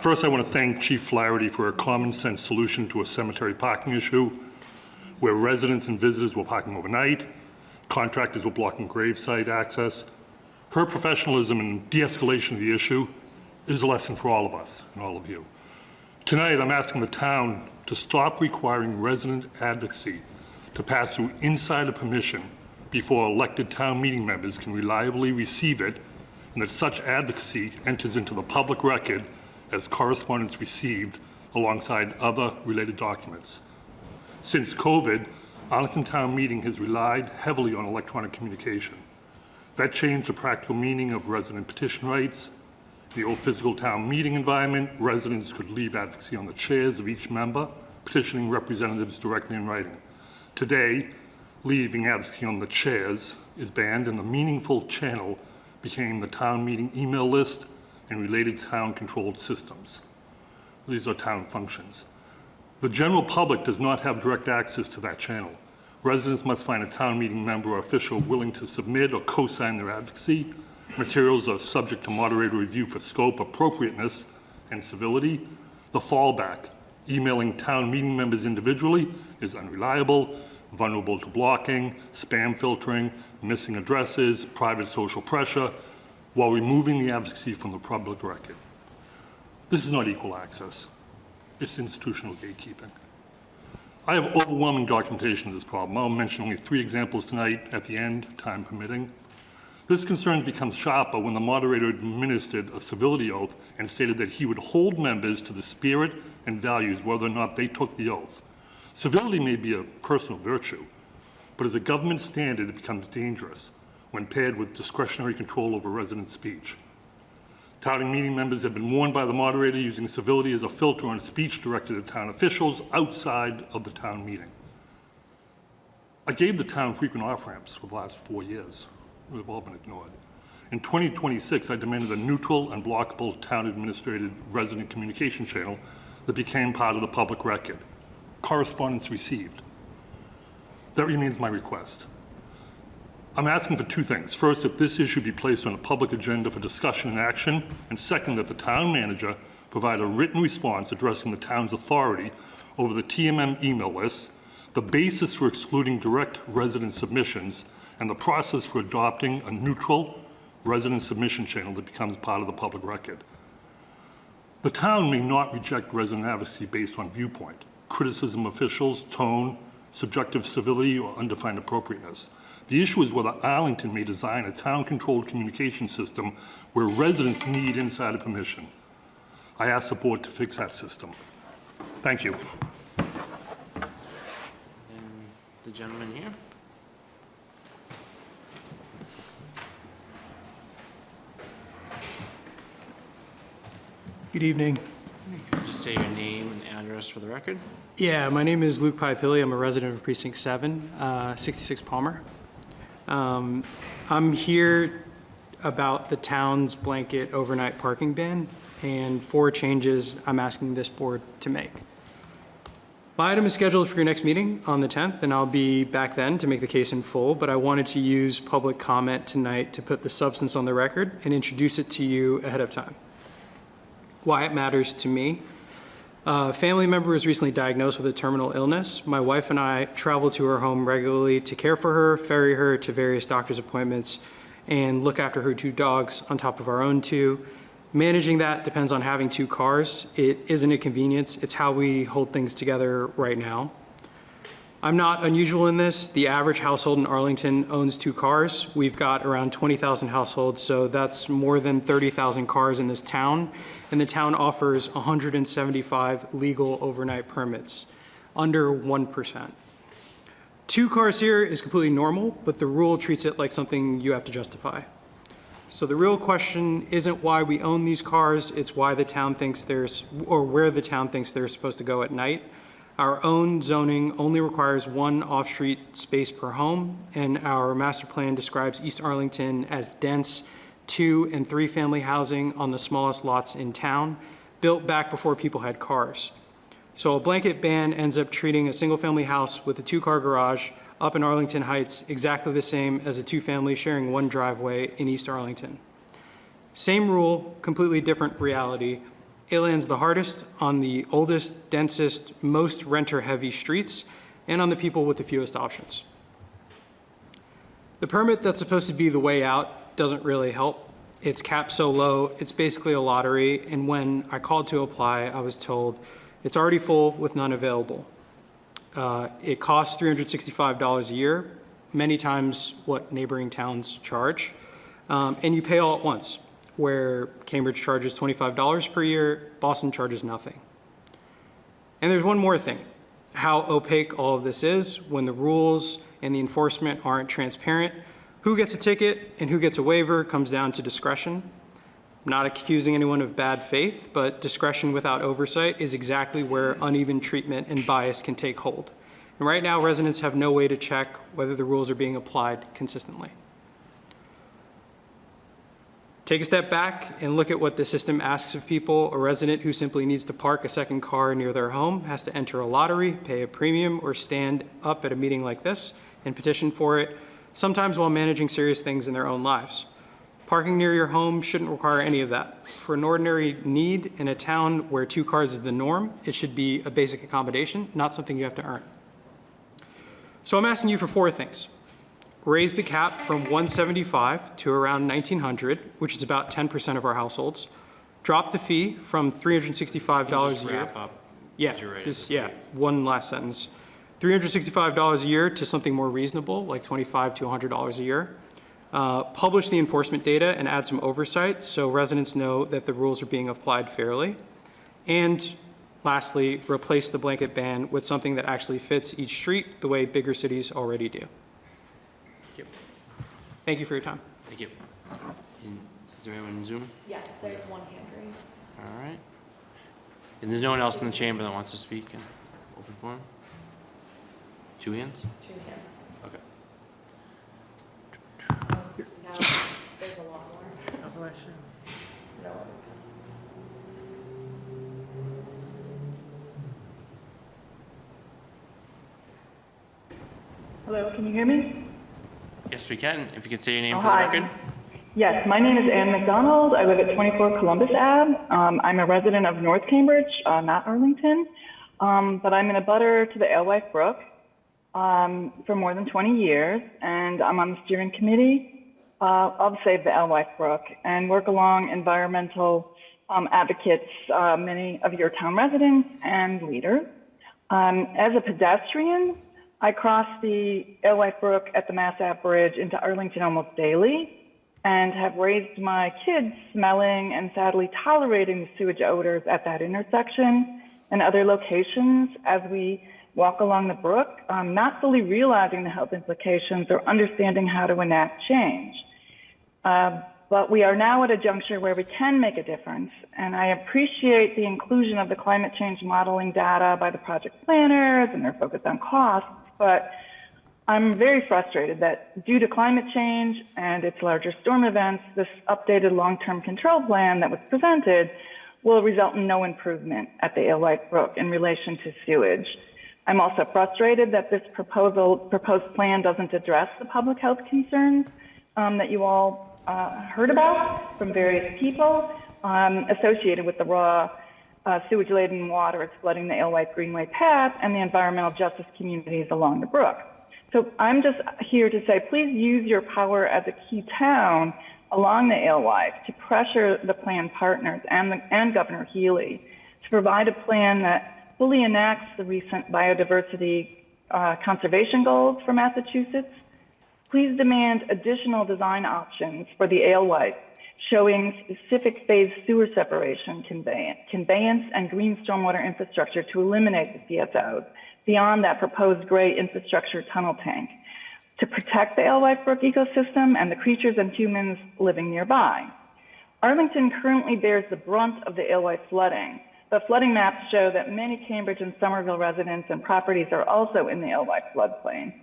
First, I want to thank Chief Flaherty for a common sense solution to a cemetery parking issue where residents and visitors were parking overnight, contractors were blocking gravesite access. Her professionalism and de-escalation of the issue is a lesson for all of us and all of you. Tonight, I'm asking the town to stop requiring resident advocacy to pass through insider permission before elected town meeting members can reliably receive it, and that such advocacy enters into the public record as correspondence received alongside other related documents. Since COVID, Arlington Town Meeting has relied heavily on electronic communication. That changed the practical meaning of resident petition rights. In the old physical town meeting environment, residents could leave advocacy on the chairs of each member, petitioning representatives directly in writing. Today, leaving advocacy on the chairs is banned, and the meaningful channel became the town meeting email list and related town-controlled systems. These are town functions. The general public does not have direct access to that channel. Residents must find a town meeting member or official willing to submit or co-sign their advocacy. Materials are subject to moderator review for scope, appropriateness, and civility. The fallback, emailing town meeting members individually, is unreliable, vulnerable to blocking, spam filtering, missing addresses, private social pressure, while removing the advocacy from the public record. This is not equal access. It's institutional gatekeeping. I have overwhelming documentation of this problem. I'll mention only 3 examples tonight at the end, time permitting. This concern becomes sharper when the moderator administered a civility oath and stated that he would hold members to the spirit and values whether or not they took the oath. Civility may be a personal virtue, but as a government standard, it becomes dangerous when paired with discretionary control over resident speech. Town meeting members have been warned by the moderator using civility as a filter on speech directed at town officials outside of the town meeting. I gave the town frequent off-ramps for the last 4 years. They've all been ignored. In 2026, I demanded a neutral and blockable town-administrated resident communication channel that became part of the public record. Correspondence received. That remains my request. I'm asking for 2 things. First, that this issue be placed on a public agenda for discussion and action, and second, that the town manager provide a written response addressing the town's authority over the TMM email list, the basis for excluding direct resident submissions, and the process for adopting a neutral resident submission channel that becomes part of the public record. The town may not reject resident advocacy based on viewpoint, criticism of officials, tone, subjective civility, or undefined appropriateness. The issue is whether Arlington may design a town-controlled communication system where residents need insider permission. I ask the board to fix that system. Thank you. And the gentleman here. Good evening. Just say your name and address for the record. Yeah, my name is Luke Piapilli. I'm a resident of Precinct 7, 66 Palmer. I'm here about the town's blanket overnight parking ban. and 4 changes I'm asking this board to make. My item is scheduled for your next meeting on the 10th, and I'll be back then to make the case in full, but I wanted to use public comment tonight to put the substance on the record and introduce it to you ahead of time. Why it matters to me. A family member was recently diagnosed with a terminal illness. My wife and I travel to her home regularly to care for her, ferry her to various doctor's appointments, and look after her 2 dogs on top of our own 2. Managing that depends on having 2 cars. It isn't a convenience. It's how we hold things together right now. I'm not unusual in this. The average household in Arlington owns 2 cars. We've got around 20,000 households, so that's more than 30,000 cars in this town. And the town offers 175 legal overnight permits, under 1%. 2 cars here is completely normal, but the rule treats it like something you have to justify. So the real question isn't why we own these cars, it's why the town thinks where the town thinks they're supposed to go at night. Our own zoning only requires 1 off-street space per home, and our master plan describes East Arlington as dense 2- and 3-family housing on the smallest lots in town, built back before people had cars. So a blanket ban ends up treating a single-family house with a 2-car garage up in Arlington Heights exactly the same as a 2-family sharing 1 driveway in East Arlington. Same rule, completely different reality. It lands the hardest on the oldest, densest, most renter-heavy streets and on the people with the fewest options. The permit that's supposed to be the way out doesn't really help. It's capped so low, it's basically a lottery, and when I called to apply, I was told it's already full with none available. It costs $365 a year, many times what neighboring towns charge, and you pay all at once, where Cambridge charges $25 per year, Boston charges nothing. And there's one more thing, how opaque all of this is when the rules and the enforcement aren't transparent. Who gets a ticket and who gets a waiver comes down to discretion. I'm not accusing anyone of bad faith, but discretion without oversight is exactly where uneven treatment and bias can take hold. And right now, residents have no way to check whether the rules are being applied consistently. Take a step back and look at what the system asks of people. A resident who simply needs to park a second car near their home has to enter a lottery, pay a premium, or stand up at a meeting like this and petition for it, sometimes while managing serious things in their own lives. Parking near your home shouldn't require any of that. For an ordinary need in a town where 2 cars is the norm, it should be a basic accommodation, not something you have to earn. So I'm asking you for 4 things. Raise the cap from 175 to around 1,900, which is about 10% of our households. Drop the fee from $365 a year. Wrap up. Yeah, one last sentence. $365 a year to something more reasonable, like $25 to $100 a year. Publish the enforcement data and add some oversight so residents know that the rules are being applied fairly. And lastly, replace the blanket ban with something that actually fits each street the way bigger cities already do. Thank you. Thank you for your time. Thank you. Is there anyone in Zoom? Yes, there's one hand raised. All right. And there's no one else in the chamber that wants to speak in open forum? 2 hands? 2 hands. Okay. Now, there's a lot more. God bless you. No. Hello, can you hear me? Yes, we can. If you could say your name for the Hi. record. Yes, my name is Ann McDonald. I live at 24 Columbus Ave. I'm a resident of North Cambridge, not Arlington, but I'm in a butter to the Alewife Brook for more than 20 years, and I'm on the steering committee of Save the Alewife Brook and work along environmental advocates, many of your town residents and leaders. As a pedestrian, I cross the Alewife Brook at the Mass Ave Bridge into Arlington almost daily and have raised my kids smelling and sadly tolerating the sewage odors at that intersection and other locations as we walk along the brook, not fully realizing the health implications or understanding how to enact change. But we are now at a juncture where we can make a difference, and I appreciate the inclusion of the climate change modeling data by the project planners and their focus on costs, but I'm very frustrated that due to climate change and its larger storm events, this updated long-term control plan that was presented will result in no improvement at the Alewife Brook in relation to sewage. I'm also frustrated that this proposed plan doesn't address the public health concerns that you all heard about from various people associated with the raw sewage-laden water is flooding the Alewife Greenway path and the environmental justice communities along the brook. So I'm just here to say, please use your power as a key town along the Alewife to pressure the plan partners and Governor Healy to provide a plan that fully enacts the recent biodiversity conservation goals for Massachusetts. Please demand additional design options for the Alewife, showing specific phase sewer separation, conveyance, and green stormwater infrastructure to eliminate the CSOs beyond that proposed gray infrastructure tunnel tank, to protect the Alewife Brook ecosystem and the creatures and humans living nearby. Arlington currently bears the brunt of the Alewife flooding, but flooding maps show that many Cambridge and Somerville residents and properties are also in the Alewife floodplain.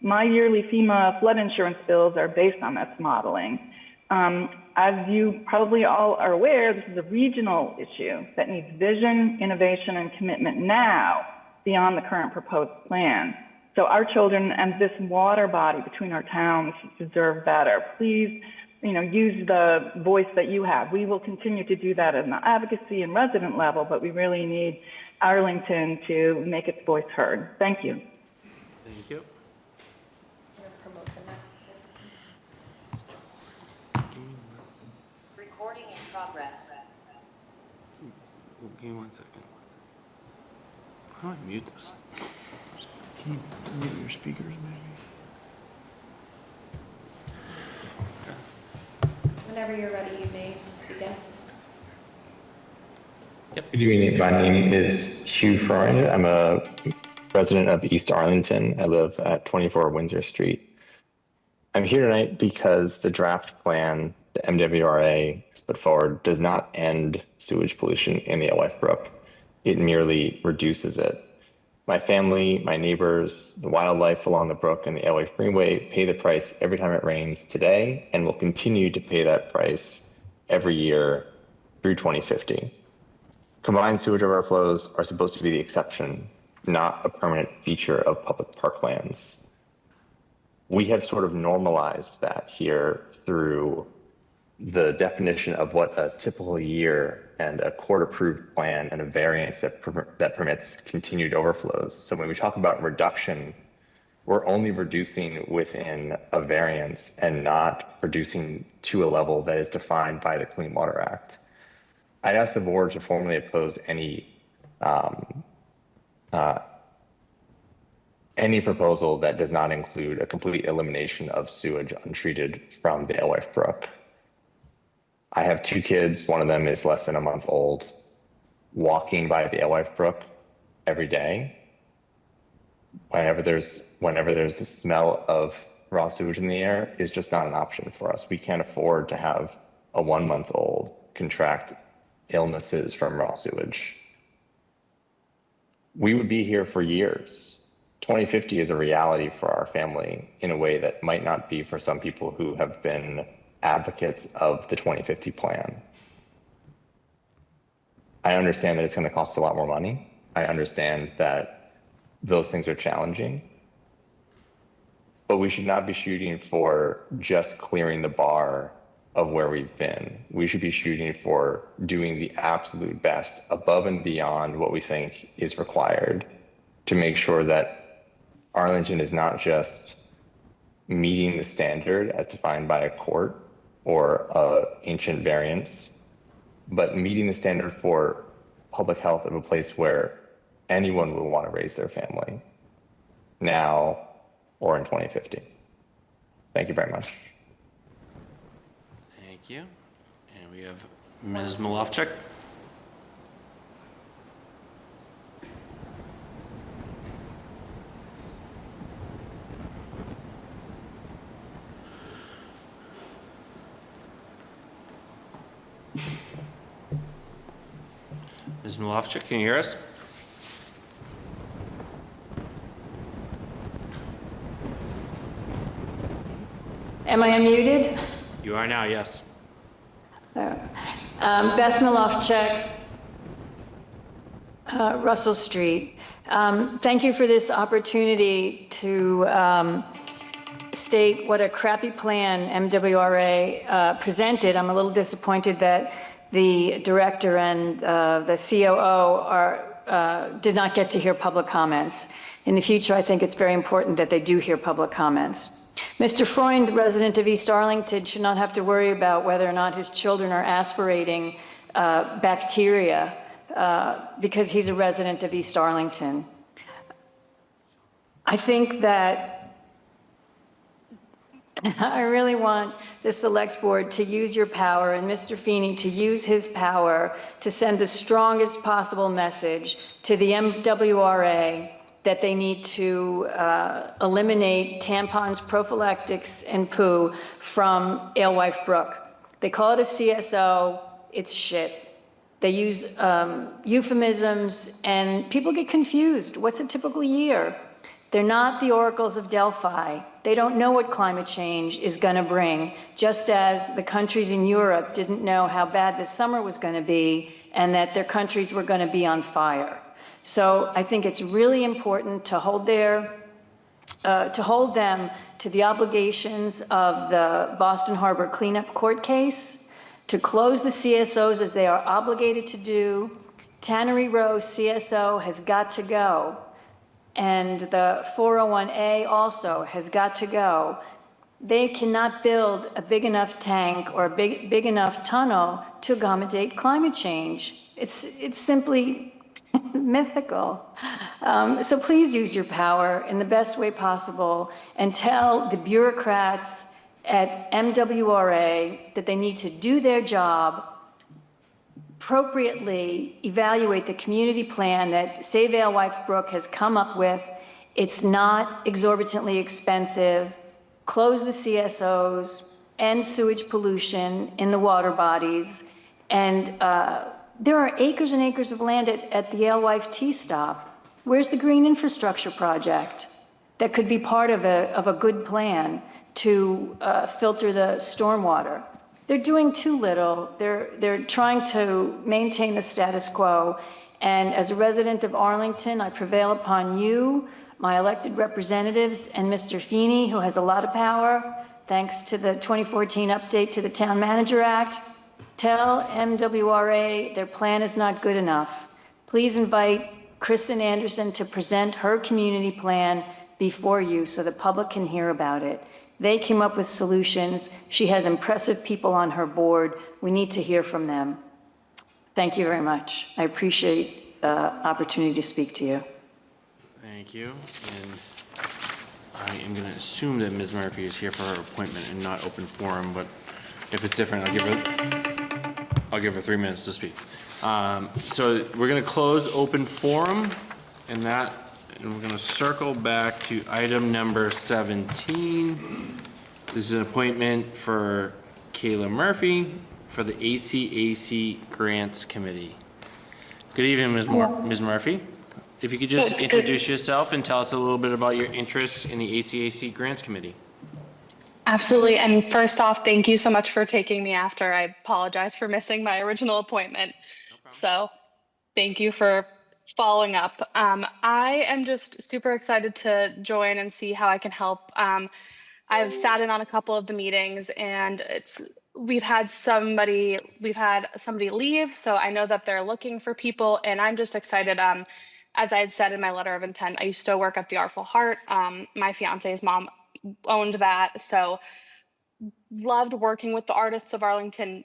My yearly FEMA flood insurance bills are based on this modeling. As you probably all are aware, this is a regional issue that needs vision, innovation, and commitment now beyond the current proposed plan. So our children and this water body between our towns deserve better. Please, use the voice that you have. We will continue to do that at an advocacy and resident level, but we really need Arlington to make its voice heard. Thank you. Thank you. Promote the next person. Recording in progress. Give me 1 second. How do I mute this? Can you mute your speakers, maybe? Whenever you're ready, you may begin. Good evening. My name is Hugh Freund. I'm a resident of East Arlington. I live at 24 Windsor Street. I'm here tonight because the draft plan the MWRA has put forward does not end sewage pollution in the Alewife Brook. It merely reduces it. My family, my neighbors, the wildlife along the brook and the Alewife Greenway pay the price every time it rains today and will continue to pay that price every year through 2050. Combined sewage overflows are supposed to be the exception, not a permanent feature of public parklands. We have sort of normalized that here through the definition of what a typical year and a court-approved plan and a variance that permits continued overflows. So when we talk about reduction, we're only reducing within a variance and not reducing to a level that is defined by the Clean Water Act. I'd ask the board to formally oppose any proposal that does not include a complete elimination of sewage untreated from the Alewife Brook. I have 2 kids. One of them is less than a month old. Walking by the Alewife Brook every day, whenever there's the smell of raw sewage in the air, is just not an option for us. We can't afford to have a 1-month-old contract illnesses from raw sewage. We would be here for years. 2050 is a reality for our family in a way that might not be for some people who have been advocates of the 2050 plan. I understand that it's going to cost a lot more money. I understand that those things are challenging, but we should not be shooting for just clearing the bar of where we've been. We should be shooting for doing the absolute best above and beyond what we think is required to make sure that Arlington is not just meeting the standard as defined by a court or ancient variance, but meeting the standard for public health of a place where anyone will want to raise their family now or in 2050. Thank you very much. Thank you. And we have Ms. Malofchik. Ms. Malofchik, can you hear us? Am I unmuted? You are now, yes. Beth Malofchek, Russell Street. Thank you for this opportunity to state what a crappy plan MWRA presented. I'm a little disappointed that the director and the COO did not get to hear public comments. In the future, I think it's very important that they do hear public comments. Mr. Freund, the resident of East Arlington, should not have to worry about whether or not his children are aspirating bacteria because he's a resident of East Arlington. I think that I really want the select board to use your power and Mr. Feeney to use his power to send the strongest possible message to the MWRA that they need to eliminate tampons, prophylactics, and poo from Alewife Brook. They call it a CSO, it's shit. They use euphemisms and people get confused. What's a typical year? They're not the oracles of Delphi. They don't know what climate change is gonna bring, just as the countries in Europe didn't know how bad the summer was gonna be and that their countries were gonna be on fire. So I think it's really important to hold them to the obligations of the Boston Harbor cleanup court case, to close the CSOs as they are obligated to do. Tannery Row CSO has got to go. And the 401A also has got to go. They cannot build a big enough tank or a big enough tunnel to accommodate climate change. It's simply mythical. So please use your power in the best way possible and tell the bureaucrats at MWRA that they need to do their job, appropriately evaluate the community plan that Save Alewife Brook has come up with. It's not exorbitantly expensive. Close the CSOs, end sewage pollution in the water bodies, and there are acres and acres of land at the Alewife T-stop. Where's the green infrastructure project that could be part of a good plan to filter the stormwater? They're doing too little. They're trying to maintain the status quo. And as a resident of Arlington, I prevail upon you, my elected representatives, and Mr. Feeney, who has a lot of power, thanks to the 2014 update to the Town Manager Act. Tell MWRA their plan is not good enough. Please invite Kristen Anderson to present her community plan before you so the public can hear about it. They came up with solutions. She has impressive people on her board. We need to hear from them. Thank you very much. I appreciate the opportunity to speak to you. Thank you. And I am going to assume that Ms. Murphy is here for her appointment and not open forum, but if it's different, I'll give her 3 minutes to speak. So we're going to close open forum and we're going to circle back to item number 17. This is an appointment for Kayla Murphy for the ACAC Grants Committee. Good evening, Ms. Murphy. If you could just introduce yourself and tell us a little bit about your interests in the ACAC Grants Committee. Absolutely. And first off, thank you so much for taking me after. I apologize for missing my original appointment. So thank you for following up. I am just super excited to join and see how I can help. I've sat in on a couple of the meetings and we've had somebody leave. So I know that they're looking for people and I'm just excited. As I had said in my letter of intent, I used to work at the Artful Heart. My fiance's mom owned that. So loved working with the artists of Arlington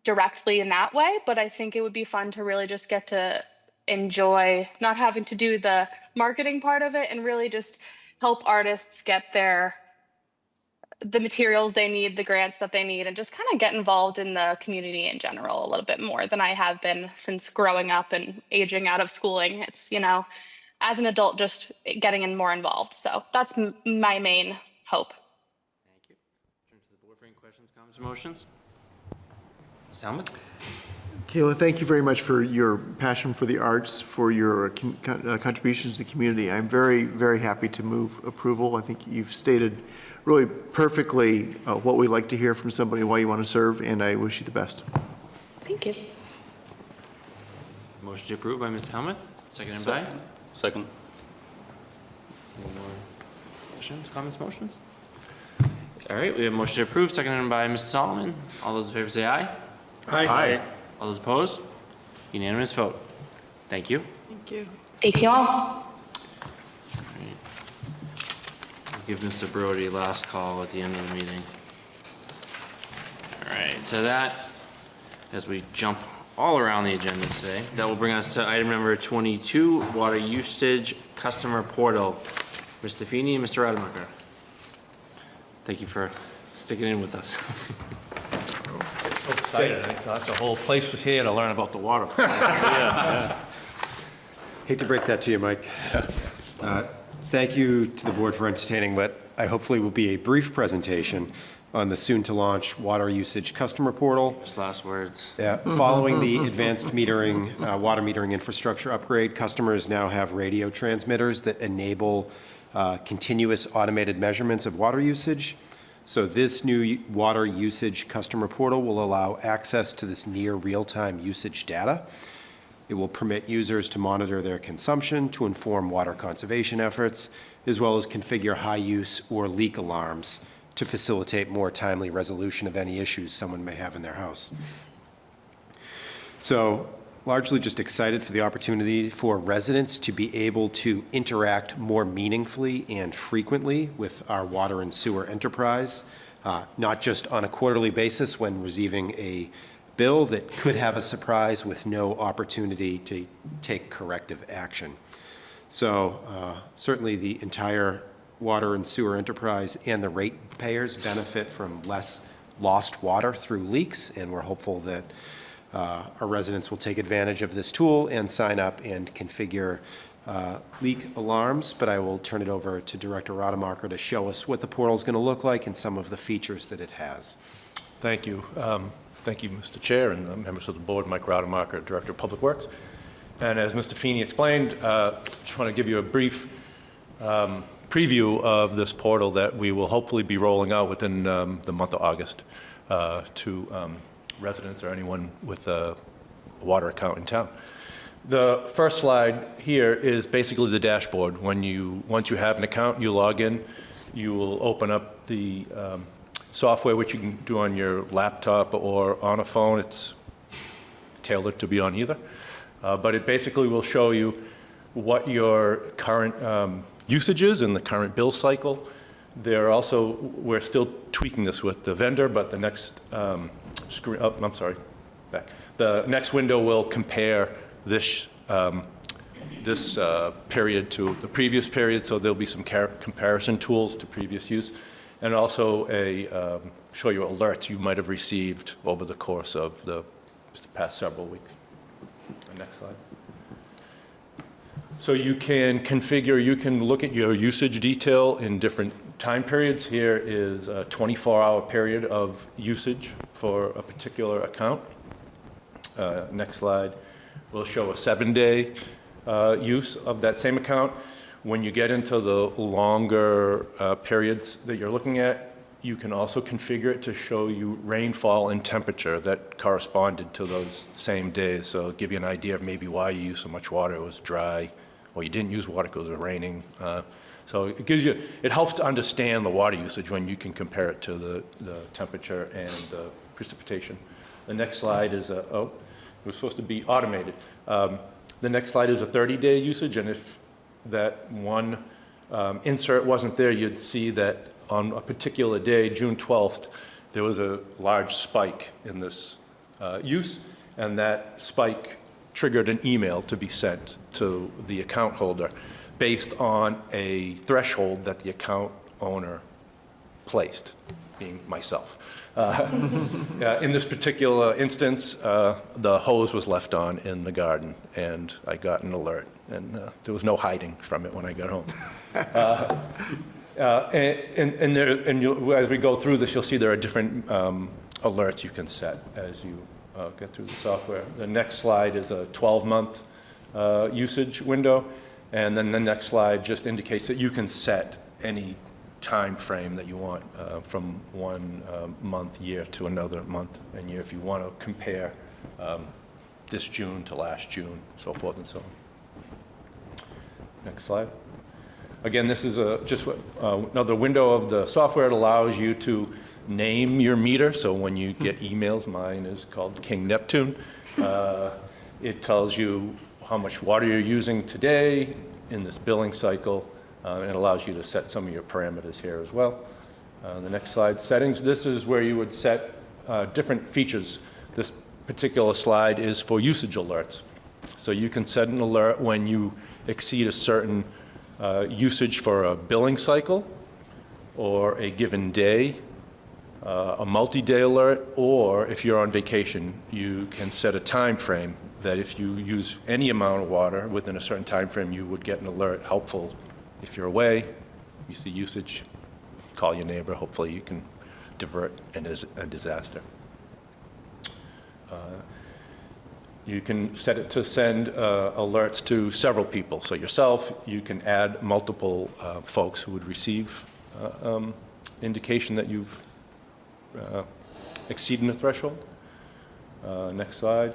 directly in that way. But I think it would be fun to really just get to enjoy not having to do the marketing part of it and really just help artists get the materials they need, the grants that they need, and just kind of get involved in the community in general a little bit more than I have been since growing up and aging out of schooling. It's, as an adult, just getting in more involved. So that's my main hope. Thank you. Turn to the board for any questions, comments, or motions. Ms. Helmuth? Kayla, thank you very much for your passion for the arts, for your contributions to the community. I'm very, very happy to move approval. I think you've stated really perfectly what we like to hear from somebody, why you want to serve, and I wish you the best. Thank you. Motion to approve by Mr. Helmuth, Seconded by? Second. Any more questions, comments, motions? All right, we have a motion to approve, seconded by Mr. Solomon. All those in favor say aye. Aye. All those opposed? Unanimous vote. Thank you. Thank you. Thank you all. I'll give Mr. Brody last call at the end of the meeting. All right, so that, as we jump all around the agenda today, that will bring us to item number 22, water usage customer portal. Mr. Feeney and Mr. Rademacher. Thank you for sticking in with us. Excited. I thought the whole place was here to learn about the water. Hate to break that to you, Mike. Thank you to the board for entertaining what I hopefully will be a brief presentation on the soon-to-launch water usage customer portal. Just last words. Yeah, following the advanced metering, water metering infrastructure upgrade, customers now have radio transmitters that enable continuous automated measurements of water usage. So this new water usage customer portal will allow access to this near real-time usage data. It will permit users to monitor their consumption, to inform water conservation efforts, as well as configure high use or leak alarms to facilitate more timely resolution of any issues someone may have in their house. So largely just excited for the opportunity for residents to be able to interact more meaningfully and frequently with our water and sewer enterprise, not just on a quarterly basis when receiving a bill that could have a surprise with no opportunity to take corrective action. So certainly the entire water and sewer enterprise and the ratepayers benefit from less lost water through leaks, and we're hopeful that our residents will take advantage of this tool and sign up and configure leak alarms. But I will turn it over to Director Rademacher to show us what the portal is going to look like and some of the features that it has. Thank you. Thank you, Mr. Chair, and members of the board. Mike Rademacher, Director of Public Works. And as Mr. Feeney explained, just want to give you a brief preview of this portal that we will hopefully be rolling out within the month of August to residents or anyone with a water account in town. The first slide here is basically the dashboard. Once you have an account, you log in, you will open up the software, which you can do on your laptop or on a phone. It's tailored to be on either. But it basically will show you what your current usage is in the current bill cycle. We're still tweaking this with the vendor, but the next screen, I'm sorry, back. The next window will compare this period to the previous period, so there'll be some comparison tools to previous use, and also show you alerts you might have received over the course of the past several weeks. The next slide. So you can configure, you can look at your usage detail in different time periods. Here is a 24-hour period of usage for a particular account. Next slide will show a 7-day use of that same account. When you get into the longer periods that you're looking at, you can also configure it to show you rainfall and temperature that corresponded to those same days. So it'll give you an idea of maybe why you use so much water. It was dry, or you didn't use water because it was raining. So it helps to understand the water usage when you can compare it to the temperature and the precipitation. The next slide is it was supposed to be automated. The next slide is a 30-day usage, and if that one insert wasn't there, you'd see that on a particular day, June 12th, there was a large spike in this use, and that spike triggered an email to be sent to the account holder based on a threshold that the account owner placed, being myself. In this particular instance, the hose was left on in the garden, and I got an alert, and there was no hiding from it when I got home. As we go through this, you'll see there are different alerts you can set as you get through the software. The next slide is a 12-month usage window, and then the next slide just indicates that you can set any time frame that you want from one month, year to another month and year if you want to compare this June to last June, so forth and so on. Next slide. Again, this is just another window of the software. It allows you to name your meter. So when you get emails, mine is called King Neptune. It tells you how much water you're using today in this billing cycle, and it allows you to set some of your parameters here as well. The next slide, settings. This is where you would set different features. This particular slide is for usage alerts. So you can set an alert when you exceed a certain usage for a billing cycle or a given day, a multi-day alert, or if you're on vacation, you can set a time frame that if you use any amount of water within a certain time frame, you would get an alert helpful. If you're away, you see usage, call your neighbor. Hopefully you can divert a disaster. You can set it to send alerts to several people. So yourself, you can add multiple folks who would receive indication that you've exceeded a threshold. Next slide.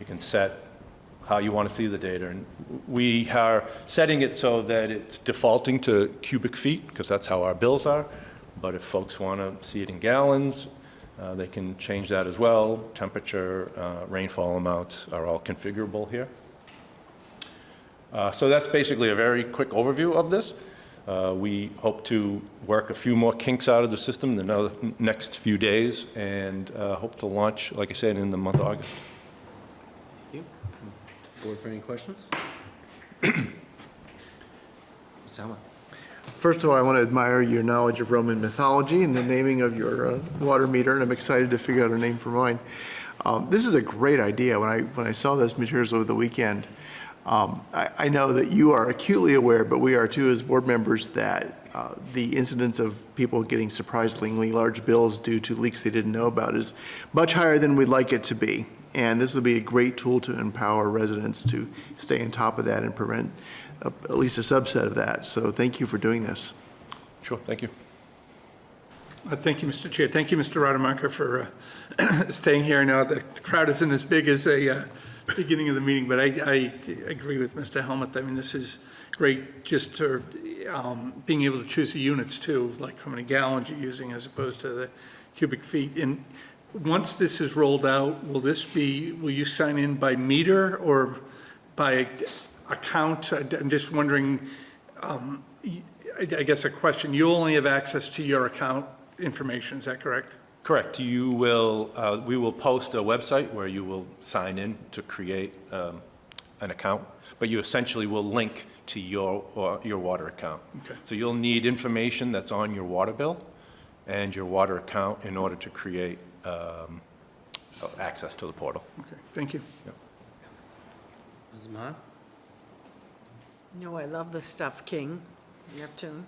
You can set how you want to see the data. And we are setting it so that it's defaulting to cubic feet, because that's how our bills are. But if folks want to see it in gallons, they can change that as well. Temperature, rainfall amounts are all configurable here. So that's basically a very quick overview of this. We hope to work a few more kinks out of the system in the next few days, and hope to launch, like I said, in the month of August. Thank you. Board for any questions? Ms. Helmut. First of all, I want to admire your knowledge of Roman mythology and the naming of your water meter, and I'm excited to figure out a name for mine. This is a great idea. When I saw those materials over the weekend, I know that you are acutely aware, but we are too as board members, that the incidence of people getting surprisingly large bills due to leaks they didn't know about is much higher than we'd like it to be. And this will be a great tool to empower residents to stay on top of that and prevent at least a subset of that. So thank you for doing this. Sure, thank you. Thank you, Mr. Chair. Thank you, Mr. Rademacher, for staying here. I know the crowd isn't as big as a beginning of the meeting, but I agree with Mr. Helmut. I mean, this is great, just to being able to choose the units too, like how many gallons you're using as opposed to the cubic feet. And once this is rolled out, will you sign in by meter or by account? I'm just wondering, I guess a question, you only have access to your account information, is that correct? Correct. You will, we will post a website where you will sign in to create an account, but you essentially will link to your water account. Okay. So you'll need information that's on your water bill and your water account in order to create access to the portal. Okay, thank you. Yep. Mrs. Mahan? You know, I love this stuff, King Neptune.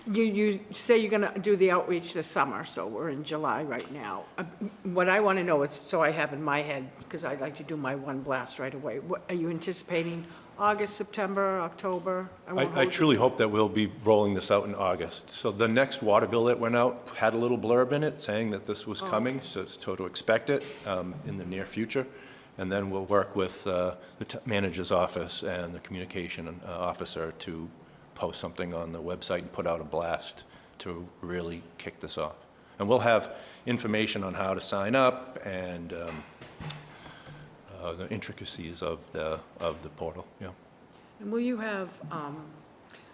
You say you're going to do the outreach this summer, so we're in July right now. What I want to know is, so I have in my head, because I'd like to do my one blast right away, are you anticipating August, September, October? I truly hope that we'll be rolling this out in August. So the next water bill that went out had a little blurb in it saying that this was coming, so it's to expect it in the near future. And then we'll work with the manager's office and the communication officer to post something on the website and put out a blast to really kick this off. And we'll have information on how to sign up and the intricacies of the portal. Yeah. And will you have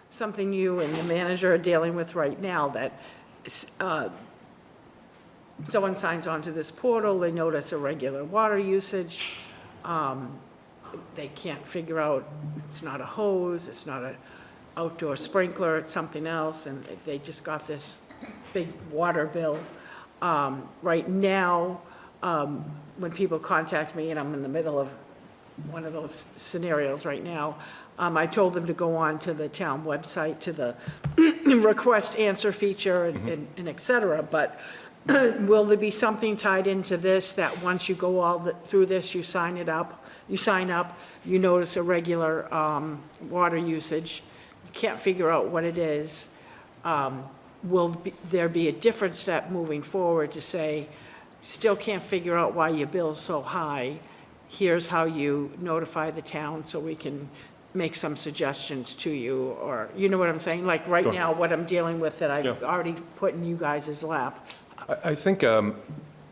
something you and the manager are dealing with right now that someone signs onto this portal, they notice irregular water usage, they can't figure out, it's not a hose, it's not an outdoor sprinkler, it's something else, and if they just got this big water bill. Right now, when people contact me, and I'm in the middle of one of those scenarios right now, I told them to go on to the town website, to the request answer feature and et cetera, but will there be something tied into this that once you go through this, you sign up, you notice irregular water usage, you can't figure out what it is, will there be a different step moving forward to say, still can't figure out why your bill's so high, here's how you notify the town so we can make some suggestions to you, or, you know what I'm saying? Like, right Sure. now, what I'm dealing with that I've Yeah. already put in you guys' lap. I think a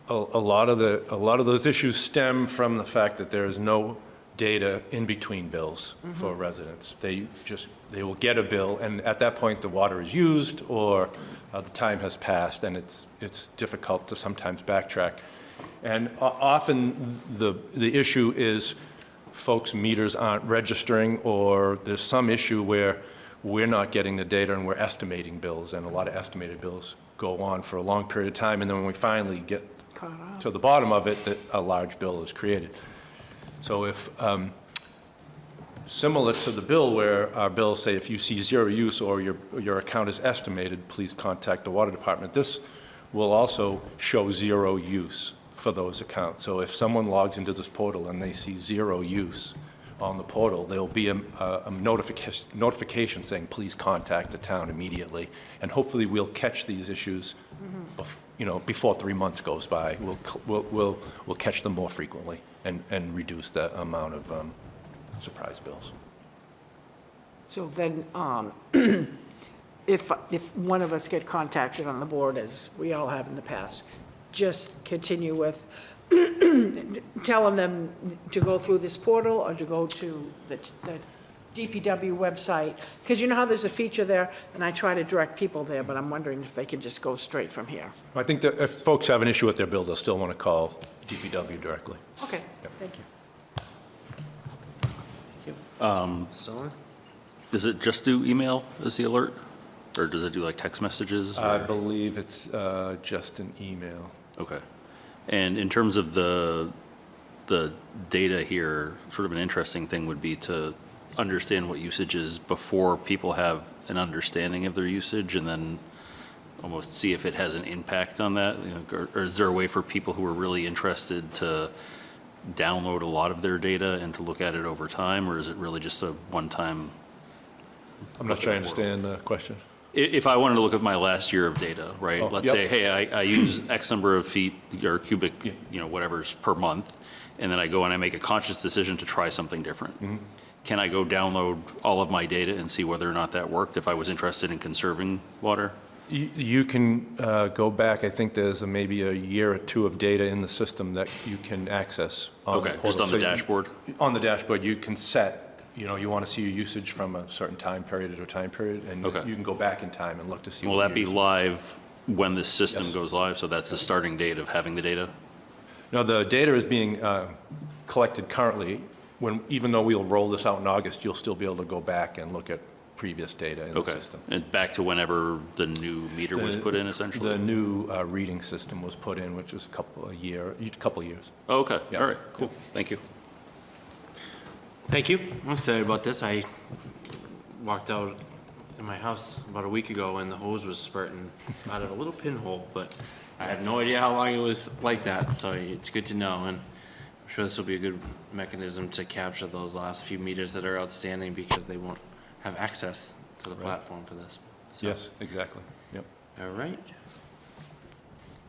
lot of those issues stem from the fact that there is no data in between bills for residents. They will get a bill, and at that point, the water is used, or the time has passed, and it's difficult to sometimes backtrack. And often, the issue is folks' meters aren't registering, or there's some issue where we're not getting the data and we're estimating bills, and a lot of estimated bills go on for a long period of time, and then when we finally get to the bottom of it, that a large bill is created. So if, similar to the bill where our bills say if you see zero use or your account is estimated, please contact the water department, this will also show zero use for those accounts. So if someone logs into this portal and they see zero use on the portal, there'll be a notification saying, please contact the town immediately. And hopefully we'll catch these issues, before 3 months goes by. We'll catch them more frequently and reduce the amount of surprise bills. So then, if one of us get contacted on the board, as we all have in the past, just continue with telling them to go through this portal or to go to the DPW website, because you know how there's a feature there, and I try to direct people there, but I'm wondering if they can just go straight from here. I think that if folks have an issue with their bill, they'll still want to call DPW directly. Okay, thank you. Does it just do email as the alert? Or does it do like text messages? I or- believe it's just an email. Okay. And in terms of the data here, sort of an interesting thing would be to understand what usage is before people have an understanding of their usage, and then almost see if it has an impact on that. Or is there a way for people who are really interested to download a lot of their data and to look at it over time, or is it really just a one-time? I'm not sure I understand the question. If I wanted to look at my last year of data, right? Oh, Let's yep. say, hey, I use X number of feet or cubic, whatever's per month, and then I go and I make a conscious decision to try something different. Can I go download all of my data and see whether or not that worked if I was interested in conserving water? You can go back, I think there's maybe a year or two of data in the system that you can access on the Okay, portal. just on the So dashboard? On the dashboard, you can set, you want to see your usage from a certain time period to a time period, and Okay. you can go back in time and look to see. Will what that be your usage- live when this system Yes. goes live? So that's the starting date of having the data? No, the data is being collected currently. Even though we'll roll this out in August, you'll still be able to go back and look at previous data in the Okay. system. And back to whenever the new meter was put in, essentially? The new reading system was put in, which was a couple of years. Oh, okay, Yeah. all right, cool, thank you. Thank you. I'm excited about this. I walked out in my house about a week ago and the hose was spurting out of a little pinhole, but I have no idea how long it was like that, so it's good to know. And I'm sure this will be a good mechanism to capture those last few meters that are outstanding because they won't have access to the platform for this. So, Yes, exactly. Yep. all right.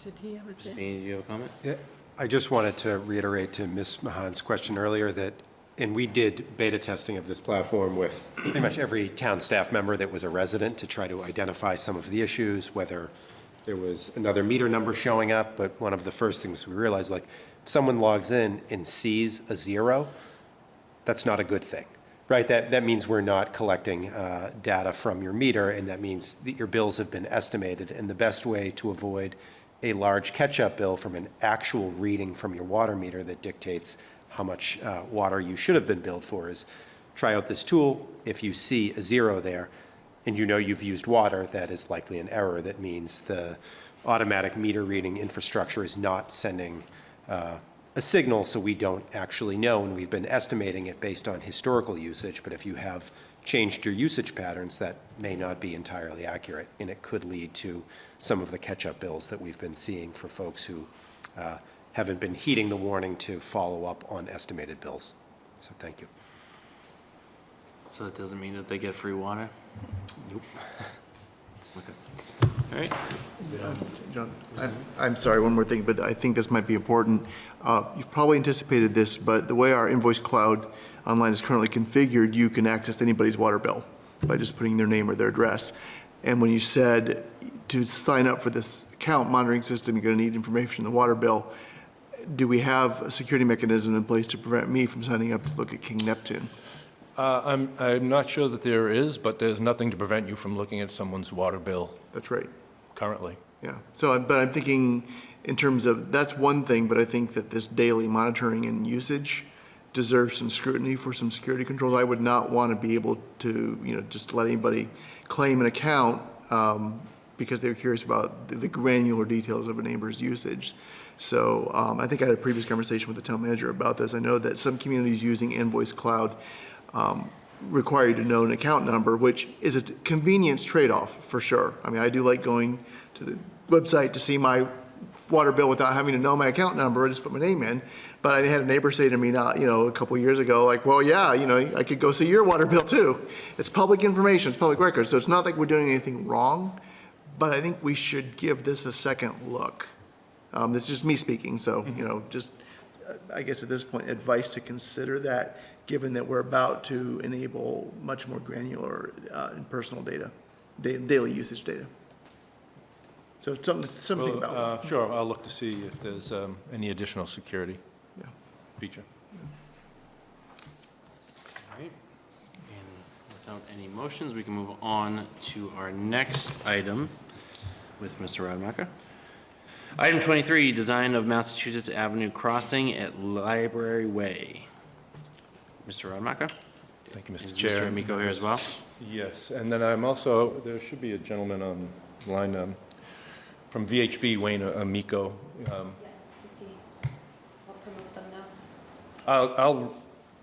Did he have a Mr. Feeney, do you have a comment? Yeah, I just wanted to reiterate to Ms. Mahan's question earlier that, and we did beta testing of this platform with pretty much every town staff member that was a resident to try to identify some of the issues, whether there was another meter number showing up. But one of the first things we realized, like, if someone logs in and sees a zero, that's not a good thing, right? That means we're not collecting data from your meter, and that means that your bills have been estimated. And the best way to avoid a large catch-up bill from an actual reading from your water meter that dictates how much water you should have been billed for is try out this tool. If you see a zero there and you know you've used water, that is likely an error. That means the automatic meter reading infrastructure is not sending a signal, so we don't actually know, and we've been estimating it based on historical usage. But if you have changed your usage patterns, that may not be entirely accurate, and it could lead to some of the catch-up bills that we've been seeing for folks who haven't been heeding the warning to follow up on estimated bills. So thank you. So that doesn't mean that they get free water? Nope. Okay. All right. John, I'm sorry, one more thing, but I think this might be important. You've probably anticipated this, but the way our invoice cloud online is currently configured, you can access anybody's water bill by just putting their name or their address. And when you said to sign up for this account monitoring system, you're going to need information in the water bill, do we have a security mechanism in place to prevent me from signing up to look at King Neptune? I'm not sure that there is, but there's nothing to prevent you from looking at someone's water bill. That's right. Currently. Yeah. So, but I'm thinking in terms of, that's one thing, but I think that this daily monitoring and usage deserves some scrutiny for some security controls. I would not want to be able to, just let anybody claim an account because they're curious about the granular details of a neighbor's usage. So I think I had a previous conversation with the town manager about this. I know that some communities using Invoice Cloud require you to know an account number, which is a convenience trade-off for sure. I mean, I do like going to the website to see my water bill without having to know my account number. I just put my name in. But I had a neighbor say to me, a couple years ago, like, well, yeah, I could go see your water bill too. It's public information, it's public record. So it's not like we're doing anything wrong, but I think we should give this a second look. This is just me speaking. So, just, I guess at this point, advice to consider that, given that we're about to enable much more granular and personal data, daily usage data. So something about. Sure, I'll look to see if there's any additional security feature. All right. And without any motions, we can move on to our next item with Mr. Rademacher. Item 23, design of Massachusetts Avenue crossing at Library Way. Mr. Rademacher? Thank you, Mr. Is Chair. Mr. Amico here as well? Yes, and then I'm also, there should be a gentleman on line from VHB, Wayne Amico. Yes, I see. I'll promote them now. I'll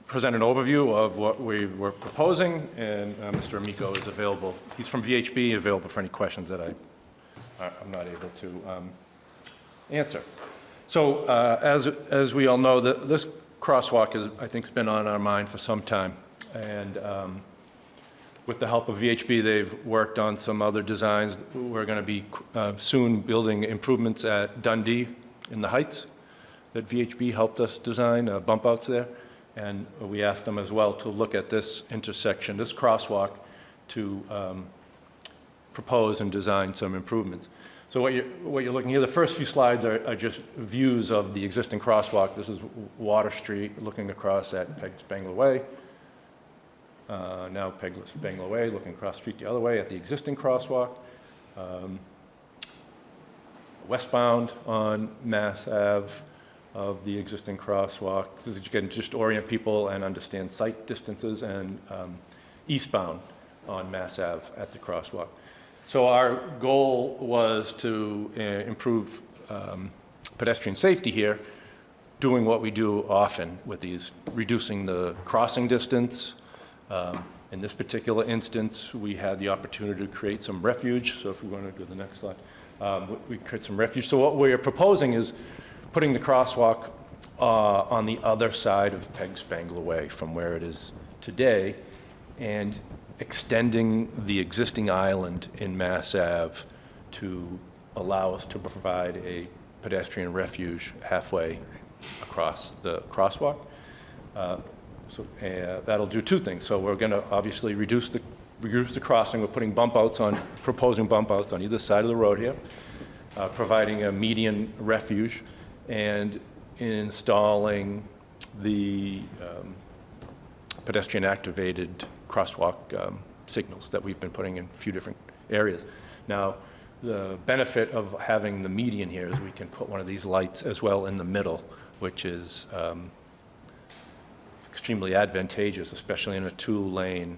present an overview of what we were proposing, and Mr. Amico is available. He's from VHB, available for any questions that I'm not able to answer. So as we all know, this crosswalk is, I think, has been on our mind for some time. And with the help of VHB, they've worked on some other designs. We're going to be soon building improvements at Dundee in the Heights that VHB helped us design, bump outs there. And we asked them as well to look at this intersection, this crosswalk, to propose and design some improvements. So what you're looking here, the first few slides are just views of the existing crosswalk. This is Water Street, looking across at Peg Spangler Way. Now Peg Spangler Way, looking across the street the other way at the existing crosswalk. Westbound on Mass Ave of the existing crosswalk. This is, again, just to orient people and understand sight distances, and eastbound on Mass Ave at the crosswalk. So our goal was to improve pedestrian safety here, doing what we do often with these, reducing the crossing distance. In this particular instance, we had the opportunity to create some refuge. So if we want to go to the next slide, we create some refuge. So what we're proposing is putting the crosswalk on the other side of Peg Spangler Way from where it is today, and extending the existing island in Mass Ave to allow us to provide a pedestrian refuge halfway across the crosswalk. So that'll do two things. So we're going to obviously reduce the crossing. We're putting proposing bump outs on either side of the road here, providing a median refuge, and installing the pedestrian activated crosswalk signals that we've been putting in a few different areas. Now, the benefit of having the median here is we can put one of these lights as well in the middle, which is extremely advantageous, especially in a two-lane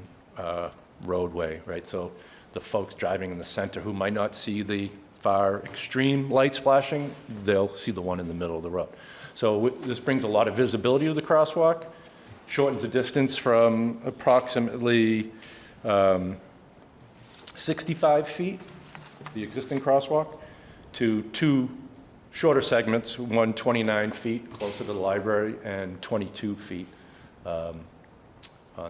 roadway, right? So the folks driving in the center who might not see the far extreme lights flashing, they'll see the one in the middle of the road. So this brings a lot of visibility to the crosswalk, shortens the distance from approximately 65 feet, the existing crosswalk, to two shorter segments, one 29 feet closer to the library and 22 feet on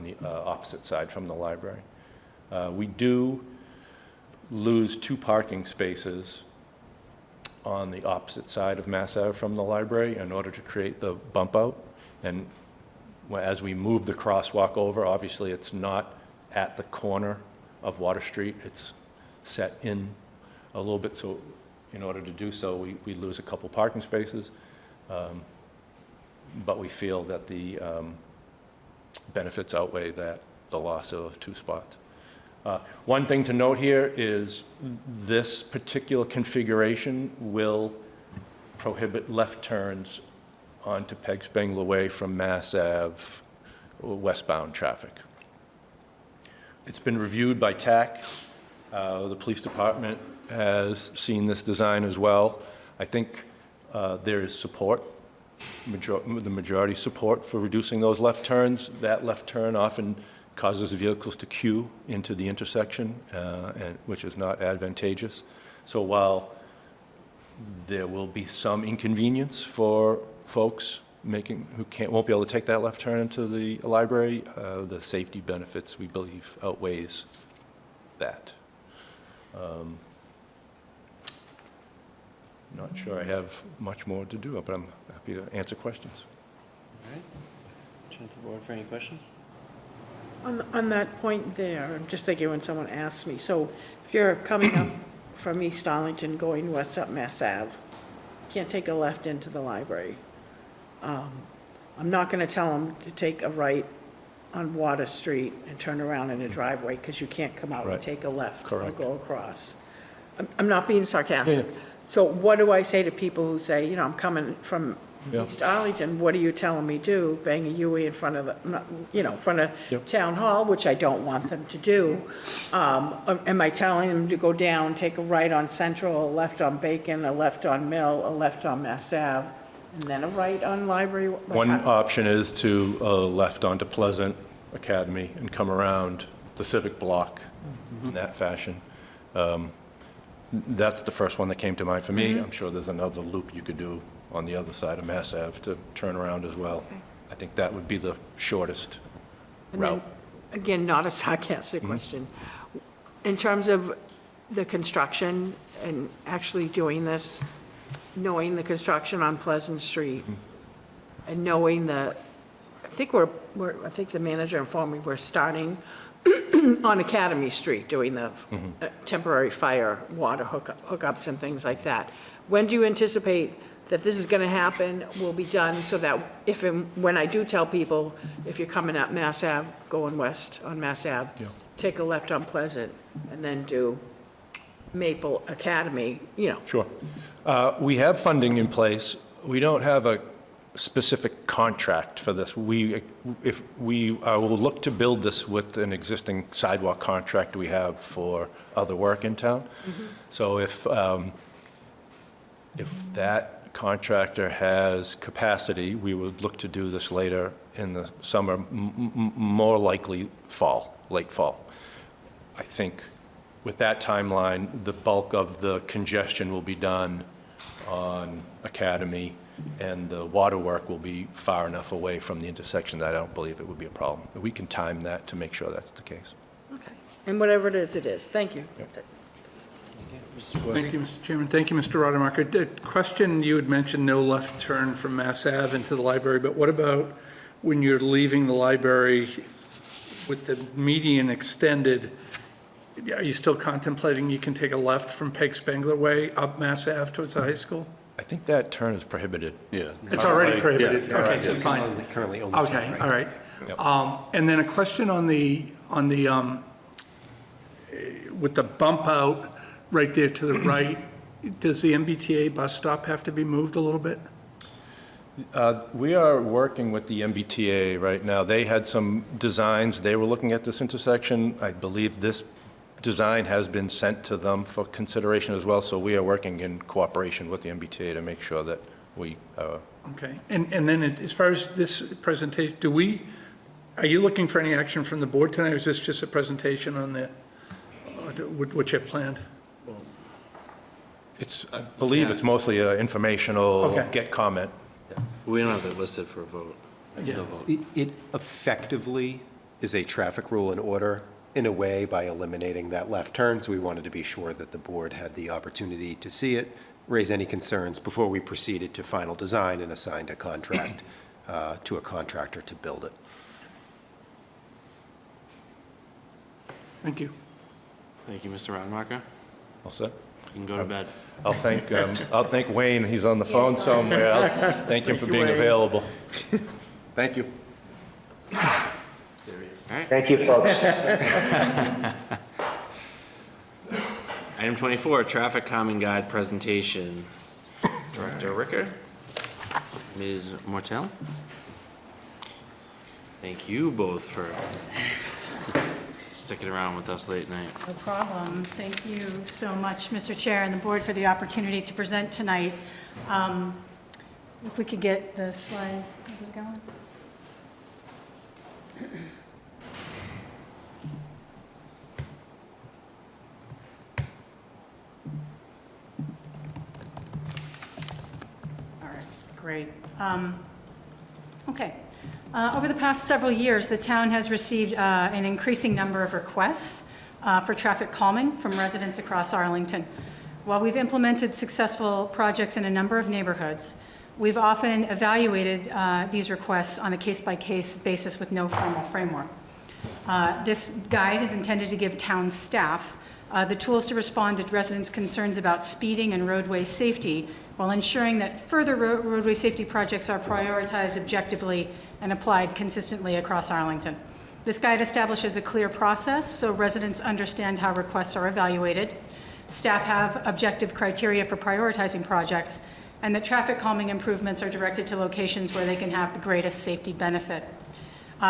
the opposite side from the library. We do lose 2 parking spaces on the opposite side of Mass Ave from the library in order to create the bump out. And as we move the crosswalk over, obviously, it's not at the corner of Water Street. It's set in a little bit, so in order to do so, we lose a couple parking spaces. But we feel that the benefits outweigh the loss of 2 spots. One thing to note here is this particular configuration will prohibit left turns onto Peg Spangler Way from Mass Ave westbound traffic. It's been reviewed by TAC. The police department has seen this design as well. I think there is support, the majority support for reducing those left turns. That left turn often causes vehicles to queue into the intersection, which is not advantageous. So while there will be some inconvenience for folks who won't be able to take that left turn into the library, the safety benefits, we believe, outweighs that. Not sure I have much more to do, but I'm happy to answer questions. All right. Turn to the board for any questions? On that point there, I'm just thinking when someone asks me, so if you're coming up from East Arlington going west up Mass Ave, can't take a left into the library. I'm not going to tell them to take a right on Water Street and turn around in a driveway because you can't come out and take a left or go across. I'm not being sarcastic. Yeah. So what do I say to people who say, you know, I'm coming from Yeah. East Arlington, what are you telling me to do? Bang a UE in front of front of Town Hall, which I don't want them to do. Am I telling them to go down, take a right on Central, a left on Bacon, a left on Mill, a left on Mass Ave, and then a right on Library? One option is to left onto Pleasant Academy and come around the Civic Block in that fashion. That's the first one that came to mind for me. I'm sure there's another loop you could do on the other side of Mass Ave to turn around as well. Okay. I think that would be the shortest And route. then, again, not a sarcastic question. In terms of the construction and actually doing this, knowing the construction on Pleasant Street and knowing I think I think the manager informed me we're starting on Academy Street doing the temporary fire water hookups and things like that. When do you anticipate that this is going to happen, will be done, so that if and when I do tell people, if you're coming up Mass Ave, going west on Mass Ave, take a left on Pleasant, and then do Maple Academy, you know? Sure. We have funding in place. We don't have a specific contract for this. We will look to build this with an existing sidewalk contract we have for other work in town. So if that contractor has capacity, we would look to do this later in the summer, more likely fall, late fall. I think with that timeline, the bulk of the congestion will be done on Academy, and the water work will be far enough away from the intersection that I don't believe it would be a problem. We can time that to make sure that's the case. Okay. And whatever it is, it is. Thank you. That's it. Thank you, Mr. Chairman. Thank you, Mr. Rademacher. A question, you had mentioned no left turn from Mass Ave into the library, but what about when you're leaving the library with the median extended? Are you still contemplating you can take a left from Peg Spangler Way up Mass Ave towards the high school? I think that turn is prohibited. Yeah. It's already prohibited? Yeah, Okay, right. so It's fine. currently only Okay, turn, all right. Yep. And then a question on the with the bump out right there to the right, does the MBTA bus stop have to be moved a little bit? We are working with the MBTA right now. They had some designs. They were looking at this intersection. I believe this design has been sent to them for consideration as well, so we are working in cooperation with the MBTA to make sure that we... Okay, and then as far as this presentation, are you looking for any action from the board tonight, or is this just a presentation on what you have planned? I believe it's mostly informational, Okay. get comment. We don't have it listed for a vote. There's no vote. It effectively is a traffic rule and order in a way by eliminating that left turn. So we wanted to be sure that the board had the opportunity to see it, raise any concerns before we proceeded to final design and assigned a contract to a contractor to build it. Thank you. Thank you, Mr. Rademacher. All set? You can go to bed. I'll thank Wayne, he's on the phone somewhere. I'll thank him for being available. Thank you. All right. Thank you, folks. Item 24, traffic calming guide presentation. Director Ricker, Ms. Mortel. Thank you both for sticking around with us late night. No problem. Thank you so much, Mr. Chair and the board, for the opportunity to present tonight. If we could get the slide, is it going? All right, great. Okay. Over the past several years, the town has received an increasing number of requests for traffic calming from residents across Arlington. While we've implemented successful projects in a number of neighborhoods, we've often evaluated these requests on a case-by-case basis with no formal framework. This guide is intended to give town staff the tools to respond to residents' concerns about speeding and roadway safety while ensuring that further roadway safety projects are prioritized objectively and applied consistently across Arlington. This guide establishes a clear process so residents understand how requests are evaluated, staff have objective criteria for prioritizing projects, and that traffic calming improvements are directed to locations where they can have the greatest safety benefit.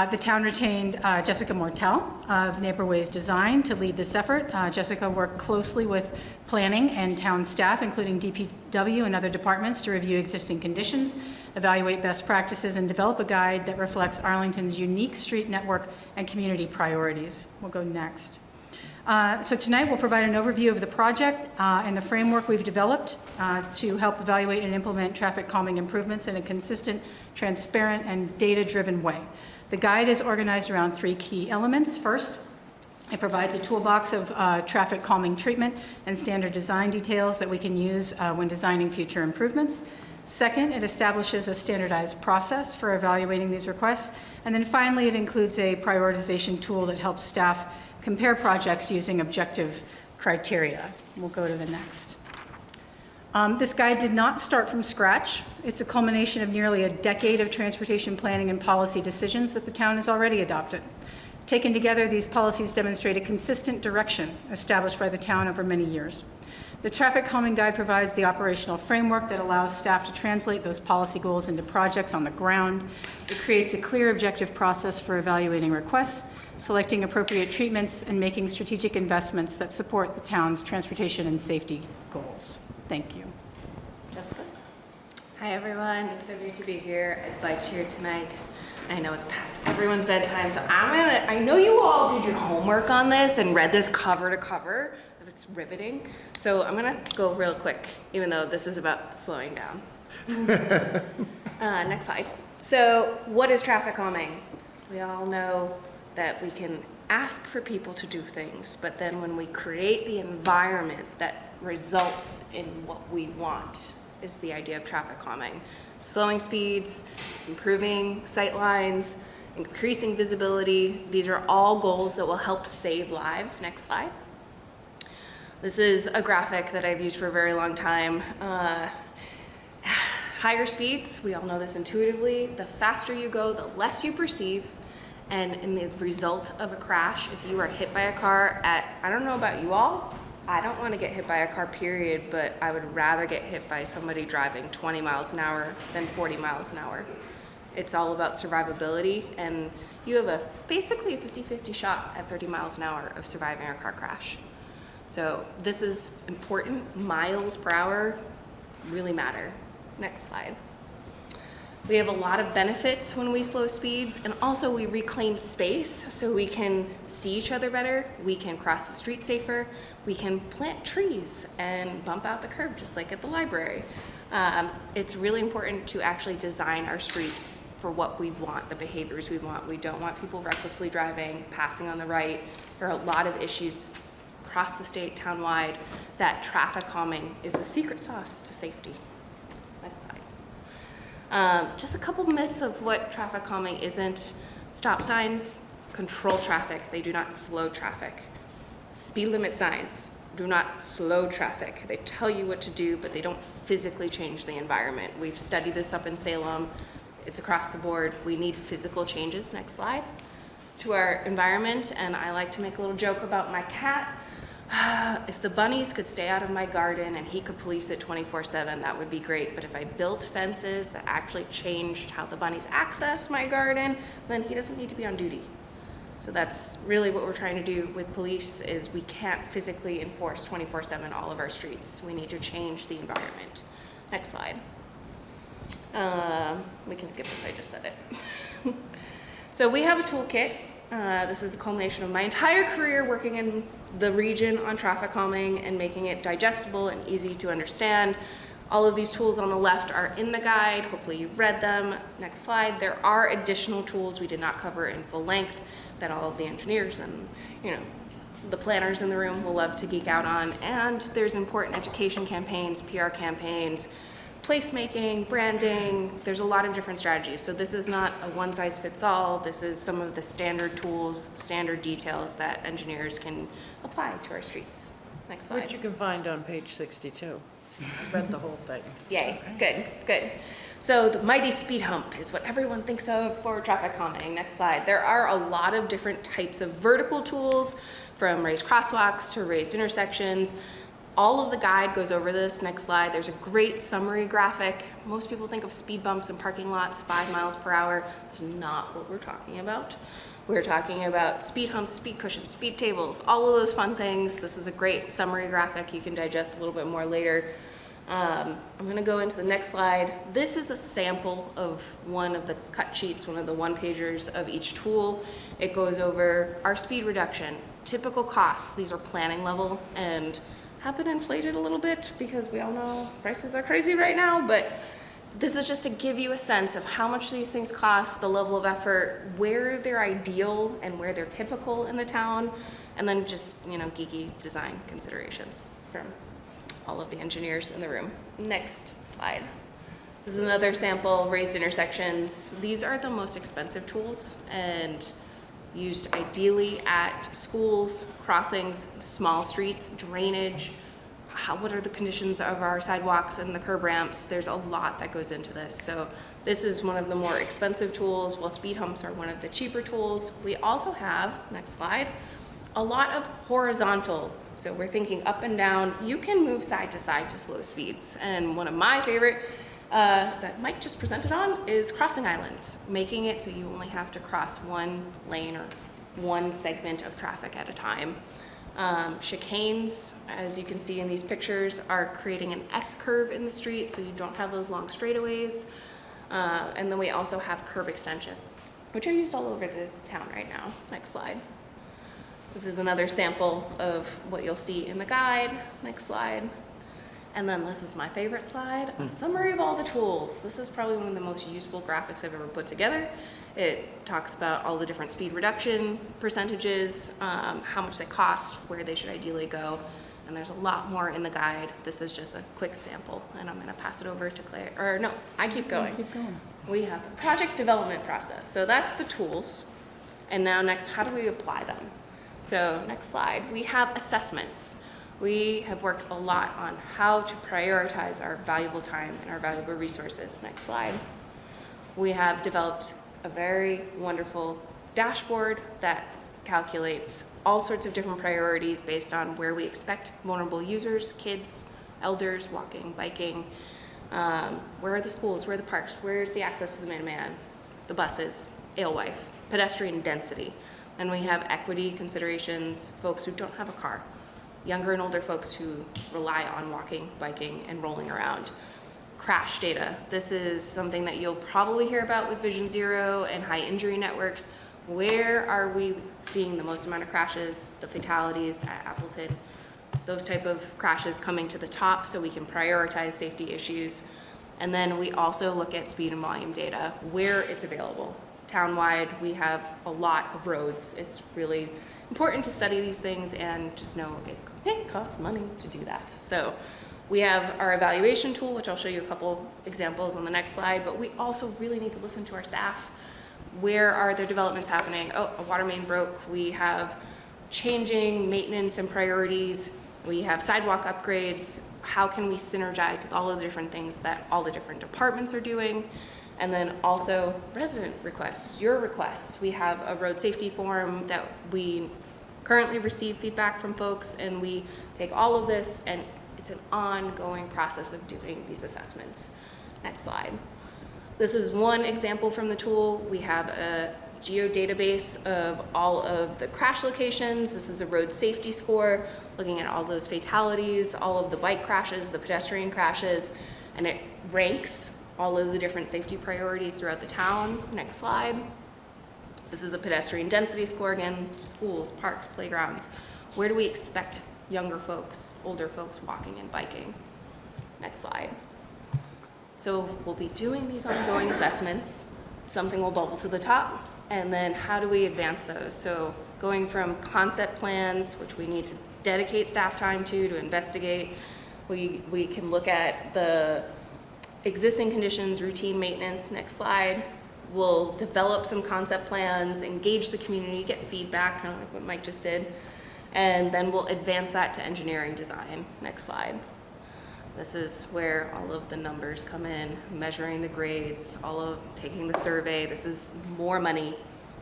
The town retained Jessica Mortel of Neighborways Design to lead this effort. Jessica worked closely with planning and town staff, including DPW and other departments, to review existing conditions, evaluate best practices, and develop a guide that reflects Arlington's unique street network and community priorities. We'll go next. So tonight we'll provide an overview of the project and the framework we've developed to help evaluate and implement traffic calming improvements in a consistent, transparent, and data-driven way. The guide is organized around 3 key elements. First, it provides a toolbox of traffic calming treatment and standard design details that we can use when designing future improvements. Second, it establishes a standardized process for evaluating these requests. And then finally, it includes a prioritization tool that helps staff compare projects using objective criteria. We'll go to the next. This guide did not start from scratch. It's a culmination of nearly a decade of transportation planning and policy decisions that the town has already adopted. Taken together, these policies demonstrate a consistent direction established by the town over many years. The traffic calming guide provides the operational framework that allows staff to translate those policy goals into projects on the ground. It creates a clear objective process for evaluating requests, selecting appropriate treatments, and making strategic investments that support the town's transportation and safety goals. Thank you. Jessica? Hi, everyone. It's so great to be here at Bike Cheer tonight. I know it's past everyone's bedtime, so I know you all did your homework on this and read this cover to cover. It's riveting. So I'm gonna go real quick, even though this is about slowing down. Next slide. So what is traffic calming? We all know that we can ask for people to do things, but then when we create the environment that results in what we want is the idea of traffic calming. Slowing speeds, improving sight lines, increasing visibility. These are all goals that will help save lives. Next slide. This is a graphic that I've used for a very long time. Higher speeds, we all know this intuitively. The faster you go, the less you perceive. And in the result of a crash, if you are hit by a car at, I don't know about you all, I don't want to get hit by a car, period, but I would rather get hit by somebody driving 20 miles an hour than 40 miles an hour. It's all about survivability, and you have basically a 50-50 shot at 30 miles an hour of surviving a car crash. So this is important. Miles per hour really matter. Next slide. We have a lot of benefits when we slow speeds, and also we reclaim space so we can see each other better, we can cross the street safer, we can plant trees and bump out the curb just like at the library. It's really important to actually design our streets for what we want, the behaviors we want. We don't want people recklessly driving, passing on the right. There are a lot of issues across the state, townwide, that traffic calming is the secret sauce to safety. Next slide. Just a couple myths of what traffic calming isn't. Stop signs control traffic, they do not slow traffic. Speed limit signs do not slow traffic. They tell you what to do, but they don't physically change the environment. We've studied this up in Salem. It's across the board. We need physical changes, next slide, to our environment. And I like to make a little joke about my cat. If the bunnies could stay out of my garden and he could police it 24/7, that would be great. But if I built fences that actually changed how the bunnies access my garden, then he doesn't need to be on duty. So that's really what we're trying to do with police is we can't physically enforce 24/7 all of our streets. We need to change the environment. Next slide. We can skip this, I just said it. So we have a toolkit. This is a culmination of my entire career working in the region on traffic calming and making it digestible and easy to understand. All of these tools on the left are in the guide. Hopefully you've read them. Next slide. There are additional tools we did not cover in full length that all of the engineers and, the planners in the room will love to geek out on. And there's important education campaigns, PR campaigns, placemaking, branding. There's a lot of different strategies. So this is not a one size fits all. This is some of the standard tools, standard details that engineers can apply to our streets. Next slide. Which you can find on page 62. I read the whole thing. Yay, good, good. So the mighty speed hump is what everyone thinks of for traffic calming. Next slide. There are a lot of different types of vertical tools, from raised crosswalks to raised intersections. All of the guide goes over this. Next slide. There's a great summary graphic. Most people think of speed bumps in parking lots, 5 miles per hour. It's not what we're talking about. We're talking about speed humps, speed cushions, speed tables, all of those fun things. This is a great summary graphic you can digest a little bit more later. I'm going to go into the next slide. This is a sample of one of the cut sheets, one of the one-pagers of each tool. It goes over our speed reduction, typical costs. These are planning level and have been inflated a little bit because we all know prices are crazy right now, but this is just to give you a sense of how much these things cost, the level of effort, where they're ideal and where they're typical in the town, and then just, geeky design considerations from all of the engineers in the room. Next slide. This is another sample, raised intersections. These are the most expensive tools and used ideally at schools, crossings, small streets, drainage. What are the conditions of our sidewalks and the curb ramps? There's a lot that goes into this. So this is one of the more expensive tools, while speed humps are one of the cheaper tools. We also have, next slide, a lot of horizontal. So we're thinking up and down. You can move side to side to slow speeds. And one of my favorite that Mike just presented on is crossing islands, making it so you only have to cross one lane or one segment of traffic at a time. Chicanes, as you can see in these pictures, are creating an S-curve in the street so you don't have those long straightaways. And then we also have curb extension, which are used all over the town right now. Next slide. This is another sample of what you'll see in the guide. Next slide. And then this is my favorite slide, a summary of all the tools. This is probably one of the most useful graphics I've ever put together. It talks about all the different speed reduction percentages, how much they cost, where they should ideally go, and there's a lot more in the guide. This is just a quick sample, and I'm gonna pass it over to Claire, or no, I keep going. Keep going. We have the project development process. So that's the tools. And now next, how do we apply them? So next slide, we have assessments. We have worked a lot on how to prioritize our valuable time and our valuable resources. Next slide. We have developed a very wonderful dashboard that calculates all sorts of different priorities based on where we expect vulnerable users, kids, elders, walking, biking, where are the schools, where are the parks, where's the access to the Minuteman, the buses, alewife, pedestrian density. And we have equity considerations, folks who don't have a car, younger and older folks who rely on walking, biking, and rolling around. Crash data. This is something that you'll probably hear about with Vision Zero and high injury networks. Where are we seeing the most amount of crashes, the fatalities at Appleton? Those type of crashes coming to the top so we can prioritize safety issues. And then we also look at speed and volume data, where it's available. Townwide, we have a lot of roads. It's really important to study these things and just know it costs money to do that. So We have our evaluation tool, which I'll show you a couple examples on the next slide, but we also really need to listen to our staff. Where are their developments happening? Oh, a water main broke. We have changing maintenance and priorities. We have sidewalk upgrades. How can we synergize with all of the different things that all the different departments are doing? And then also resident requests, your requests. We have a road safety forum that we currently receive feedback from folks, and we take all of this, and it's an ongoing process of doing these assessments. Next slide. This is one example from the tool. We have a geodatabase of all of the crash locations. This is a road safety score, looking at all those fatalities, all of the bike crashes, the pedestrian crashes, and it ranks all of the different safety priorities throughout the town. Next slide. This is a pedestrian density score again, schools, parks, playgrounds. Where do we expect younger folks, older folks walking and biking? Next slide. So we'll be doing these ongoing assessments. Something will bubble to the top, and then how do we advance those? So going from concept plans, which we need to dedicate staff time to investigate, we can look at the existing conditions, routine maintenance. Next slide. We'll develop some concept plans, engage the community, get feedback, kind of like what Mike just did, and then we'll advance that to engineering design. Next slide. This is where all of the numbers come in, measuring the grades, all of taking the survey. This is more money,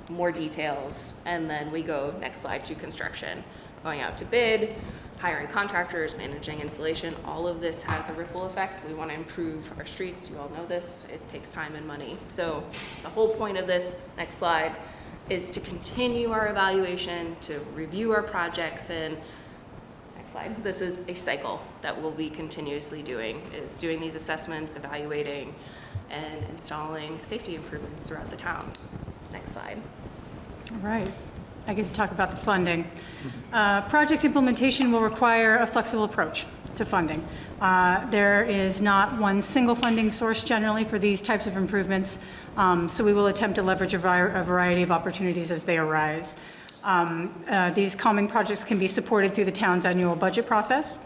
more details, and then we go, next slide, to construction. Going out to bid, hiring contractors, managing installation, all of this has a ripple effect. We want to improve our streets. You all know this. It takes time and money. So the whole point of this, next slide, is to continue our evaluation, to review our projects, and next slide. This is a cycle that we'll be continuously doing, is doing these assessments, evaluating, and installing safety improvements throughout the town. Next slide. All right. I get to talk about the funding. Project implementation will require a flexible approach to funding. There is not one single funding source generally for these types of improvements, so we will attempt to leverage a variety of opportunities as they arise. These calming projects can be supported through the town's annual budget process.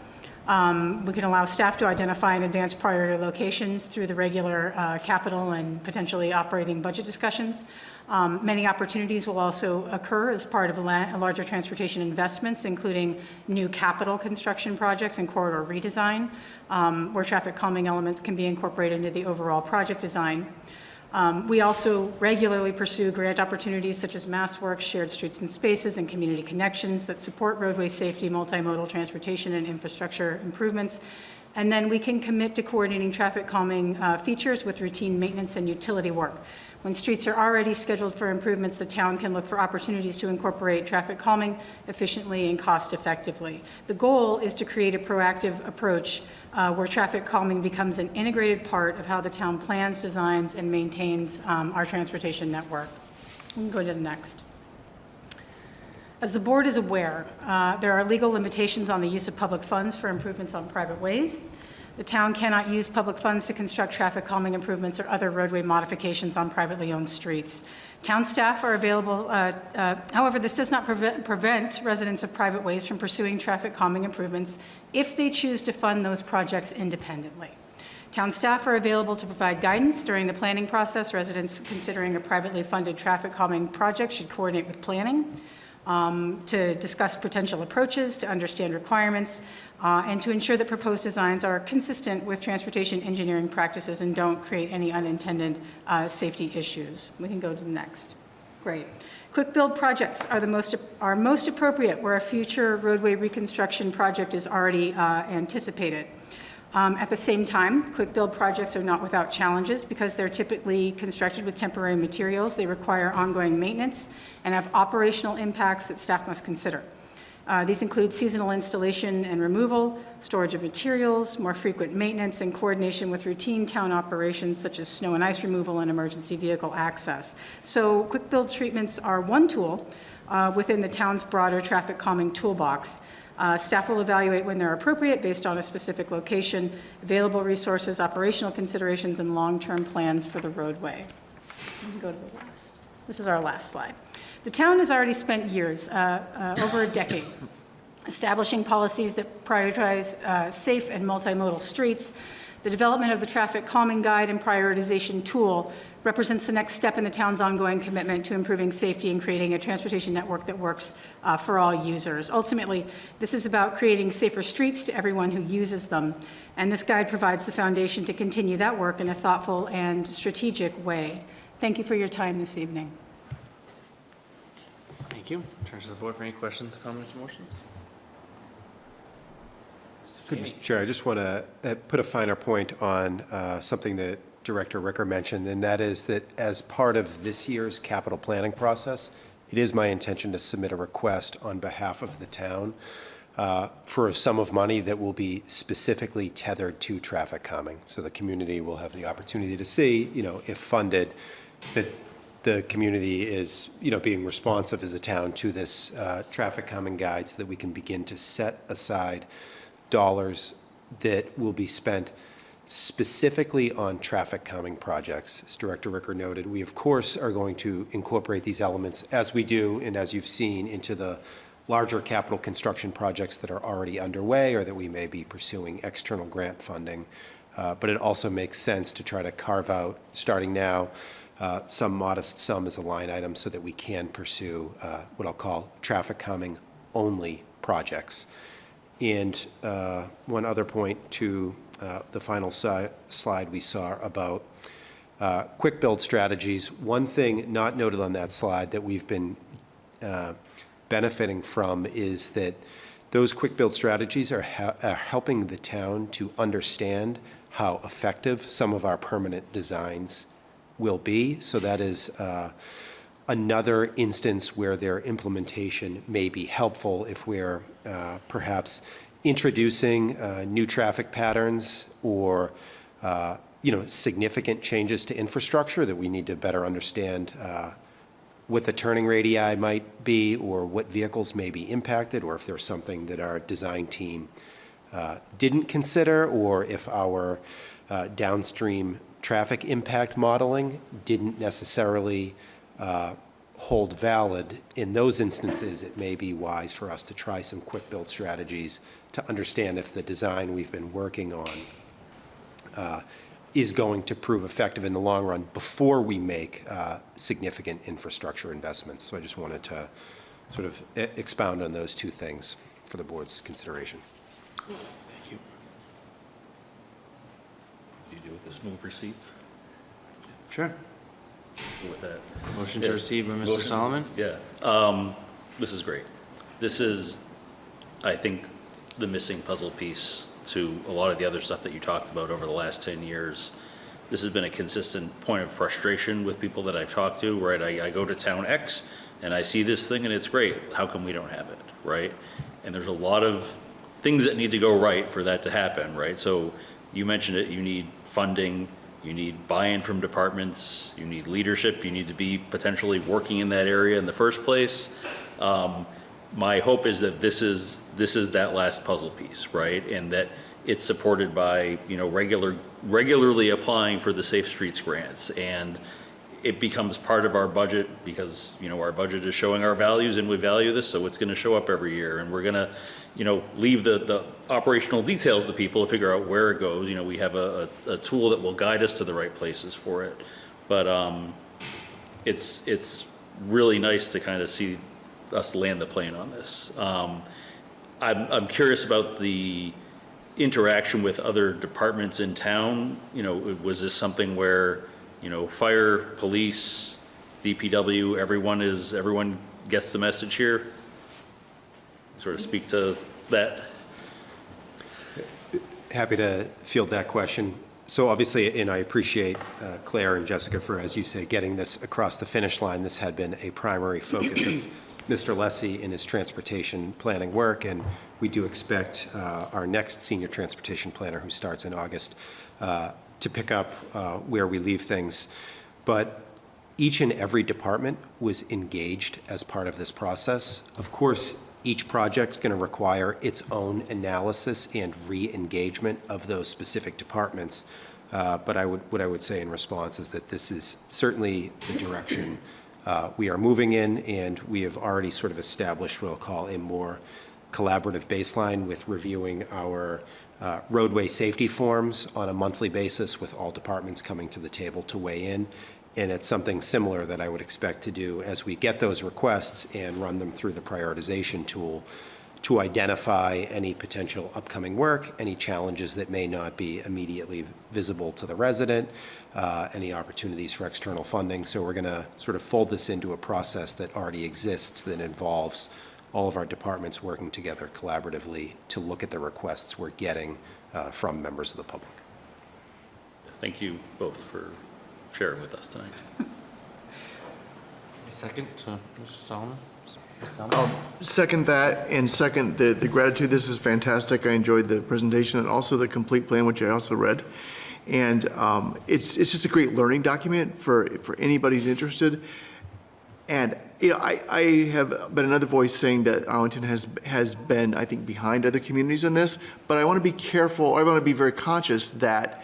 We can allow staff to identify and advance priority locations through the regular capital and potentially operating budget discussions. Many opportunities will also occur as part of larger transportation investments, including new capital construction projects and corridor redesign, where traffic calming elements can be incorporated into the overall project design. We also regularly pursue grant opportunities such as MassWorks, Shared Streets and Spaces, and Community Connections that support roadway safety, multimodal transportation, and infrastructure improvements. And then we can commit to coordinating traffic calming features with routine maintenance and utility work. When streets are already scheduled for improvements, the town can look for opportunities to incorporate traffic calming efficiently and cost effectively. The goal is to create a proactive approach where traffic calming becomes an integrated part of how the town plans, designs, and maintains our transportation network. We can go to the next. As the board is aware, there are legal limitations on the use of public funds for improvements on private ways. The town cannot use public funds to construct traffic calming improvements or other roadway modifications on privately owned streets. Town staff are available, however, this does not prevent residents of private ways from pursuing traffic calming improvements if they choose to fund those projects independently. Town staff are available to provide guidance during the planning process. Residents considering a privately funded traffic calming project should coordinate with planning to discuss potential approaches, to understand requirements, and to ensure that proposed designs are consistent with transportation engineering practices and don't create any unintended safety issues. We can go to the next. Great. Quick build projects are most appropriate where a future roadway reconstruction project is already anticipated. At the same time, quick build projects are not without challenges because they're typically constructed with temporary materials. They require ongoing maintenance and have operational impacts that staff must consider. These include seasonal installation and removal, storage of materials, more frequent maintenance, and coordination with routine town operations such as snow and ice removal and emergency vehicle access. So quick build treatments are one tool within the town's broader traffic calming toolbox. Staff will evaluate when they're appropriate based on a specific location, available resources, operational considerations, and long-term plans for the roadway. We can go to the last. This is our last slide. The town has already spent years, over a decade, establishing policies that prioritize safe and multimodal streets. The development of the traffic calming guide and prioritization tool represents the next step in the town's ongoing commitment to improving safety and creating a transportation network that works for all users. Ultimately, this is about creating safer streets to everyone who uses them, and this guide provides the foundation to continue that work in a thoughtful and strategic way. Thank you for your time this evening. Thank you. Turn to the board for any questions, comments, motions. Good, Mr. Chair, I just want to put a finer point on something that Director Ricker mentioned, and that is that as part of this year's capital planning process, it is my intention to submit a request on behalf of the town for a sum of money that will be specifically tethered to traffic calming. So the community will have the opportunity to see, if funded, that the community is, being responsive as a town to this traffic calming guide so that we can begin to set aside dollars that will be spent specifically on traffic calming projects. As Director Ricker noted, we of course are going to incorporate these elements as we do and as you've seen into the larger capital construction projects that are already underway or that we may be pursuing external grant funding. But it also makes sense to try to carve out, starting now, some modest sum as a line item so that we can pursue what I'll call traffic calming only projects. And one other point to the final slide we saw about quick build strategies. One thing not noted on that slide that we've been benefiting from is that those quick build strategies are helping the town to understand how effective some of our permanent designs will be. So that is another instance where their implementation may be helpful if we're perhaps introducing new traffic patterns or significant changes to infrastructure that we need to better understand what the turning radii might be or what vehicles may be impacted, or if there's something that our design team didn't consider, or if our downstream traffic impact modeling didn't necessarily hold valid. In those instances, it may be wise for us to try some quick build strategies to understand if the design we've been working on is going to prove effective in the long run before we make significant infrastructure investments. So I just wanted to sort of expound on those two things for the board's consideration. Thank you. Do you do with this move receipt? Sure. With that. Motion to receive by Mr. Solomon? Yeah. This is great. This is, I think, the missing puzzle piece to a lot of the other stuff that you talked about over the last 10 years. This has been a consistent point of frustration with people that I've talked to, right? I go to town X and I see this thing and it's great. How come we don't have it, right? And there's a lot of things that need to go right for that to happen, right? So you mentioned it, you need funding, you need buy-in from departments, you need leadership, you need to be potentially working in that area in the first place. My hope is that this is that last puzzle piece, right? And that it's supported by, regularly applying for the Safe Streets grants. And it becomes part of our budget because, our budget is showing our values and we value this, so it's gonna show up every year. And we're gonna, leave the operational details to people to figure out where it goes. We have a tool that will guide us to the right places for it. But it's really nice to kind of see us land the plane on this. I'm curious about the interaction with other departments in town. Was this something where, fire, police, DPW, everyone gets the message here? Sort of speak to that. Happy to field that question. So obviously, and I appreciate Claire and Jessica for, as you say, getting this across the finish line. This had been a primary focus of Mr. Lessie in his transportation planning work, and we do expect our next senior transportation planner, who starts in August, to pick up where we leave things. But each and every department was engaged as part of this process. Of course, each project's going to require its own analysis and re-engagement of those specific departments. But what I would say in response is that this is certainly the direction we are moving in, and we have already sort of established what I'll call a more collaborative baseline with reviewing our roadway safety forms on a monthly basis with all departments coming to the table to weigh in. And it's something similar that I would expect to do as we get those requests and run them through the prioritization tool to identify any potential upcoming work, any challenges that may not be immediately visible to the resident, any opportunities for external funding. So we're going to sort of fold this into a process that already exists that involves all of our departments working together collaboratively to look at the requests we're getting from members of the public. Thank you both for sharing with us tonight. Second, Mr. Solomon? Second that, and second the gratitude. This is fantastic. I enjoyed the presentation and also the complete plan, which I also read. And it's just a great learning document for anybody who's interested. And you know, I have been another voice saying that Arlington has been, I think, behind other communities on this. But I want to be careful. I want to be very conscious that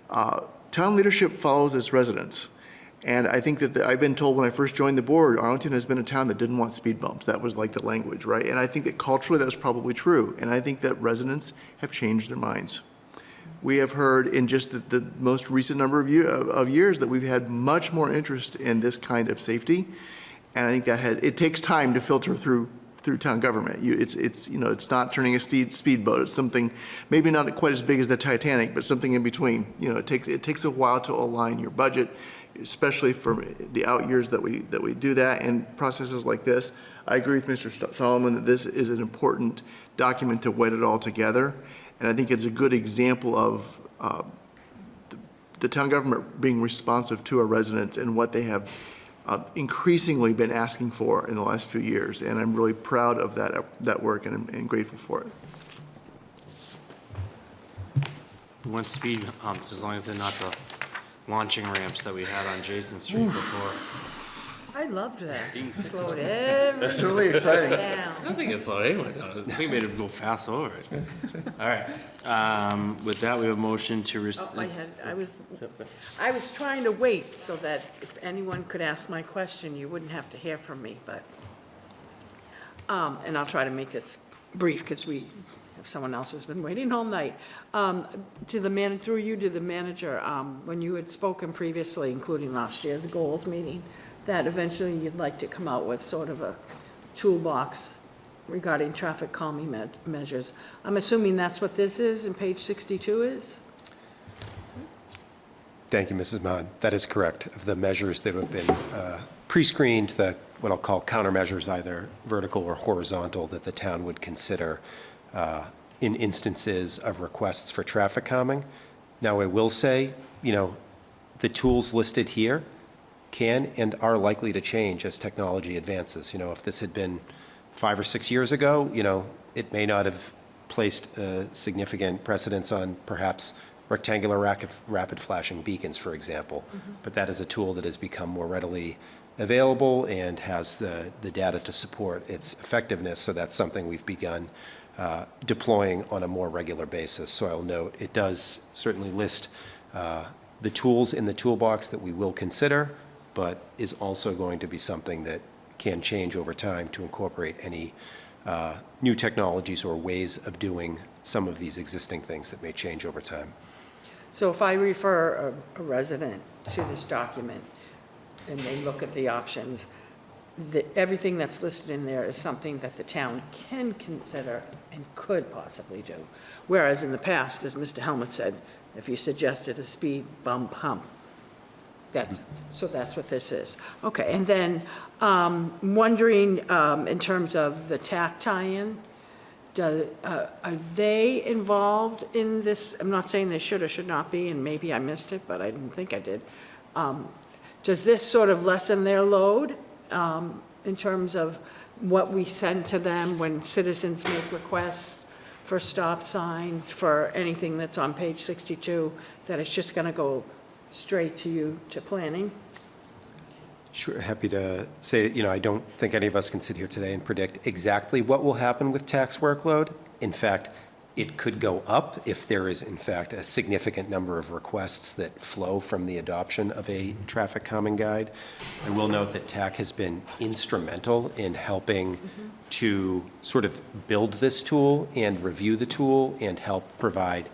town leadership follows its residents. And I think that I've been told when I first joined the board, Arlington has been a town that didn't want speed bumps. That was like the language, right? And I think that culturally that's probably true. And I think that residents have changed their minds. We have heard in just the most recent number of years that we've had much more interest in this kind of safety. And I think that it takes time to filter through town government. It's not turning a speedboat. It's something maybe not quite as big as the Titanic, but something in between. You know, it takes a while to align your budget, especially for the out years that we do that, and processes like this. I agree with Mr. Solomon that this is an important document to weight it all together, and I think it's a good example of the town government being responsive to our residents and what they have increasingly been asking for in the last few years, and I'm really proud of that work and grateful for it. We want speed humps as long as they're not the launching ramps that we had on Jason Street before. I loved that. Slowed everything It's really exciting. down. I don't think it slowed anyone down. I think it made it go fast over it. All right. With that, we have a motion to I was trying to wait so that if anyone could ask my question, you wouldn't have to hear from me, but, and I'll try to make this brief because if someone else has been waiting all night. Through you to the manager, when you had spoken previously, including last year's goals meeting, that eventually you'd like to come out with sort of a toolbox regarding traffic calming measures. I'm assuming that's what this is and page 62 is? Thank you, Mrs. Mahon. That is correct. Of the measures that have been pre-screened, what I'll call countermeasures, either vertical or horizontal, that the town would consider in instances of requests for traffic calming. Now, I will say, the tools listed here can and are likely to change as technology advances. If this had been 5 or 6 years ago, it may not have placed a significant precedence on perhaps rectangular rapid flashing beacons, for example. Mm-hmm. But that is a tool that has become more readily available and has the data to support its effectiveness. So that's something we've begun deploying on a more regular basis. So I'll note it does certainly list the tools in the toolbox that we will consider, but is also going to be something that can change over time to incorporate any new technologies or ways of doing some of these existing things that may change over time. So if I refer a resident to this document and they look at the options, everything that's listed in there is something that the town can consider and could possibly do. Whereas in the past, as Mr. Helmut said, if you suggested a speed bump hump, so that's what this is. Okay, and then wondering in terms of the TAC tie-in, are they involved in this? I'm not saying they should or should not be, and maybe I missed it, but I didn't think I did. Does this sort of lessen their load in terms of what we send to them when citizens make requests for stop signs, for anything that's on page 62, that it's just going to go straight to you, to planning? Sure, happy to say, I don't think any of us can sit here today and predict exactly what will happen with tax workload. In fact, It could go up if there is, in fact, a significant number of requests that flow from the adoption of a traffic calming guide. I will note that TAC has been instrumental in helping to sort of build this tool and review the tool and help provide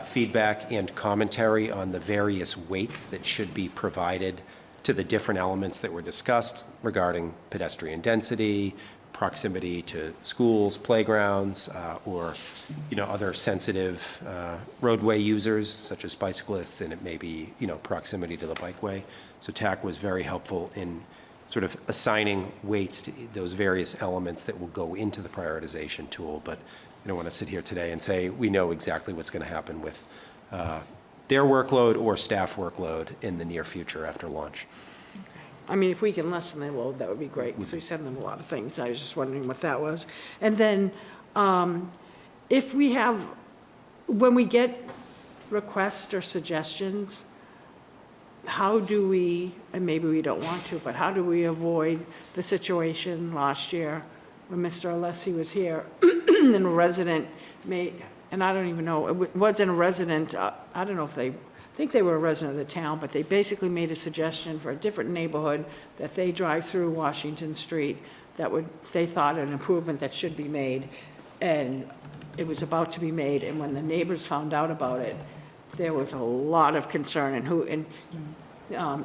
feedback and commentary on the various weights that should be provided to the different elements that were discussed regarding pedestrian density, proximity to schools, playgrounds, or, other sensitive roadway users, such as bicyclists, and it may be, proximity to the bikeway. So TAC was very helpful in sort of assigning weights to those various elements that will go into the prioritization tool. But I don't want to sit here today and say we know exactly what's going to happen with their workload or staff workload in the near future after launch. I mean, if we can lessen their load, that would be great, because we send them a lot of things. I was just wondering what that was. And then, if we have, when we get requests or suggestions, how do we, and maybe we don't want to, but how do we avoid the situation last year when Mr. Alessi was here and a resident made, and I don't even know, it wasn't a resident, I don't know if they, I think they were a resident of the town, but they basically made a suggestion for a different neighborhood that they drive through Washington Street that would, they thought an improvement that should be made, and it was about to be made, and when the neighbors found out about it, there was a lot of concern, and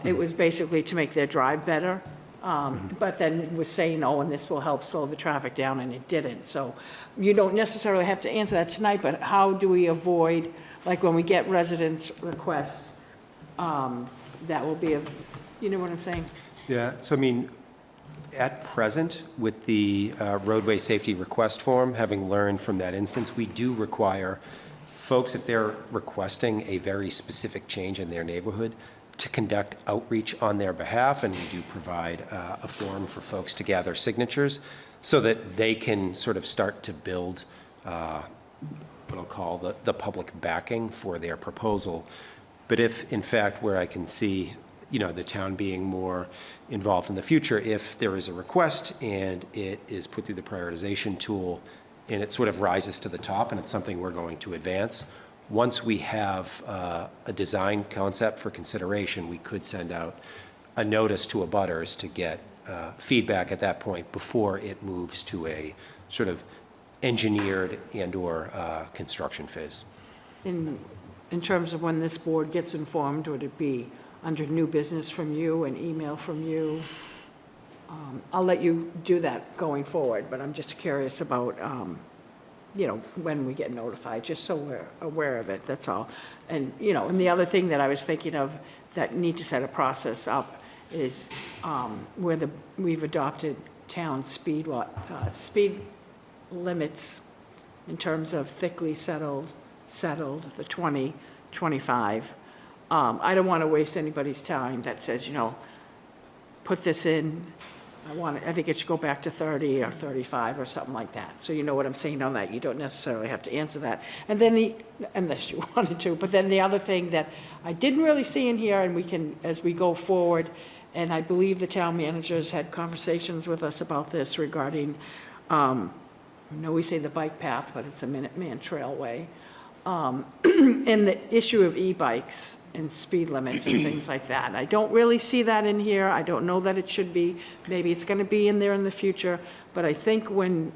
it was basically to make their drive better, but then it was saying, oh, and this will help slow the traffic down, and it didn't. So you don't necessarily have to answer that tonight, but how do we avoid, like when we get residents' requests, that will be you know what I'm saying? Yeah, so I mean, at present, with the roadway safety request form, having learned from that instance, we do require folks, if they're requesting a very specific change in their neighborhood, to conduct outreach on their behalf, and we do provide a form for folks to gather signatures so that they can sort of start to build what I'll call the public backing for their proposal. But if, in fact, where I can see, the town being more involved in the future, if there is a request and it is put through the prioritization tool and it sort of rises to the top and it's something we're going to advance, once we have a design concept for consideration, we could send out a notice to abutters to get feedback at that point before it moves to a sort of engineered and/or construction phase. In terms of when this board gets informed, would it be under new business from you, an email from you? I'll let you do that going forward, but I'm just curious about, when we get notified, just so we're aware of it, that's all. And, and the other thing that I was thinking of that need to set a process up is where we've adopted town speed limits in terms of thickly settled, the 20, 25. I don't want to waste anybody's time that says, put this in. I think it should go back to 30 or 35 or something like that. So you know what I'm saying on that. You don't necessarily have to answer that. And then unless you wanted to, but then the other thing that I didn't really see in here, and we can, as we go forward, and I believe the town managers had conversations with us about this regarding, I know we say the bike path, but it's a Minuteman Trailway. And the issue of e-bikes and speed limits and things like that. I don't really see that in here. I don't know that it should be. Maybe it's going to be in there in the future. But I think when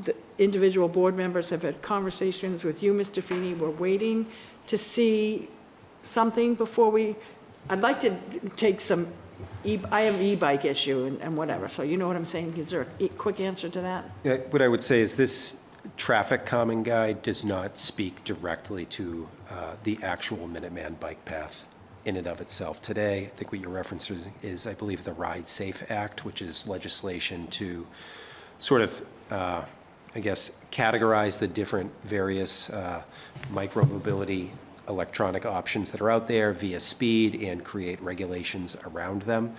the individual board members have had conversations with you, Mr. Feeney, we're waiting to see something before I'd like to take some, I have an e-bike issue and whatever. So you know what I'm saying? Is there a quick answer to that? Yeah, what I would say is this traffic calming guide does not speak directly to the actual Minuteman bike path in and of itself. Today, I think what you're referencing is, I believe, the Ride Safe Act, which is legislation to sort of, categorize the different various micro-mobility electronic options that are out there via speed and create regulations around them.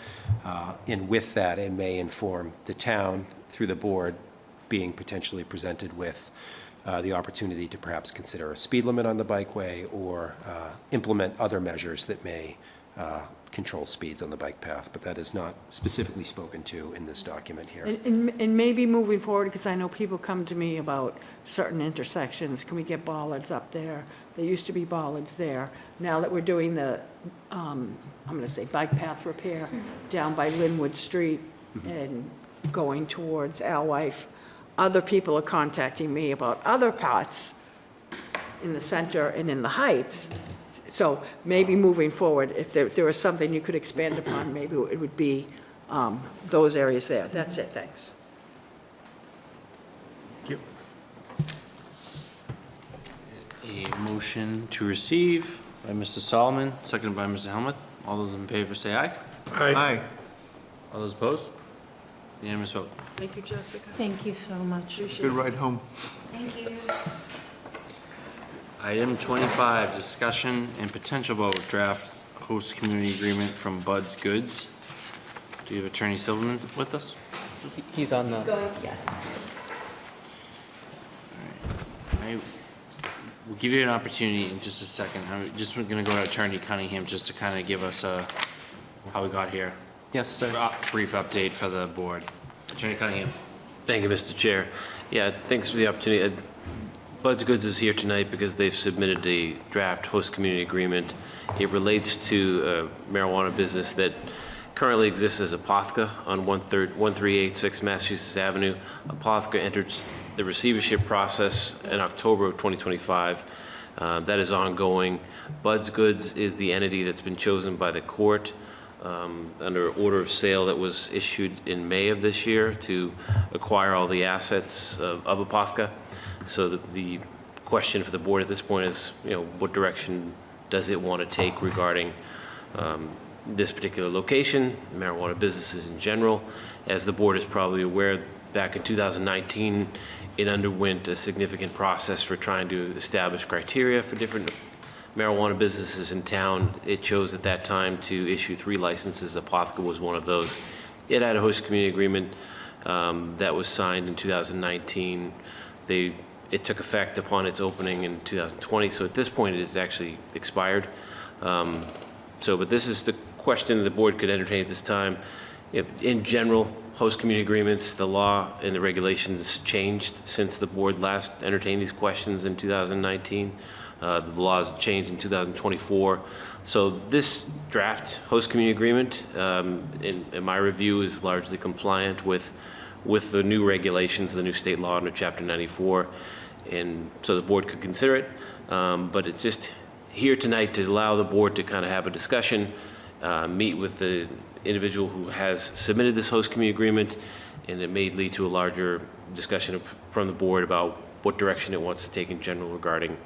And with that, it may inform the town through the board being potentially presented with the opportunity to perhaps consider a speed limit on the bikeway or implement other measures that may control speeds on the bike path, but that is not specifically spoken to in this document here. And maybe moving forward, because I know people come to me about certain intersections, can we get bollards up there? There used to be bollards there. Now that we're doing the, I'm going to say bike path repair down by Linwood Street and going towards Alewife, other people are contacting me about other parts in the center and in the heights. So maybe moving forward, if there was something you could expand upon, maybe it would be those areas there. That's it, thanks. Thank you. A motion to receive by Mr. Solomon, seconded by Mr. Helmuth. All those in favor say aye. Aye. All those opposed? Unanimous vote. Thank you, Jessica. Thank you so much. Good ride home. Thank you. Item 25, discussion and potential vote, draft host community agreement from Bud's Goods. Do you have Attorney Silverman with us? He's on It's the, going, yes. I will give you an opportunity in just a second. I'm just going to go to Attorney Cunningham just to kind of give us how we got here. yes, sir. Brief update for the board. Attorney Cunningham. Thank you, Mr. Chair. Yeah, thanks for the opportunity. Bud's Goods is here tonight because they've submitted a draft host community agreement. It relates to a marijuana business that currently exists as Apotheka on 1386 Massachusetts Avenue. Apotheka entered the receivership process in October of 2025. That is ongoing. Bud's Goods is the entity that's been chosen by the court under order of sale that was issued in May of this year to acquire all the assets of Apotheka. So the question for the board at this point is, what direction does it want to take regarding this particular location, marijuana businesses in general? As the board is probably aware, back in 2019, it underwent a significant process for trying to establish criteria for different marijuana businesses in town. It chose at that time to issue 3 licenses. Apotheka was one of those. It had a host community agreement that was signed in 2019. It took effect upon its opening in 2020, so at this point it is actually expired. But this is the question the board could entertain at this time. In general, host community agreements, the law and the regulations changed since the board last entertained these questions in 2019. The laws changed in 2024. So this draft host community agreement, in my review, is largely compliant with the new regulations, the new state law under Chapter 94. And so the board could consider it, but it's just here tonight to allow the board to kind of have a discussion, meet with the individual who has submitted this host community agreement, and it may lead to a larger discussion from the board about what direction it wants to take in general regarding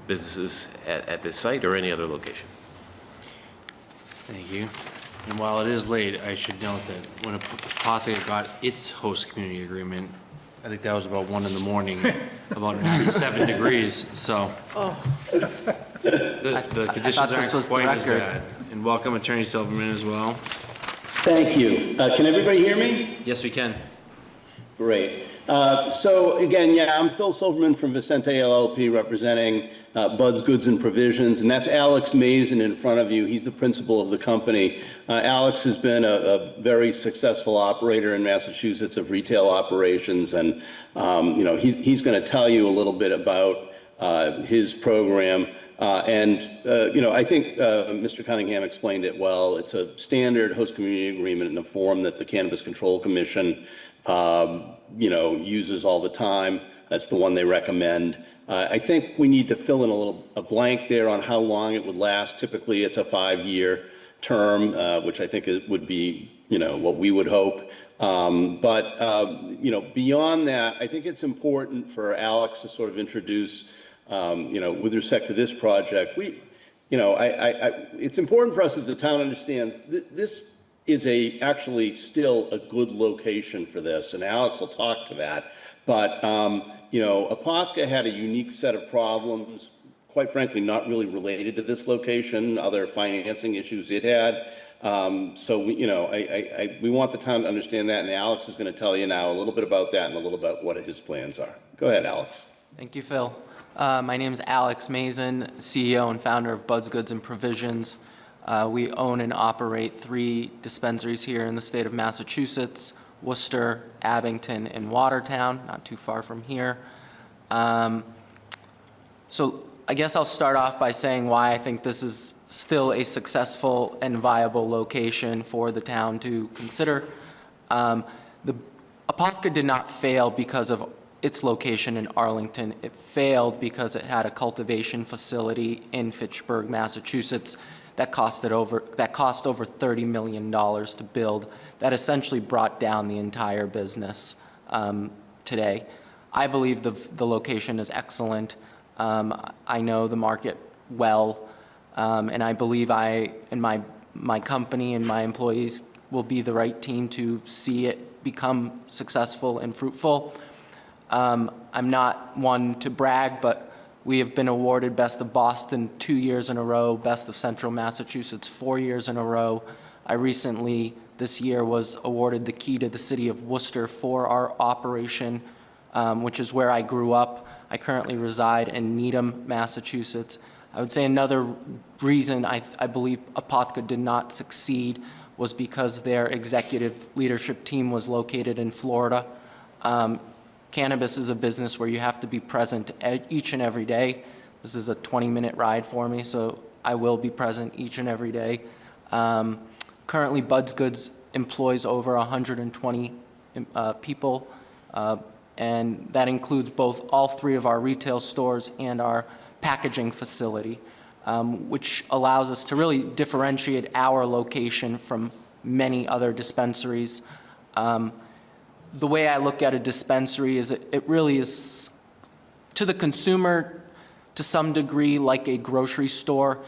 businesses at this site or any other location. Thank you. And while it is late, I should note that when Apotheka got its host community agreement, I think that was about 1 in the morning, about 97 degrees, so the conditions aren't quite as bad. And welcome Attorney Silverman as well. Thank you. Can everybody hear me? Yes, we can. Great. So again, I'm Phil Silverman from Vicente LLP representing Bud's Goods and Provisions, and that's Alex Mazin in front of you. He's the principal of the company. Alex has been a very successful operator in Massachusetts of retail operations, and he's going to tell you a little bit about his program. I think Mr. Cunningham explained it well. It's a standard host community agreement in a form that the Cannabis Control Commission uses all the time. That's the one they recommend. I think we need to fill in a blank there on how long it would last. Typically, it's a 5-year term, which I think it would be, what we would hope. Beyond that, I think it's important for Alex to sort of introduce, with respect to this project, it's important for us that the town understands this is actually still a good location for this, and Alex will talk to that. But, Apotheka had a unique set of problems, quite frankly, not really related to this location, other financing issues it had. We want the town to understand that, and Alex is going to tell you now a little bit about that and a little about what his plans are. Go ahead, Alex. Thank you, Phil. My name is Alex Mazin, CEO and founder of Bud's Goods and Provisions. We own and operate 3 dispensaries here in the state of Massachusetts: Worcester, Abington, and Watertown, not too far from here. So I guess I'll start off by saying why I think this is still a successful and viable location for the town to consider. The Apopka did not fail because of its location in Arlington. It failed because it had a cultivation facility in Fitchburg, Massachusetts, that cost over $30 million to build. That essentially brought down the entire business today. I believe the location is excellent. I know the market well, and I believe I and my company and my employees will be the right team to see it become successful and fruitful. I'm not one to brag, but we have been awarded Best of Boston 2 years in a row, Best of Central Massachusetts 4 years in a row. I recently, this year, was awarded the key to the city of Worcester for our operation, which is where I grew up. I currently reside in Needham, Massachusetts. I would say another reason I believe Apopka did not succeed was because their executive leadership team was located in Florida. Cannabis is a business where you have to be present each and every day. This is a 20-minute ride for me, so I will be present each and every day. Currently, Bud's Goods employs over 120 people, and that includes all 3 of our retail stores and our packaging facility, which allows us to really differentiate our location from many other dispensaries. The way I look at a dispensary is it really is, to the consumer, to some degree, like a grocery store,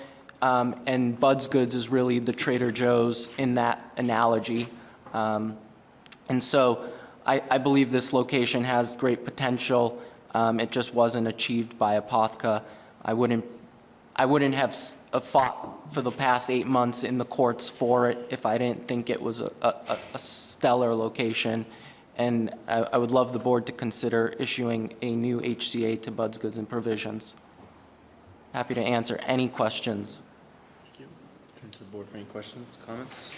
and Bud's Goods is really the Trader Joe's in that analogy. And so I believe this location has great potential. It just wasn't achieved by Apopka. I wouldn't have fought for the past 8 months in the courts for it if I didn't think it was a stellar location. And I would love the board to consider issuing a new HCA to Bud's Goods and Provisions. Happy to answer any questions. Thank you. Turn to the board for any questions, comments?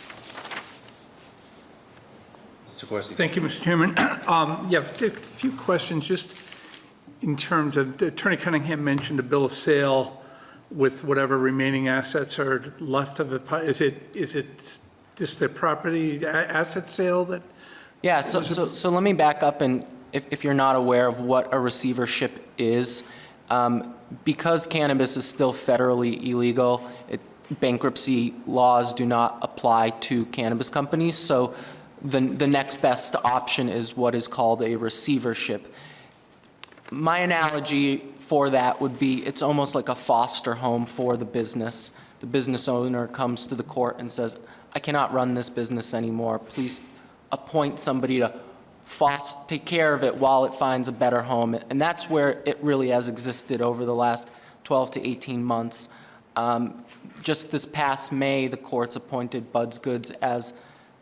Mr. Corsi. Thank you, Mr. Chairman. Yeah, a few questions just in terms of, Attorney Cunningham mentioned a bill of sale with whatever remaining assets are left of it. Is it just the property asset sale that? Yeah, so let me back up, and if you're not aware of what a receivership is, because cannabis is still federally illegal, bankruptcy laws do not apply to cannabis companies, so the next best option is what is called a receivership. My analogy for that would be it's almost like a foster home for the business. The business owner comes to the court and says, I cannot run this business anymore, please appoint somebody to take care of it while it finds a better home. And that's where it really has existed over the last 12 to 18 months. Just this past May, the courts appointed Bud's Goods as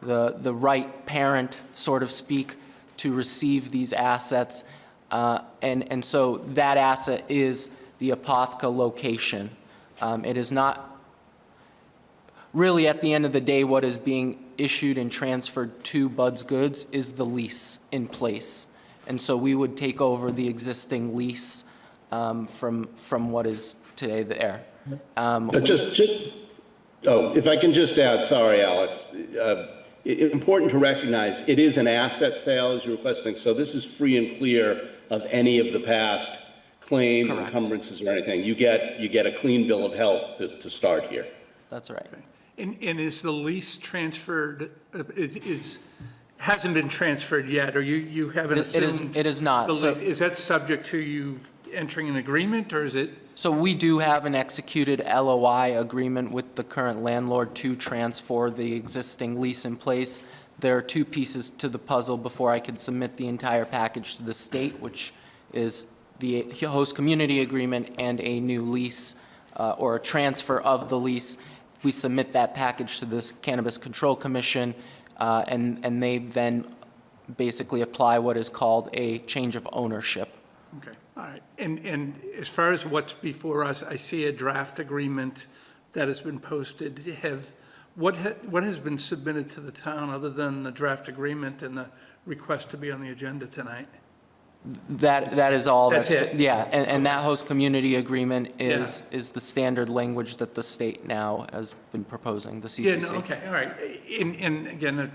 the right parent, sort of speak, to receive these assets. And so that asset is the Apopka location. It is not really, at the end of the day, what is being issued and transferred to Bud's Goods is the lease in place. And so we would take over the existing lease from what is today there. If I can just add, sorry, Alex. Important to recognize, it is an asset sale as you're requesting, so this is free and clear of any of the past claims, encumbrances, or anything. You get a clean bill of health to start here. That's right. And is the lease transferred, hasn't been transferred yet, or you haven't assumed? It is not. Is that subject to you entering an agreement, or is it? So we do have an executed LOI agreement with the current landlord to transfer the existing lease in place. There are 2 pieces to the puzzle before I can submit the entire package to the state, which is the host community agreement and a new lease or a transfer of the lease. We submit that package to this Cannabis Control Commission, and they then basically apply what is called a change of ownership. Okay, all right. And as far as what's before us, I see a draft agreement that has been posted, what has been submitted to the town other than the draft agreement and the request to be on the agenda tonight? That is all. That's it? Yeah, and that host community agreement is the standard language that the state now has been proposing, the CCC. Yeah, no, okay, all right. And again,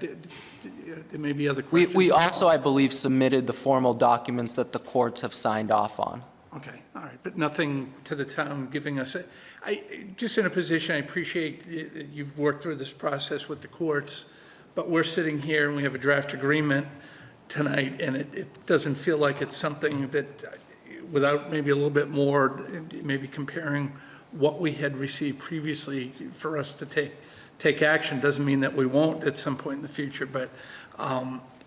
there may be other questions. We also, I believe, submitted the formal documents that the courts have signed off on. Okay, all right, but nothing to the town giving us, just in a position, I appreciate that you've worked through this process with the courts, but we're sitting here and we have a draft agreement tonight, and it doesn't feel like it's something that, without maybe a little bit more, maybe comparing what we had received previously for us to take action, doesn't mean that we won't at some point in the future, but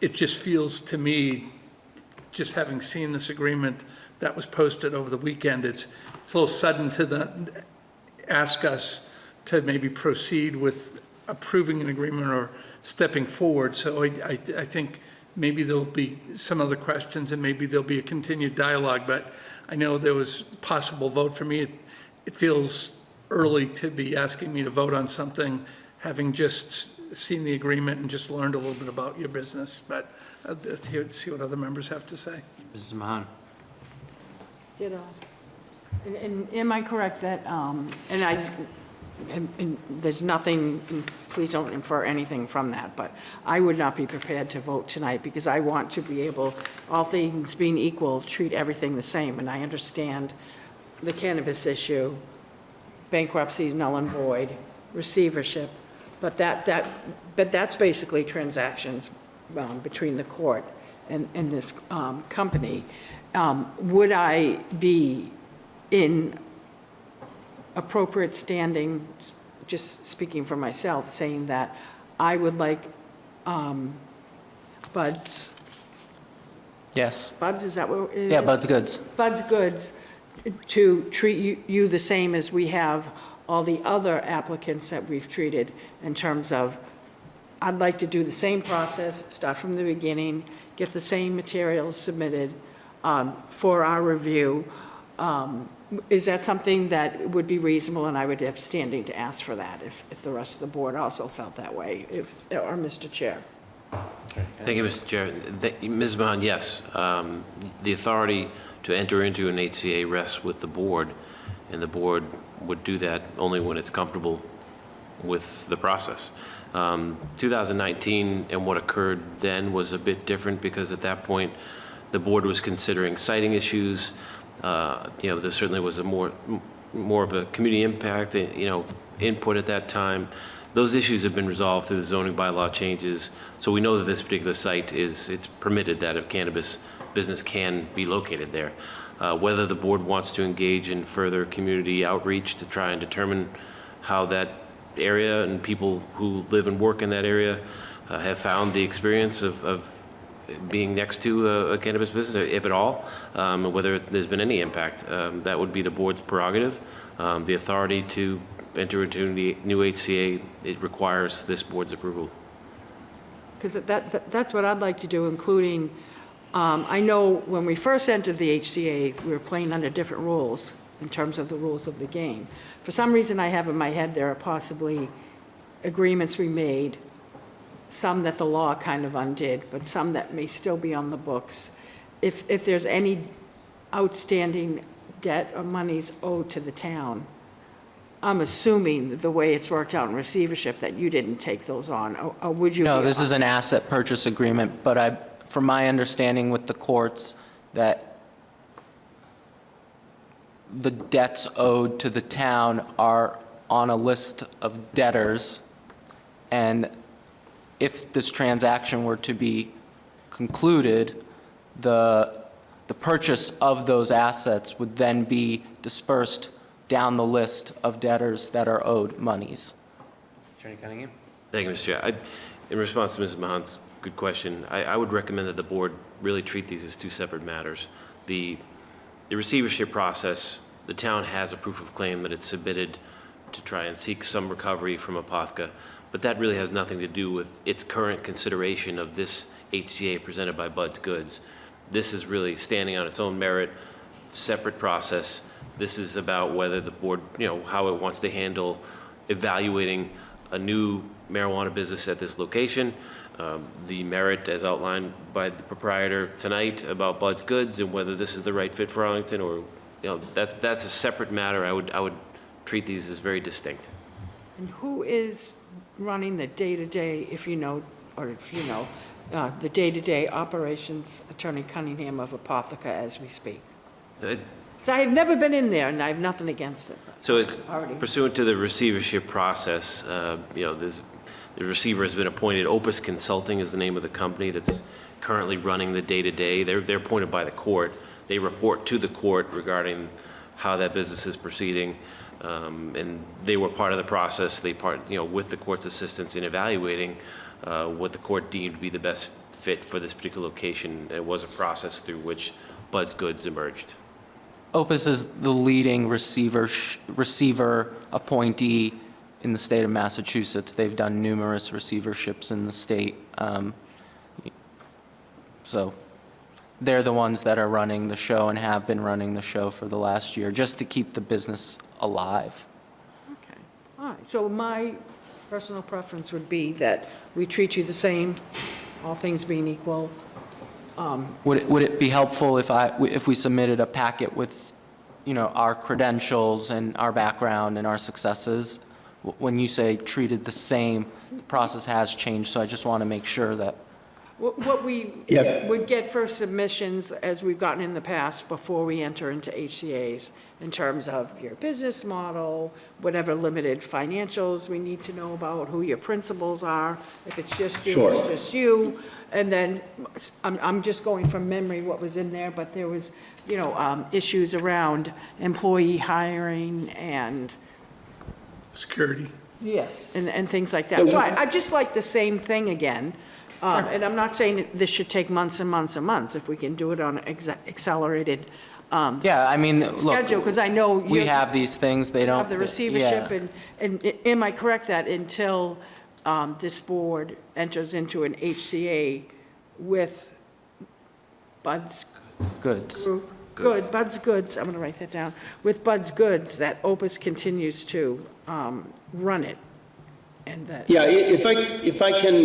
it just feels to me, just having seen this agreement that was posted over the weekend, it's a little sudden to ask us to maybe proceed with approving an agreement or stepping forward. So I think maybe there'll be some other questions and maybe there'll be a continued dialogue, but I know there was possible vote for me. It feels early to be asking me to vote on something, having just seen the agreement and just learned a little bit about your business, but I'll see what other members have to say. Mrs. Mahan? Ditto. And am I correct that, and there's nothing, please don't infer anything from that, but I would not be prepared to vote tonight because I want to be able, all things being equal, treat everything the same. And I understand the cannabis issue, bankruptcy is null and void, receivership, but that's basically transactions between the court and this company. Would I be in appropriate standing, just speaking for myself, saying that I would like Bud's. Yes. Bud's, is that what it is? Yeah, Bud's Goods. Bud's Goods to treat you the same as we have all the other applicants that we've treated in terms of, I'd like to do the same process, start from the beginning, get the same materials submitted for our review. Is that something that would be reasonable, and I would have standing to ask for that if the rest of the board also felt that way, or Mr. Chair? Thank you, Mr. Chair. Ms. Mahan, yes. The authority to enter into an HCA rests with the board, and the board would do that only when it's comfortable with the process. 2019 and what occurred then was a bit different because at that point, the board was considering siting issues. There certainly was a more of a community impact, input at that time. Those issues have been resolved through the zoning bylaw changes. So we know that this particular site it's permitted that a cannabis business can be located there. Whether the board wants to engage in further community outreach to try and determine how that area and people who live and work in that area have found the experience of being next to a cannabis business, if at all, whether there's been any impact. That would be the board's prerogative. The authority to enter into the new HCA, it requires this board's approval. Because that's what I'd like to do, including, I know when we first entered the HCA, we were playing under different rules in terms of the rules of the game. For some reason I have in my head there are possibly agreements we made, some that the law kind of undid, but some that may still be on the books. If there's any outstanding debt or monies owed to the town, I'm assuming the way it's worked out in receivership that you didn't take those on, or would you? No, this is an asset purchase agreement, but from my understanding with the courts, that the debts owed to the town are on a list of debtors, and if this transaction were to be concluded, the purchase of those assets would then be dispersed down the list of debtors that are owed monies. Attorney Cunningham? Thank you, Mr. Chair. In response to Ms. Mahan's good question, I would recommend that the board really treat these as two separate matters. The receivership process, the town has a proof of claim that it's submitted to try and seek some recovery from Apopka, but that really has nothing to do with its current consideration of this HCA presented by Bud's Goods. This is really standing on its own merit, separate process. This is about whether the board, how it wants to handle evaluating a new marijuana business at this location, the merit as outlined by the proprietor tonight about Bud's Goods, and whether this is the right fit for Arlington, or, that's a separate matter. I would treat these as very distinct. And who is running the day-to-day, if you know, the day-to-day operations, Attorney Cunningham of Apotheca as we speak? So I've never been in there, and I have nothing against it. So it's Already. pursuant to the receivership process, the receiver has been appointed. Opus Consulting is the name of the company that's currently running the day-to-day. They're appointed by the court. They report to the court regarding how that business is proceeding. And they were part of the process. With the court's assistance in evaluating what the court deemed to be the best fit for this particular location. It was a process through which Bud's Goods emerged. Opus is the leading receiver appointee in the state of Massachusetts. They've done numerous receiverships in the state. So they're the ones that are running the show and have been running the show for the last year, just to keep the business alive. Okay, all right. So my personal preference would be that we treat you the same, all things being equal. Would it be helpful if we submitted a packet with, our credentials and our background and our successes? When you say treated the same, the process has changed, so I just want to make sure that. What we would get for submissions, as we've gotten in the past, before we enter into HCA's, in terms of your business model, whatever limited financials we need to know about, who your principals are, if it's just you, Sure. it's just you. And then, I'm just going from memory what was in there, but there was, issues around employee hiring and. Security. Yes, and things like that. So I'd just like the same thing again. And I'm not saying this should take months and months and months, if we can do it on an accelerated Yeah, I mean, look, schedule, because I know we have these things, they don't. have the receivership, and am I correct that until this board enters into an HCA with Bud's Goods. Group? Good, Bud's Goods, I'm going to write that down. With Bud's Goods, that Opus continues to run it, and that. Yeah, if I can,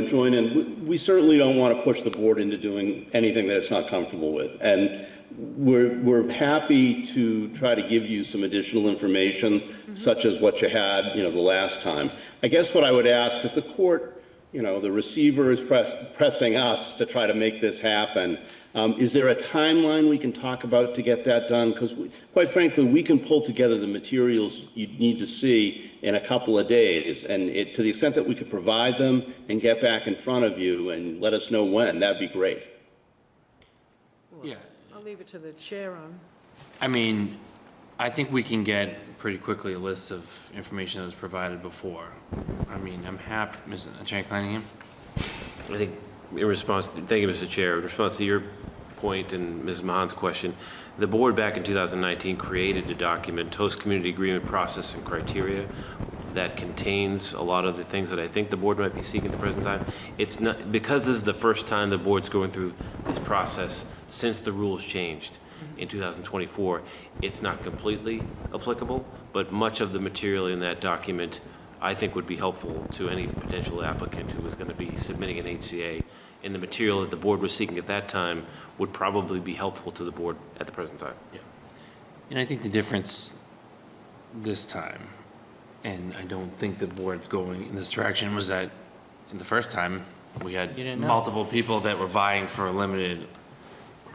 join in, we certainly don't want to push the board into doing anything that it's not comfortable with. And we're happy to try to give you some additional information, such as what you had, the last time. I guess what I would ask is the court, the receiver is pressing us to try to make this happen. Is there a timeline we can talk about to get that done? Because quite frankly, we can pull together the materials you need to see in a couple of days. And to the extent that we could provide them and get back in front of you and let us know when, that'd be great. Yeah. I'll leave it to the chair on. I mean, I think we can get pretty quickly a list of information that was provided before. I mean, I'm happy, Ms. Attorney Cunningham? I think thank you, Mr. Chair. In response to your point and Ms. Mahan's question, the board back in 2019 created a document, Host Community Agreement Process and Criteria, that contains a lot of the things that I think the board might be seeking at the present time. It's not, because this is the first time the board's going through this process since the rules changed in 2024, it's not completely applicable, but much of the material in that document I think would be helpful to any potential applicant who was going to be submitting an HCA, and the material that the board was seeking at that time would probably be helpful to the board at the present time. Yeah. And I think the difference this time, and I don't think the board's going in this direction, was that in the first time, we had multiple people that were vying for limited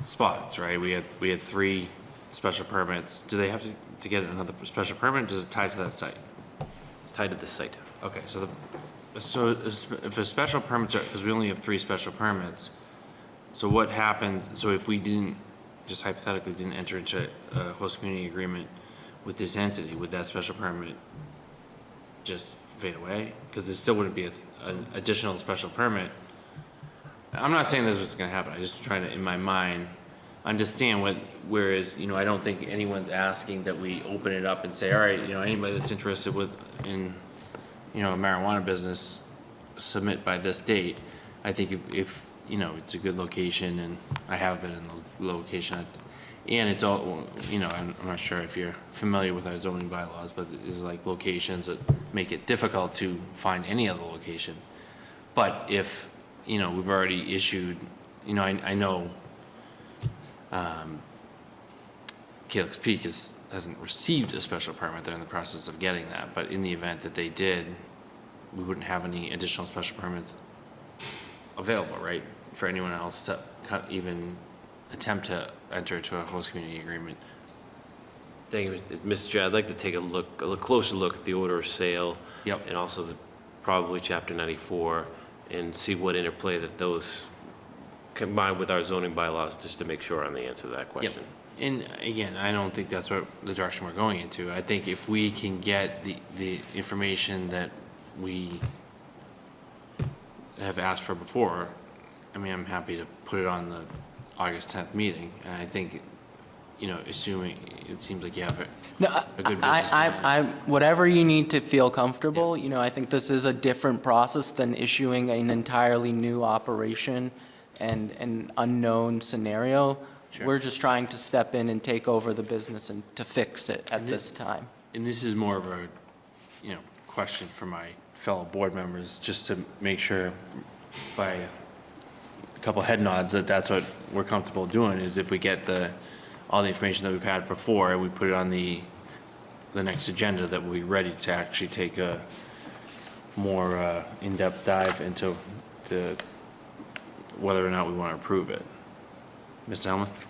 spots, right? We had 3 special permits. Do they have to get another special permit? Does it tie to that site? It's tied to the site. Okay, so if a special permits are, because we only have 3 special permits, so what happens, so if we didn't, just hypothetically didn't enter into a host community agreement with this entity, would that special permit just fade away? Because there still wouldn't be an additional special permit. I'm not saying this is gonna happen, I'm just trying to, in my mind, understand whereas, I don't think anyone's asking that we open it up and say, all right, anybody that's interested in a marijuana business, submit by this date. I think if it's a good location, and I have been in the location, And it's all, you know, I'm not sure if you're familiar with our zoning bylaws, but there's like locations that make it difficult to find any other location. But if, you know, we've already issued, you know, I know Calyx Peak hasn't received a special permit. They're in the process of getting that. But in the event that they did, we wouldn't have any additional special permits available, right? For anyone else to even attempt to enter into a host community agreement. Thank you, Mr. Chair. I'd like to take a closer look at the order of sale. Yep. And also probably Chapter 94, and see what interplay that those combined with our zoning bylaws, just to make sure on the answer to that question. Yep. And again, I don't think that's what the direction we're going into. I think if we can get the information that we have asked for before, I mean, I'm happy to put it on the August 10th meeting. And I think, you know, assuming it seems like you have a good business plan. Whatever you need to feel comfortable, you know, I think this is a different process than issuing an entirely new operation and an unknown scenario. Sure. We're just trying to step in and take over the business and to fix it at this time. And this is more of a, you know, question for my fellow board members, just to make sure by a couple head nods that that's what we're comfortable doing, is if we get all the information that we've had before and we put it on the next agenda, that we'll be ready to actually take a more in-depth dive into whether or not we want to approve it. Mr. Helmuth?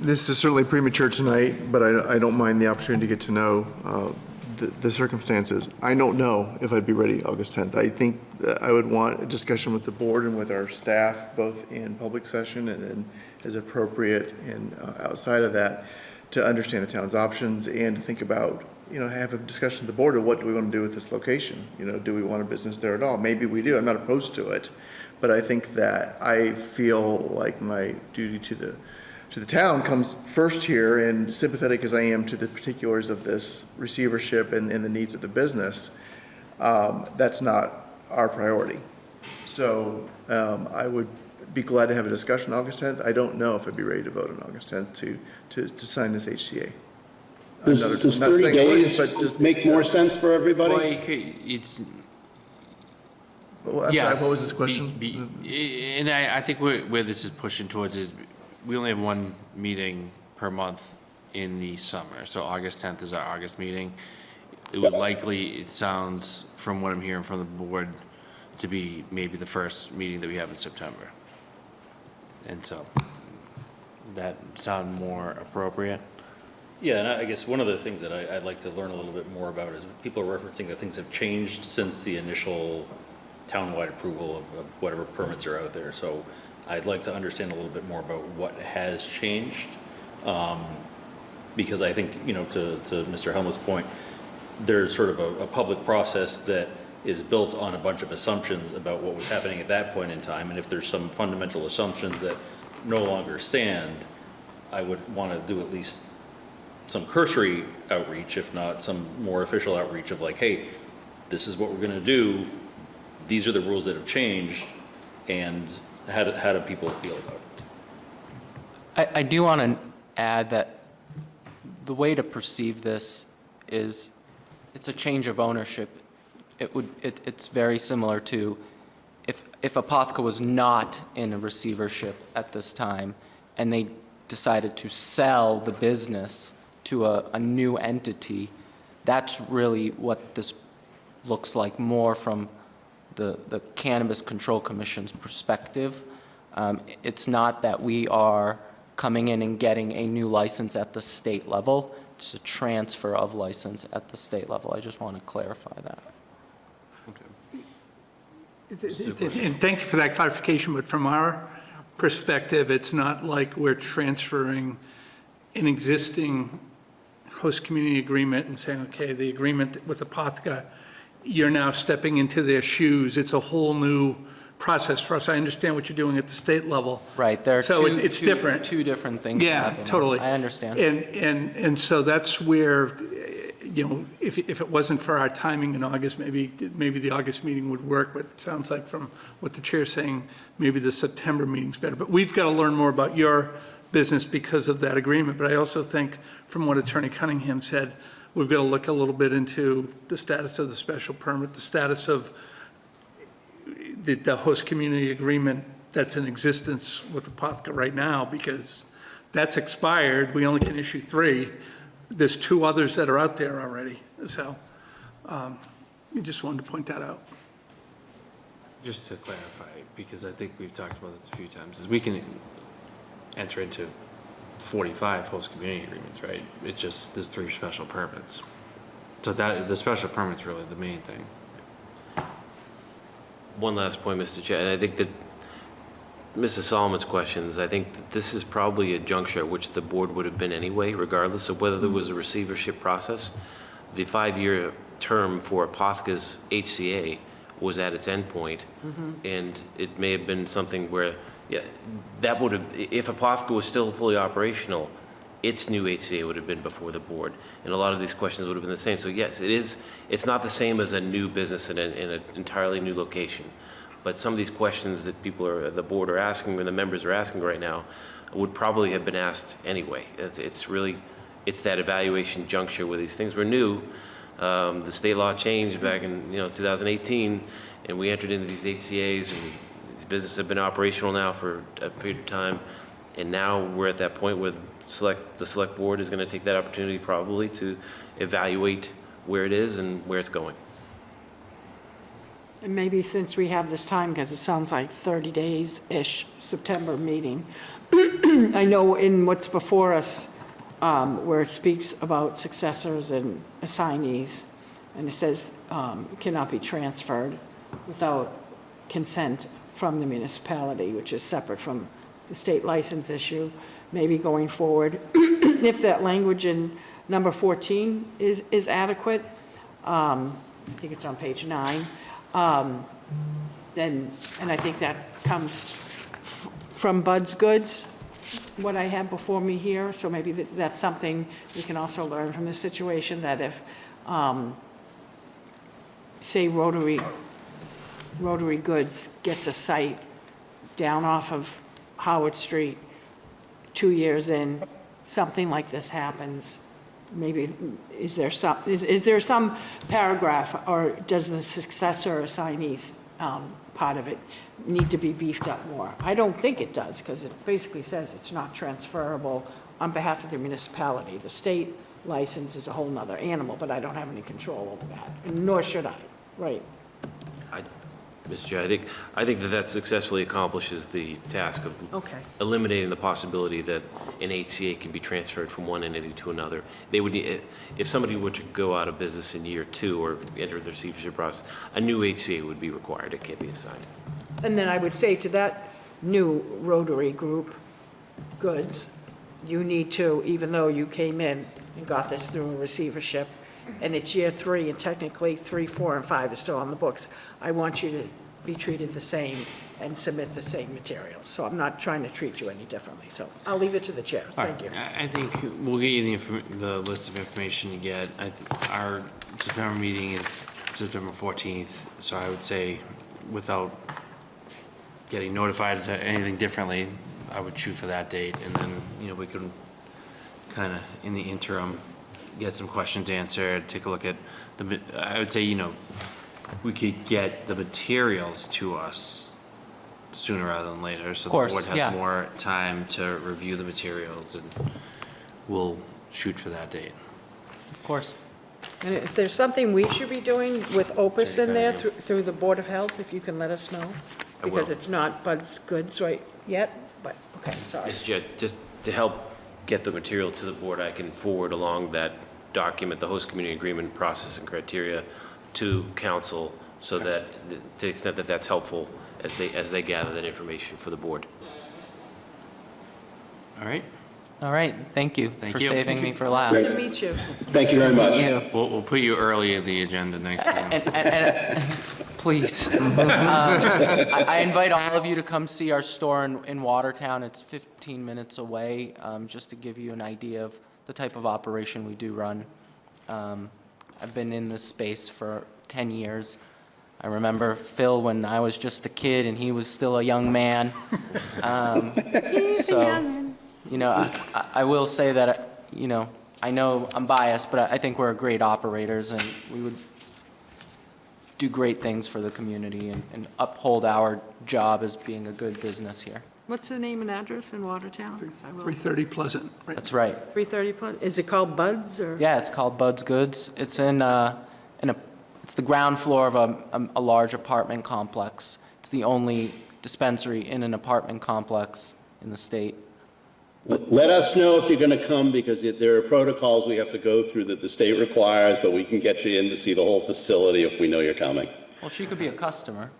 This is certainly premature tonight, but I don't mind the opportunity to get to know the circumstances. I don't know if I'd be ready August 10th. I think that I would want a discussion with the board and with our staff, both in public session and then as appropriate and outside of that, to understand the town's options and to think about, you know, have a discussion with the board of what do we want to do with this location? You know, do we want a business there at all? Maybe we do. I'm not opposed to it. But I think that I feel like my duty to the town comes first here, and sympathetic as I am to the particulars of this receivership and the needs of the business, that's not our priority. So I would be glad to have a discussion August 10th. I don't know if I'd be ready to vote on August 10th to sign this HCA. Does 30 days make more sense for everybody? Well, it's... Well, I'm sorry, what was this question? And I think where this is pushing towards is we only have one meeting per month in the summer. So August 10th is our August meeting. It would likely, it sounds from what I'm hearing from the board, to be maybe the first meeting that we have in September. And so that sound more appropriate? Yeah, and I guess one of the things that I'd like to learn a little bit more about is people are referencing that things have changed since the initial townwide approval of whatever permits are out there. So I'd like to understand a little bit more about what has changed. Because I think, you know, to Mr. Helmut's point, there's sort of a public process that is built on a bunch of assumptions about what was happening at that point in time. And if there's some fundamental assumptions that no longer stand, I would want to do at least some cursory outreach, if not some more official outreach of like, hey, this is what we're going to do. These are the rules that have changed, and how do people feel about it? I do want to add that the way to perceive this is it's a change of ownership. It's very similar to if Apotheca was not in a receivership at this time and they decided to sell the business to a new entity, that's really what this looks like more from the Cannabis Control Commission's perspective. It's not that we are coming in and getting a new license at the state level. It's a transfer of license at the state level. I just want to clarify that. And thank you for that clarification, but from our perspective, it's not like we're transferring an existing host community agreement and saying, okay, the agreement with Apotheca, you're now stepping into their shoes. It's a whole new process for us. I understand what you're doing at the state level. Right, there are it's different. Two different things. Yeah, totally. I understand. And so that's where, you know, if it wasn't for our timing in August, maybe the August meeting would work, but it sounds like from what the chair's saying, maybe the September meeting's better. But we've got to learn more about your business because of that agreement. But I also think, from what Attorney Cunningham said, we've got to look a little bit into the status of the special permit, the status of the host community agreement that's in existence with Apopka right now, because that's expired. We only can issue 3. There's 2 others that are out there already. So we just wanted to point that out. Just to clarify, because I think we've talked about this a few times, is we can enter into 45 host community agreements, right? It just, there's 3 special permits. So that, the special permit's really the main thing. One last point, Mr. Chair, and I think that Mrs. Solomon's questions, I think that this is probably a juncture at which the board would have been anyway, regardless of whether there was a receivership process. The 5-year term for Apopka's HCA was at its endpoint, and it may have been something where, yeah, that would have, if Apopka was still fully operational, its new HCA would have been before the board, and a lot of these questions would have been the same. So yes, it's not the same as a new business in an entirely new location. But some of these questions that the board are asking, or the members are asking right now, would probably have been asked anyway. It's that evaluation juncture where these things were new. The state law changed back in 2018, and we entered into these HCA's, and these businesses have been operational now for a period of time. And now we're at that point where the select board is going to take that opportunity probably to evaluate where it is and where it's going. And maybe since we have this time, because it sounds like 30 days-ish, September meeting, I know in what's before us, where it speaks about successors and assignees, and it says cannot be transferred without consent from the municipality, which is separate from the state license issue. Maybe going forward, if that language in number 14 is adequate, I think it's on page 9, and I think that comes from Bud's Goods, what I have before me here, so maybe that's something we can also learn from this situation, that if, say, Rotary Goods gets a site down off of Howard Street, 2 years in, something like this happens, maybe, is there some paragraph, or does the successor assignees part of it need to be beefed up more? I don't think it does, because it basically says it's not transferable on behalf of the municipality. The state license is a whole nother animal, but I don't have any control over that, and nor should I, right? Mr. Chair, I think that successfully accomplishes the task of eliminating the possibility that an HCA can be transferred from one entity to another. They would need, if somebody were to go out of business in year 2 or enter the receivership process, a new HCA would be required. It can't be assigned. And then I would say to that new Rotary group, Goods, you need to, even though you came in and got this through a receivership, and it's year 3, and technically 3, 4, and 5 is still on the books, I want you to be treated the same and submit the same materials. So I'm not trying to treat you any differently. So I'll leave it to the chair. Thank you. I think we'll get you the list of information you get. Our September meeting is September 14th, so I would say without getting notified to anything differently, I would shoot for that date, and then, we can kind of, in the interim, get some questions answered, take a look at I would say, we could get the materials to us sooner rather than later, so the board has more time to review the materials, and we'll shoot for that date. Of course. And if there's something we should be doing with Opus in there through the Board of Health, if you can let us know, because it's not Bud's Goods right yet, but, okay, sorry. Mr. Chair, just to help get the material to the board, I can forward along that document, the host community agreement process and criteria, to council, so that to the extent that that's helpful as they gather that information for the board. All right. All right, thank you for saving me for last. Nice to meet you. Thank you very much. We'll put you early in the agenda next time. And please, I invite all of you to come see our store in Watertown. It's 15 minutes away, just to give you an idea of the type of operation we do run. I've been in this space for 10 years. I remember Phil when I was just a kid and he was still a young man. You know, I will say that, you know, I know I'm biased, but I think we're great operators, and we would do great things for the community and uphold our job as being a good business here. What's the name and address in Watertown? 330 Pleasant, right? That's right. 330 Pleasant. Is it called Bud's or? Yeah, it's called Bud's Goods. It's it's the ground floor of a large apartment complex. It's the only dispensary in an apartment complex in the state. Let us know if you're going to come, because there are protocols we have to go through that the state requires, but we can get you in to see the whole facility if we know you're coming. Well, she could be a customer.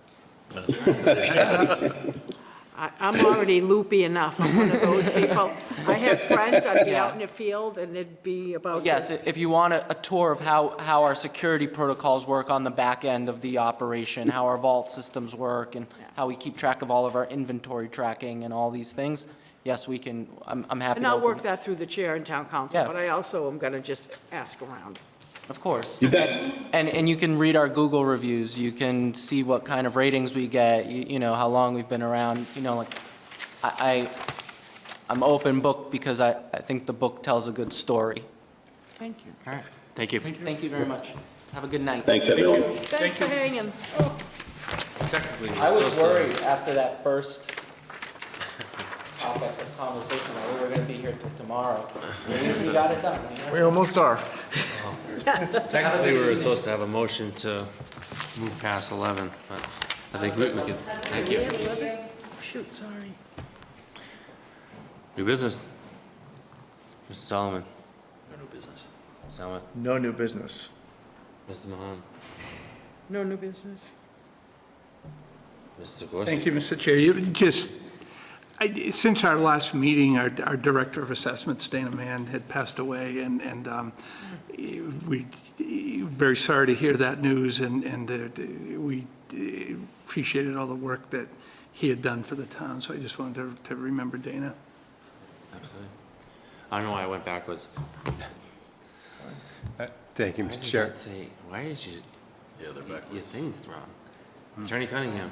I'm already loopy enough. I'm one of those people. I have friends, I'd be out in the field, and they'd be about to. Yes, if you want a tour of how our security protocols work on the back end of the operation, how our vault systems work, and how we keep track of all of our inventory tracking and all these things, yes, we can, I'm happy And to I'll open work that through the chair and town council, Yeah. but I also am going to just ask around. Of course. You bet. And you can read our Google reviews. You can see what kind of ratings we get, you know, how long we've been around. You know, like, I'm open book because I think the book tells a good story. Thank you. All right, thank you. Thank you very much. Have a good night. Thanks, everyone. Thanks for hanging. Technically, I was supposed to- worried after that first conversation that we were going to be here till tomorrow. We got it done. We almost are. Technically, we were supposed to have a motion to move past 11, but I think we could, thank you. Shoot, sorry. New business. Mr. Solomon. No new business. Solomon. No new business. Mr. Mahan. No new business. Mr. Gorsuch. Thank you, Mr. Chair. Since our last meeting, our Director of Assessments, Dana Mann, had passed away, and we very sorry to hear that news, and we appreciated all the work that he had done for the town, so I just wanted to remember Dana. Absolutely. I don't know why I went backwards. Thank you, Why Mr. does Chair. that say, why did you, Yeah, they're back. your thing's wrong? Attorney Cunningham.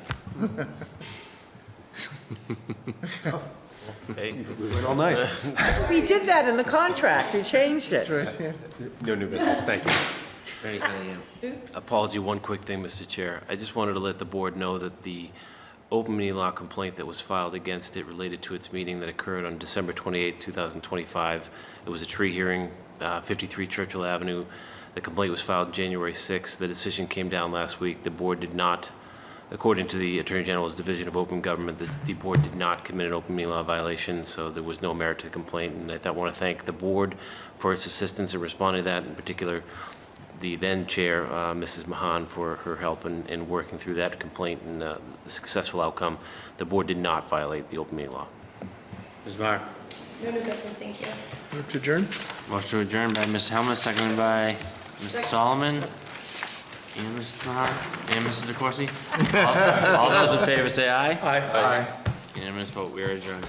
Hey, Went all night. We did that in the contract, we changed it. No new business, thank you. Attorney Cunningham. apology, one quick thing, Mr. Chair. I just wanted to let the board know that the open meeting law complaint that was filed against it related to its meeting that occurred on December 28, 2025. It was a tree hearing, 53 Churchill Avenue. The complaint was filed January 6th. The decision came down last week. The board did not, according to the Attorney General's Division of Open Government, the board did not commit an open meeting law violation, so there was no merit to the complaint. And I want to thank the board for its assistance in responding to that, in particular the then chair, Mrs. Mahan, for her help in working through that complaint and the successful outcome. The board did not violate the open meeting law. Ms. Meyer. No new business, thank you. Move to adjourn? Motion to adjourn by Ms. Helmuth, seconded by Ms. Solomon. And Mrs. Maher, and Mrs. DeCoursey. All those in favor say aye. Aye. Unanimous vote, we are adjourned.